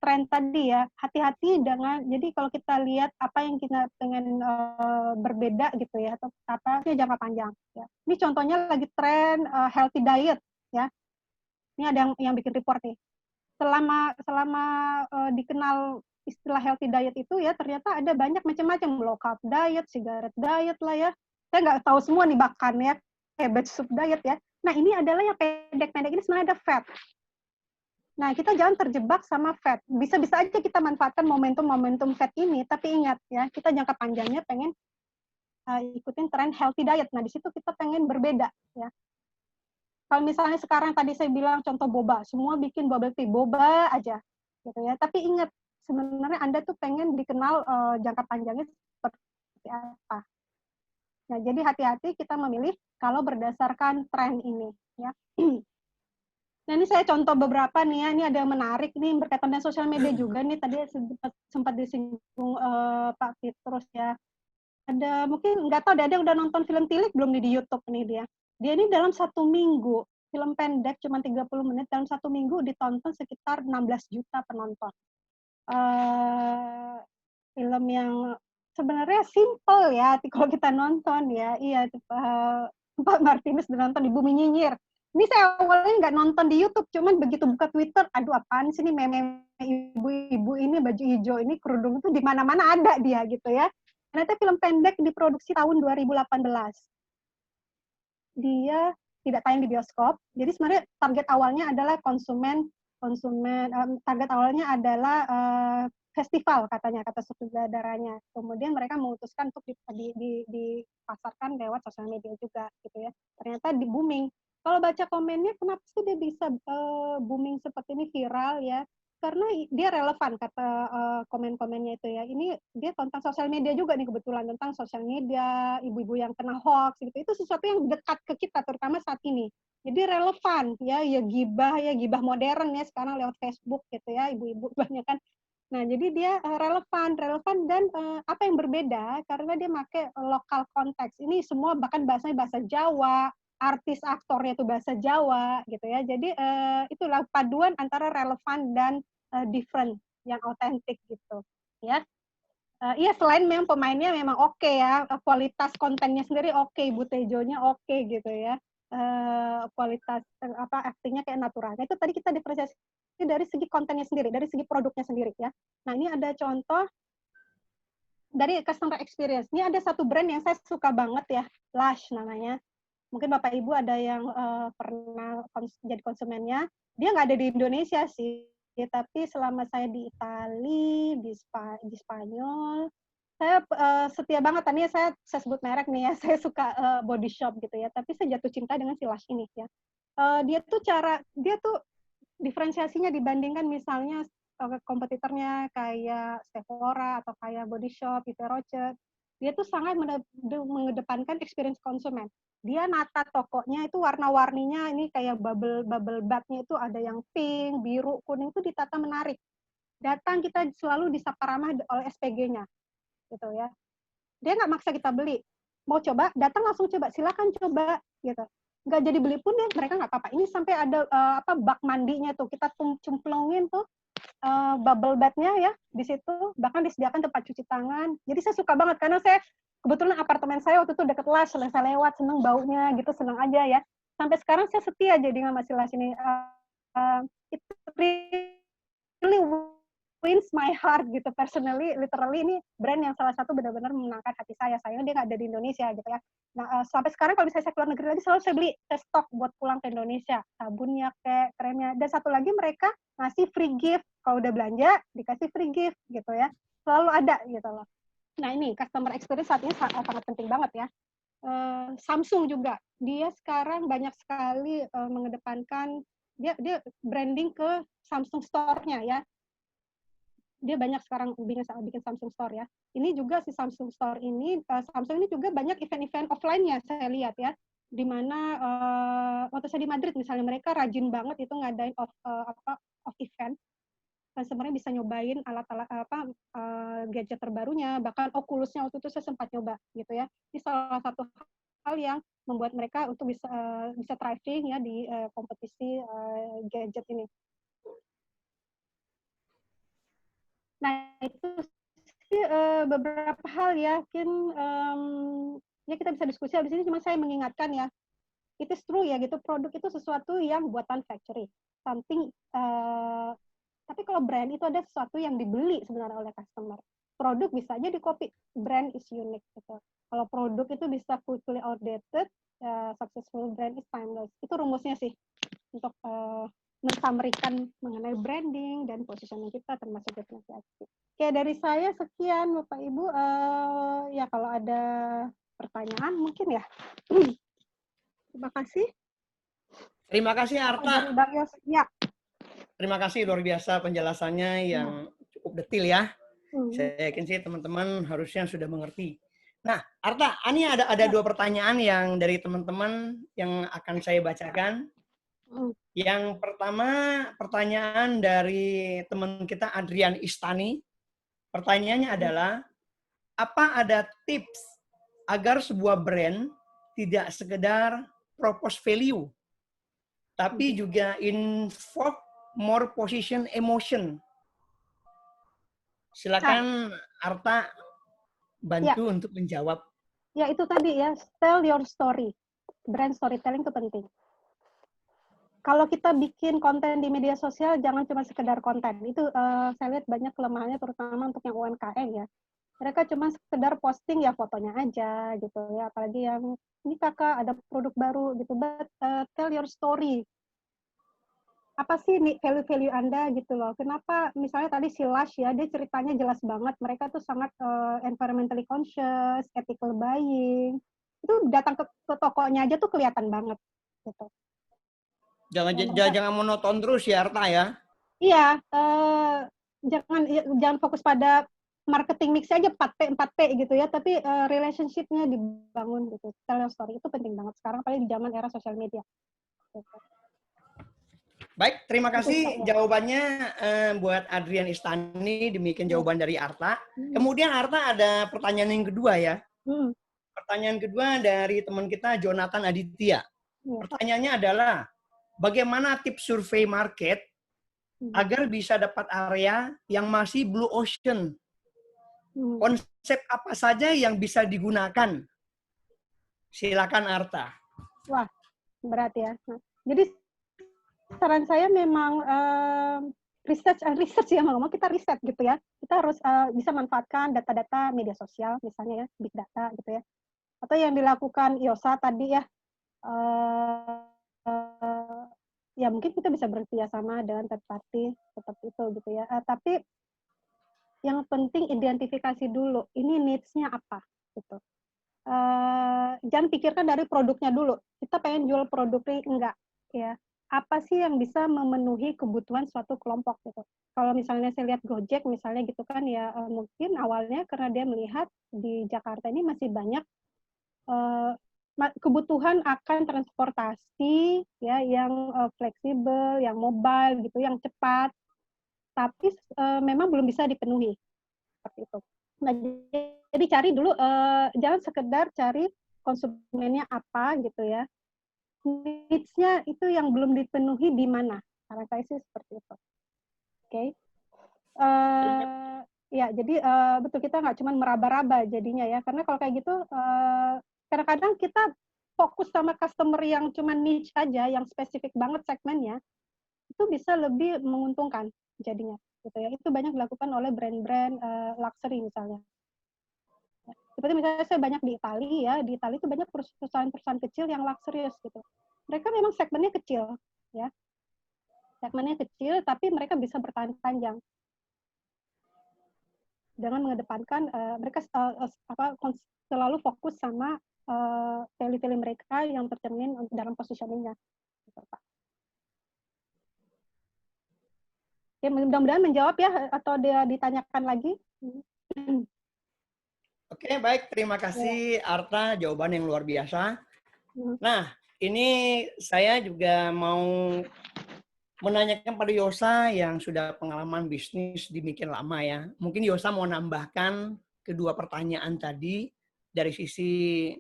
S1: tren tadi ya, hati-hati dengan, jadi kalau kita lihat apa yang kita pengen berbeda gitu ya, atau apa jangka panjang ya. Ini contohnya lagi tren healthy diet ya. Ini ada yang bikin report nih. Selama dikenal istilah healthy diet itu ya, ternyata ada banyak macam-macam, low carb diet, cigarette diet lah ya. Saya nggak tahu semua nih bahkan ya, kayak batch soup diet ya. Nah, ini adalah yang pendek-pendek ini sebenarnya ada fat. Nah, kita jangan terjebak sama fat. Bisa-bisa aja kita manfaatkan momentum fat ini, tapi ingat ya, kita jangka panjangnya pengen ikutin tren healthy diet. Nah, di situ kita pengen berbeda ya. Kalau misalnya sekarang tadi saya bilang contoh boba, semua bikin bubble tea, boba aja gitu ya. Tapi ingat, sebenarnya Anda tuh pengen dikenal jangka panjangnya seperti apa. Nah, jadi hati-hati kita memilih kalau berdasarkan tren ini ya. Nah, ini saya contoh beberapa nih ya, ini ada yang menarik nih berkaitan dengan sosial media juga nih, tadi sempat disinggung Pak Petrus ya. Ada mungkin nggak tahu, ada udah nonton film Tilik belum nih di YouTube nih dia. Dia ini dalam 1 minggu, film pendek cuma 30 menit, dalam 1 minggu ditonton sekitar 16 juta penonton. Film yang sebenarnya simple ya, kalau kita nonton ya, iya Pak Martinus udah nonton di Bumi Nyinyir. Ini saya awalnya nggak nonton di YouTube, cuman begitu buka Twitter, aduh apaan sih ini meme ibu-ibu ini baju hijau ini kerudung itu di mana-mana ada dia gitu ya. Ternyata film pendek diproduksi tahun 2018. Dia tidak tayang di bioskop. Jadi sebenarnya target awalnya adalah target awalnya adalah festival katanya, kata sutradaranya. Kemudian mereka memutuskan untuk dipasarkan lewat sosial media juga gitu ya. Ternyata di booming. Kalau baca komennya, kenapa sih dia bisa booming seperti ini, viral ya? karena dia relevan kata komen-komennya itu ya. Ini dia tentang sosial media juga nih kebetulan, tentang sosial media, ibu-ibu yang kena hoax gitu. Itu sesuatu yang dekat ke kita terutama saat ini. Jadi relevan ya, ya gibah modern ya sekarang lewat Facebook gitu ya, ibu-ibu banyak kan. Nah, jadi dia relevan dan apa yang berbeda karena dia pakai lokal konteks. Ini semua bahkan bahasanya bahasa Jawa, artis aktornya itu bahasa Jawa gitu ya. Jadi itulah paduan antara relevan dan different yang otentik gitu ya. Iya, selain memang pemainnya memang oke ya, kualitas kontennya sendiri oke, Ibu Tejonya oke gitu ya. Kualitas aktingnya kayak natural. Nah, itu tadi kita diferensiasi dari segi kontennya sendiri, dari segi produknya sendiri ya. Nah, ini ada contoh dari customer experience. Ini ada satu brand yang saya suka banget ya, Lush namanya. Mungkin Bapak Ibu ada yang pernah jadi konsumennya. Dia nggak ada di Indonesia sih, tapi selama saya di Itali, di Spanyol, saya setia banget. Tadi saya sebut merek nih ya, saya suka body shop gitu ya, tapi saya jatuh cinta dengan si Lush ini ya. Dia tuh diferensiasinya dibandingkan misalnya kompetitornya kayak Sephora atau kayak Body Shop, Yves Rocher, dia tuh sangat mengedepankan experience konsumen. Dia nata tokonya itu warna-warninya ini kayak bubble bath-nya itu ada yang pink, biru, kuning itu ditata menarik. Datang kita selalu disapa ramah oleh SPG-nya, gitu ya. Dia nggak maksa kita beli. Mau coba, datang langsung coba, silakan coba, gitu. Nggak jadi beli pun deh, mereka nggak apa-apa. Ini sampai ada bak mandinya tuh, kita cemplungin tuh bubble bath-nya ya di situ, bahkan disediakan tempat cuci tangan. Jadi saya suka banget karena saya kebetulan apartemen saya waktu itu deket Lush, saya lewat seneng baunya gitu, seneng aja ya. Sampai sekarang saya setia jadi sama si Lush ini. It really wins my heart gitu personally, literally ini brand yang salah satu benar-benar menangkan hati saya. Sayangnya dia nggak ada di Indonesia gitu ya. Nah, sampai sekarang kalau misalnya saya keluar negeri lagi selalu saya beli stok buat pulang ke Indonesia, sabunnya kayak kremnya. Dan satu lagi mereka ngasih free gift kalau udah belanja dikasih free gift gitu ya, selalu ada gitu loh. Nah ini customer experience saat ini sangat penting banget ya. Samsung juga dia sekarang banyak sekali mengedepankan dia branding ke Samsung Store-nya ya. Dia banyak sekarang bikin Samsung Store ya. Ini juga si Samsung Store ini, Samsung ini juga banyak event-event offline-nya saya lihat ya. Di mana waktu saya di Madrid misalnya mereka rajin banget itu ngadain off event. Customer-nya bisa nyobain alat-alat gadget terbarunya, bahkan Oculus-nya waktu itu saya sempat nyoba gitu ya. Ini salah satu hal yang membuat mereka untuk bisa thriving ya di kompetisi gadget ini. Nah, itu sih beberapa hal ya, mungkin ya kita bisa diskusi habis ini, cuma saya mengingatkan ya, it is true ya gitu, produk itu sesuatu yang buatan factory. Tapi kalau brand itu ada sesuatu yang dibeli sebenarnya oleh customer. Produk bisa aja di-copy, brand is unique gitu. Kalau produk itu bisa quickly outdated, successful brand is timeless. Itu rumusnya sih untuk mensummarikan mengenai branding dan positioning kita termasuk diferensiasi. Oke, dari saya sekian Bapak Ibu. Ya kalau ada pertanyaan mungkin ya. Terima kasih.
S5: Terima kasih Arta.
S1: Ya.
S5: Terima kasih luar biasa penjelasannya yang cukup detail ya. Saya yakin sih teman-teman harusnya sudah mengerti. Nah, Arta, ini ada dua pertanyaan yang dari teman-teman yang akan saya bacakan. Yang pertama, pertanyaan dari teman kita Adrian Istani. Pertanyaannya adalah, apa ada tips agar sebuah brand tidak sekedar propose value, tapi juga involve more position emotion? Silakan Arta bantu untuk menjawab.
S1: Ya, itu tadi ya, tell your story. Brand storytelling itu penting. Kalau kita bikin konten di media sosial, jangan cuma sekedar konten. Itu saya lihat banyak kelemahannya, terutama untuk yang UMKM ya. Mereka cuma sekedar posting ya fotonya aja gitu ya. Apalagi yang ini kakak ada produk baru gitu. But tell your story. Apa sih nih value-value Anda gitu loh. Kenapa misalnya tadi si Lush ya, dia ceritanya jelas banget. Mereka tuh sangat environmentally conscious, ethical buying. Itu datang ke tokonya aja tuh kelihatan banget gitu.
S5: Jangan monoton terus ya Arta ya.
S1: Iya, jangan fokus pada marketing mix aja 4P gitu ya, tapi relationship-nya dibangun gitu. Tell your story itu penting banget sekarang, apalagi di zaman era sosial media. Gitu.
S5: Baik, terima kasih
S1: Itu,
S5: jawabannya buat Adrian Istani. Demikian jawaban dari Arta. Kemudian Arta ada pertanyaan yang kedua ya. Pertanyaan kedua dari teman kita Jonathan Aditya. Pertanyaannya adalah, bagaimana tips survei market agar bisa dapat area yang masih blue ocean? Konsep apa saja yang bisa digunakan? Silakan Arta.
S1: Wah, berat ya. Jadi saran saya memang research ya, mau kita riset gitu ya. Kita harus bisa manfaatkan data-data media sosial misalnya ya, big data gitu ya. Atau yang dilakukan Yosa tadi ya, ya mungkin kita bisa bekerja sama dengan third party seperti itu gitu ya. Tapi yang penting identifikasi dulu, ini needs-nya apa gitu. Jangan pikirkan dari produknya dulu. Kita pengen jual produknya enggak ya. Apa sih yang bisa memenuhi kebutuhan suatu kelompok gitu. Kalau misalnya saya lihat Gojek misalnya gitu kan ya, mungkin awalnya karena dia melihat di Jakarta ini masih banyak kebutuhan akan transportasi ya yang fleksibel, yang mobile gitu, yang cepat. Tapi memang belum bisa dipenuhi seperti itu. Nah, jadi cari dulu, jangan sekedar cari konsumennya apa gitu ya. Needs-nya itu yang belum dipenuhi di mana? Karena saya sih seperti itu. Oke. Ya, jadi betul kita nggak cuma meraba-raba jadinya ya. Karena kalau kayak gitu, kadang-kadang kita fokus sama customer yang cuma niche aja, yang spesifik banget segmennya, itu bisa lebih menguntungkan jadinya. Gitu ya. Itu banyak dilakukan oleh brand-brand luxury misalnya. Seperti misalnya saya banyak di Italia ya, di Italia itu banyak perusahaan-perusahaan kecil yang luxurious gitu. Mereka memang segmennya kecil, ya. Segmennya kecil, tapi mereka bisa bertahan panjang. Dengan mengedepankan, mereka selalu fokus sama value-value mereka yang tercermin dalam positioning-nya. Gitu, Pak. Ya, mudah-mudahan menjawab ya, atau dia ditanyakan lagi.
S5: Oke, baik. Terima kasih Arta, jawaban yang luar biasa. Nah, ini saya juga mau menanyakan pada Yosa yang sudah pengalaman bisnis demikian lama ya. Mungkin Yosa mau nambahkan kedua pertanyaan tadi dari sisi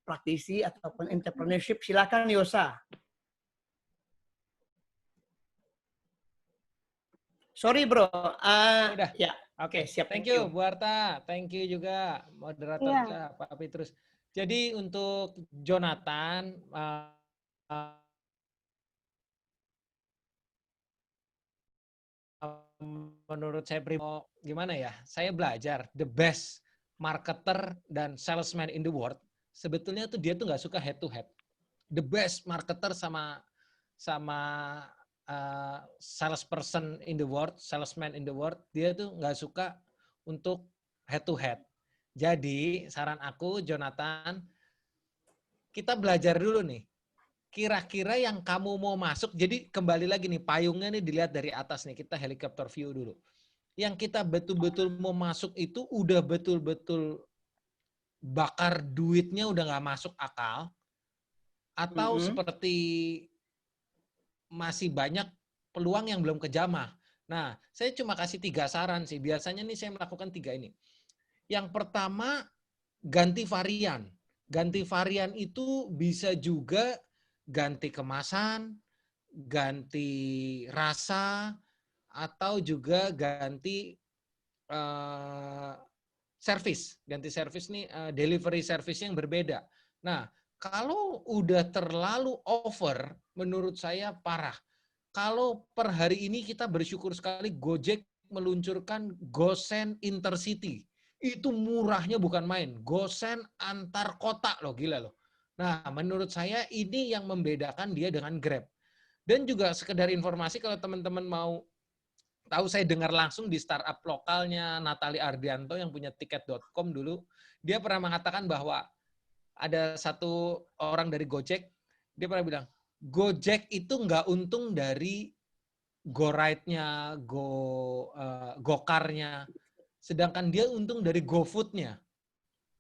S5: praktisi ataupun entrepreneurship. Silakan Yosa. Sorry bro.
S3: Udah.
S5: Ya.
S3: Oke,
S5: siap.
S3: Thank you Bu Arta, thank you juga moderator kita Pak Petrus. Jadi untuk Jonathan, menurut saya pribadi, gimana ya? Saya belajar the best marketer dan salesman in the world. Sebetulnya tuh dia tuh nggak suka head to head. The best marketer sama salesperson in the world, salesman in the world, dia tuh nggak suka untuk head to head. Jadi saran aku Jonathan, kita belajar dulu nih. Kira-kira yang kamu mau masuk, jadi kembali lagi nih payungnya nih dilihat dari atas nih, kita helikopter view dulu. Yang kita betul-betul mau masuk itu udah betul-betul bakar duitnya udah nggak masuk akal, atau seperti masih banyak peluang yang belum kejamah. Nah, saya cuma kasih 3 saran sih. Biasanya nih saya melakukan 3 ini. Yang pertama, ganti varian. Ganti varian itu bisa juga ganti kemasan, ganti rasa, atau juga ganti service. Ganti service nih, delivery service yang berbeda. Nah, kalau udah terlalu over, menurut saya parah. Kalau per hari ini kita bersyukur sekali Gojek meluncurkan GoSend Intercity. Itu murahnya bukan main. GoSend antar kota loh, gila loh. Nah, menurut saya ini yang membedakan dia dengan Grab. Dan juga sekedar informasi kalau teman-teman mau tahu, saya dengar langsung di startup lokalnya Natali Ardianto yang punya tiket.com dulu. Dia pernah mengatakan bahwa ada satu orang dari Gojek, dia pernah bilang, Gojek itu nggak untung dari go ride-nya, go-karnya. Sedangkan dia untung dari GoFood-nya.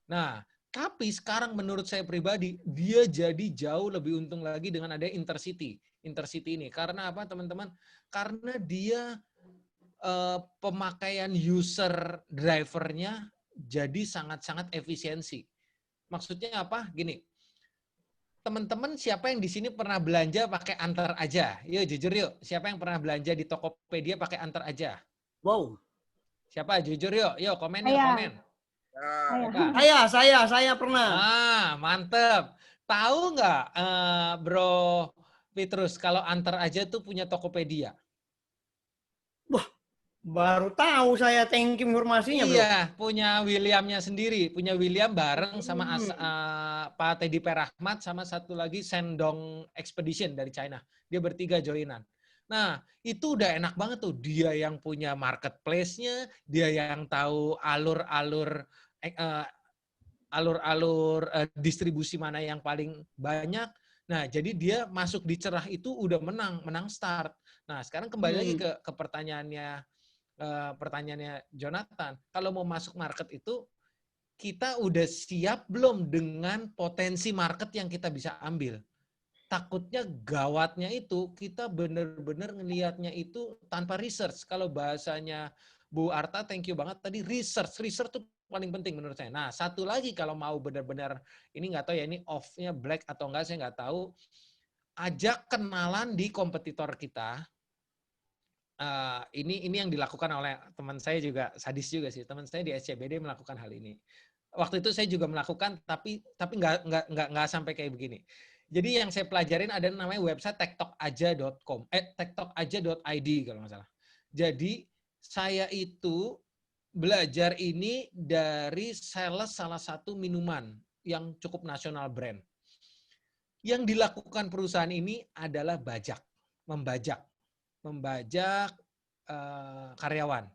S3: Nah, tapi sekarang menurut saya pribadi, dia jadi jauh lebih untung lagi dengan ada Intercity. Intercity ini. Karena apa teman-teman? Karena dia pemakaian user drivernya jadi sangat-sangat efisiensi. Maksudnya apa? Gini, teman-teman siapa yang di sini pernah belanja pakai antar aja? Yuk jujur yuk. Siapa yang pernah belanja di Tokopedia pakai antar aja?
S5: Wow.
S3: Siapa? Jujur yuk. Yuk komen yuk,
S1: Saya.
S3: komen.
S4: Nah,
S3: Siapa?
S5: Saya pernah.
S3: Mantep. Tahu nggak, Bro Petrus, kalau antar aja tuh punya Tokopedia?
S5: Baru tahu saya, thank you informasinya, Bro.
S3: Iya, punya Williamnya sendiri. Punya William bareng sama Pak Teddy Perahmat, sama satu lagi Sendong Expedition dari China. Dia bertiga joinan. Nah, itu udah enak banget tuh. Dia yang punya marketplace-nya, dia yang tahu alur-alur distribusi mana yang paling banyak. Nah, jadi dia masuk di cerah itu udah menang start. Nah, sekarang kembali lagi ke pertanyaannya Jonathan. Kalau mau masuk market itu, kita udah siap belum dengan potensi market yang kita bisa ambil? Takutnya gawatnya itu, kita benar-benar ngelihatnya itu tanpa research. Kalau bahasanya Bu Arta, thank you banget tadi, research. Research itu paling penting menurut saya. Nah, satu lagi kalau mau benar-benar, ini nggak tahu ya, ini off-nya black atau enggak, saya nggak tahu. Ajak kenalan di kompetitor kita. Ini yang dilakukan oleh teman saya juga, sadis juga sih. Teman saya di SCBD melakukan hal ini. Waktu itu saya juga melakukan, tapi nggak sampai kayak begini. Jadi yang saya pelajarin ada namanya website tektokaja.com, tektokaja.id kalau nggak salah. Jadi saya itu belajar ini dari sales salah satu minuman yang cukup nasional brand. Yang dilakukan perusahaan ini adalah membajak karyawan,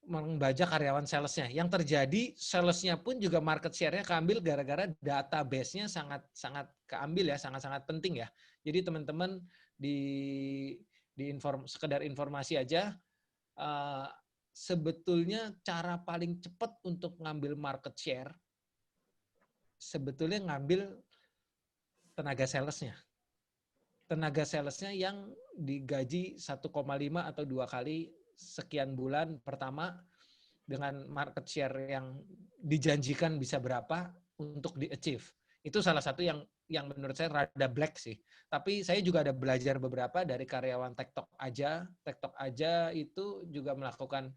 S3: membajak karyawan salesnya. Yang terjadi salesnya pun juga market share-nya keambil gara-gara database-nya sangat keambil ya, sangat penting ya. Jadi teman-teman sekedar informasi aja, sebetulnya cara paling cepat untuk ngambil market share sebetulnya ngambil tenaga salesnya. Tenaga salesnya yang digaji 1,5 atau 2 kali sekian bulan pertama dengan market share yang dijanjikan bisa berapa untuk di-achieve. Itu salah satu yang menurut saya rada black sih. Tapi saya juga ada belajar beberapa dari karyawan TikTok aja. TikTok aja itu juga melakukan,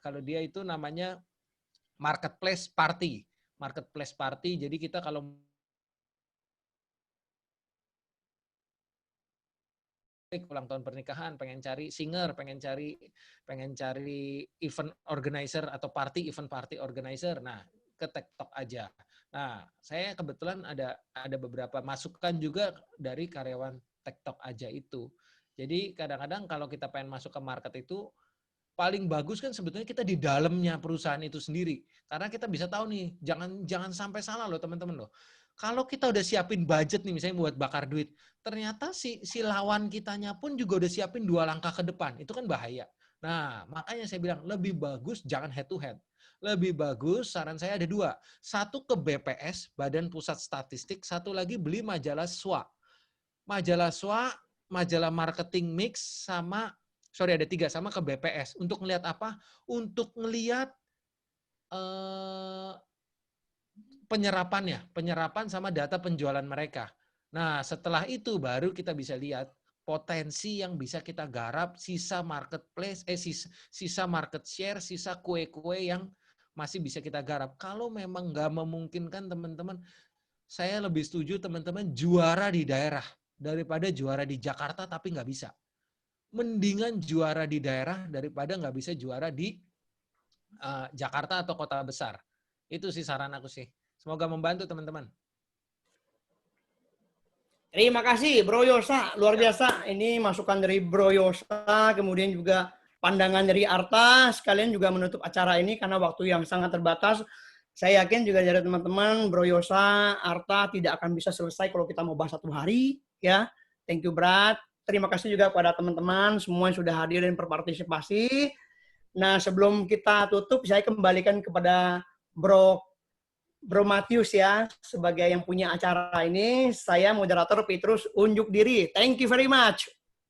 S3: kalau dia itu namanya marketplace party. Marketplace party, jadi kita kalau ulang tahun pernikahan, pengen cari singer, pengen cari event organizer atau event party organizer, nah ke TikTok aja. Nah, saya kebetulan ada beberapa masukan juga dari karyawan TikTok aja itu. Jadi kadang-kadang kalau kita pengen masuk ke market itu, paling bagus kan sebetulnya kita di dalamnya perusahaan itu sendiri. Karena kita bisa tahu nih, jangan sampai salah loh teman-teman loh. Kalau kita udah siapin budget nih misalnya buat bakar duit, ternyata si lawan kitanya pun juga udah siapin 2 langkah ke depan. Itu kan bahaya. Nah, makanya saya bilang lebih bagus jangan head to head. Lebih bagus saran saya ada 2. Satu ke BPS, Badan Pusat Statistik, satu lagi beli majalah SWA. Majalah SWA, majalah marketing mix sama ada 3 sama ke BPS. Untuk ngelihat apa? Untuk ngelihat penyerapan sama data penjualan mereka. Nah, setelah itu baru kita bisa lihat potensi yang bisa kita garap, sisa marketplace, sisa market share, sisa kue-kue yang masih bisa kita garap. Kalau memang nggak memungkinkan teman-teman, saya lebih setuju teman-teman juara di daerah daripada juara di Jakarta tapi nggak bisa. Mendingan juara di daerah daripada nggak bisa juara di Jakarta atau kota besar. Itu sih saran aku sih. Semoga membantu teman-teman.
S5: Terima kasih Bro Yosa, luar biasa. Ini masukan dari Bro Yosa, kemudian juga pandangan dari Arta. Sekalian juga menutup acara ini karena waktu yang sangat terbatas. Saya yakin juga dari teman-teman Bro Yosa, Arta tidak akan bisa selesai kalau kita mau bahas 1 hari. Ya, thank you Brad. terima kasih juga kepada teman-teman semua yang sudah hadir dan berpartisipasi. Nah, sebelum kita tutup, saya kembalikan kepada Bro Matius ya, sebagai yang punya acara ini. Saya moderator Petrus unjuk diri. Thank you very much.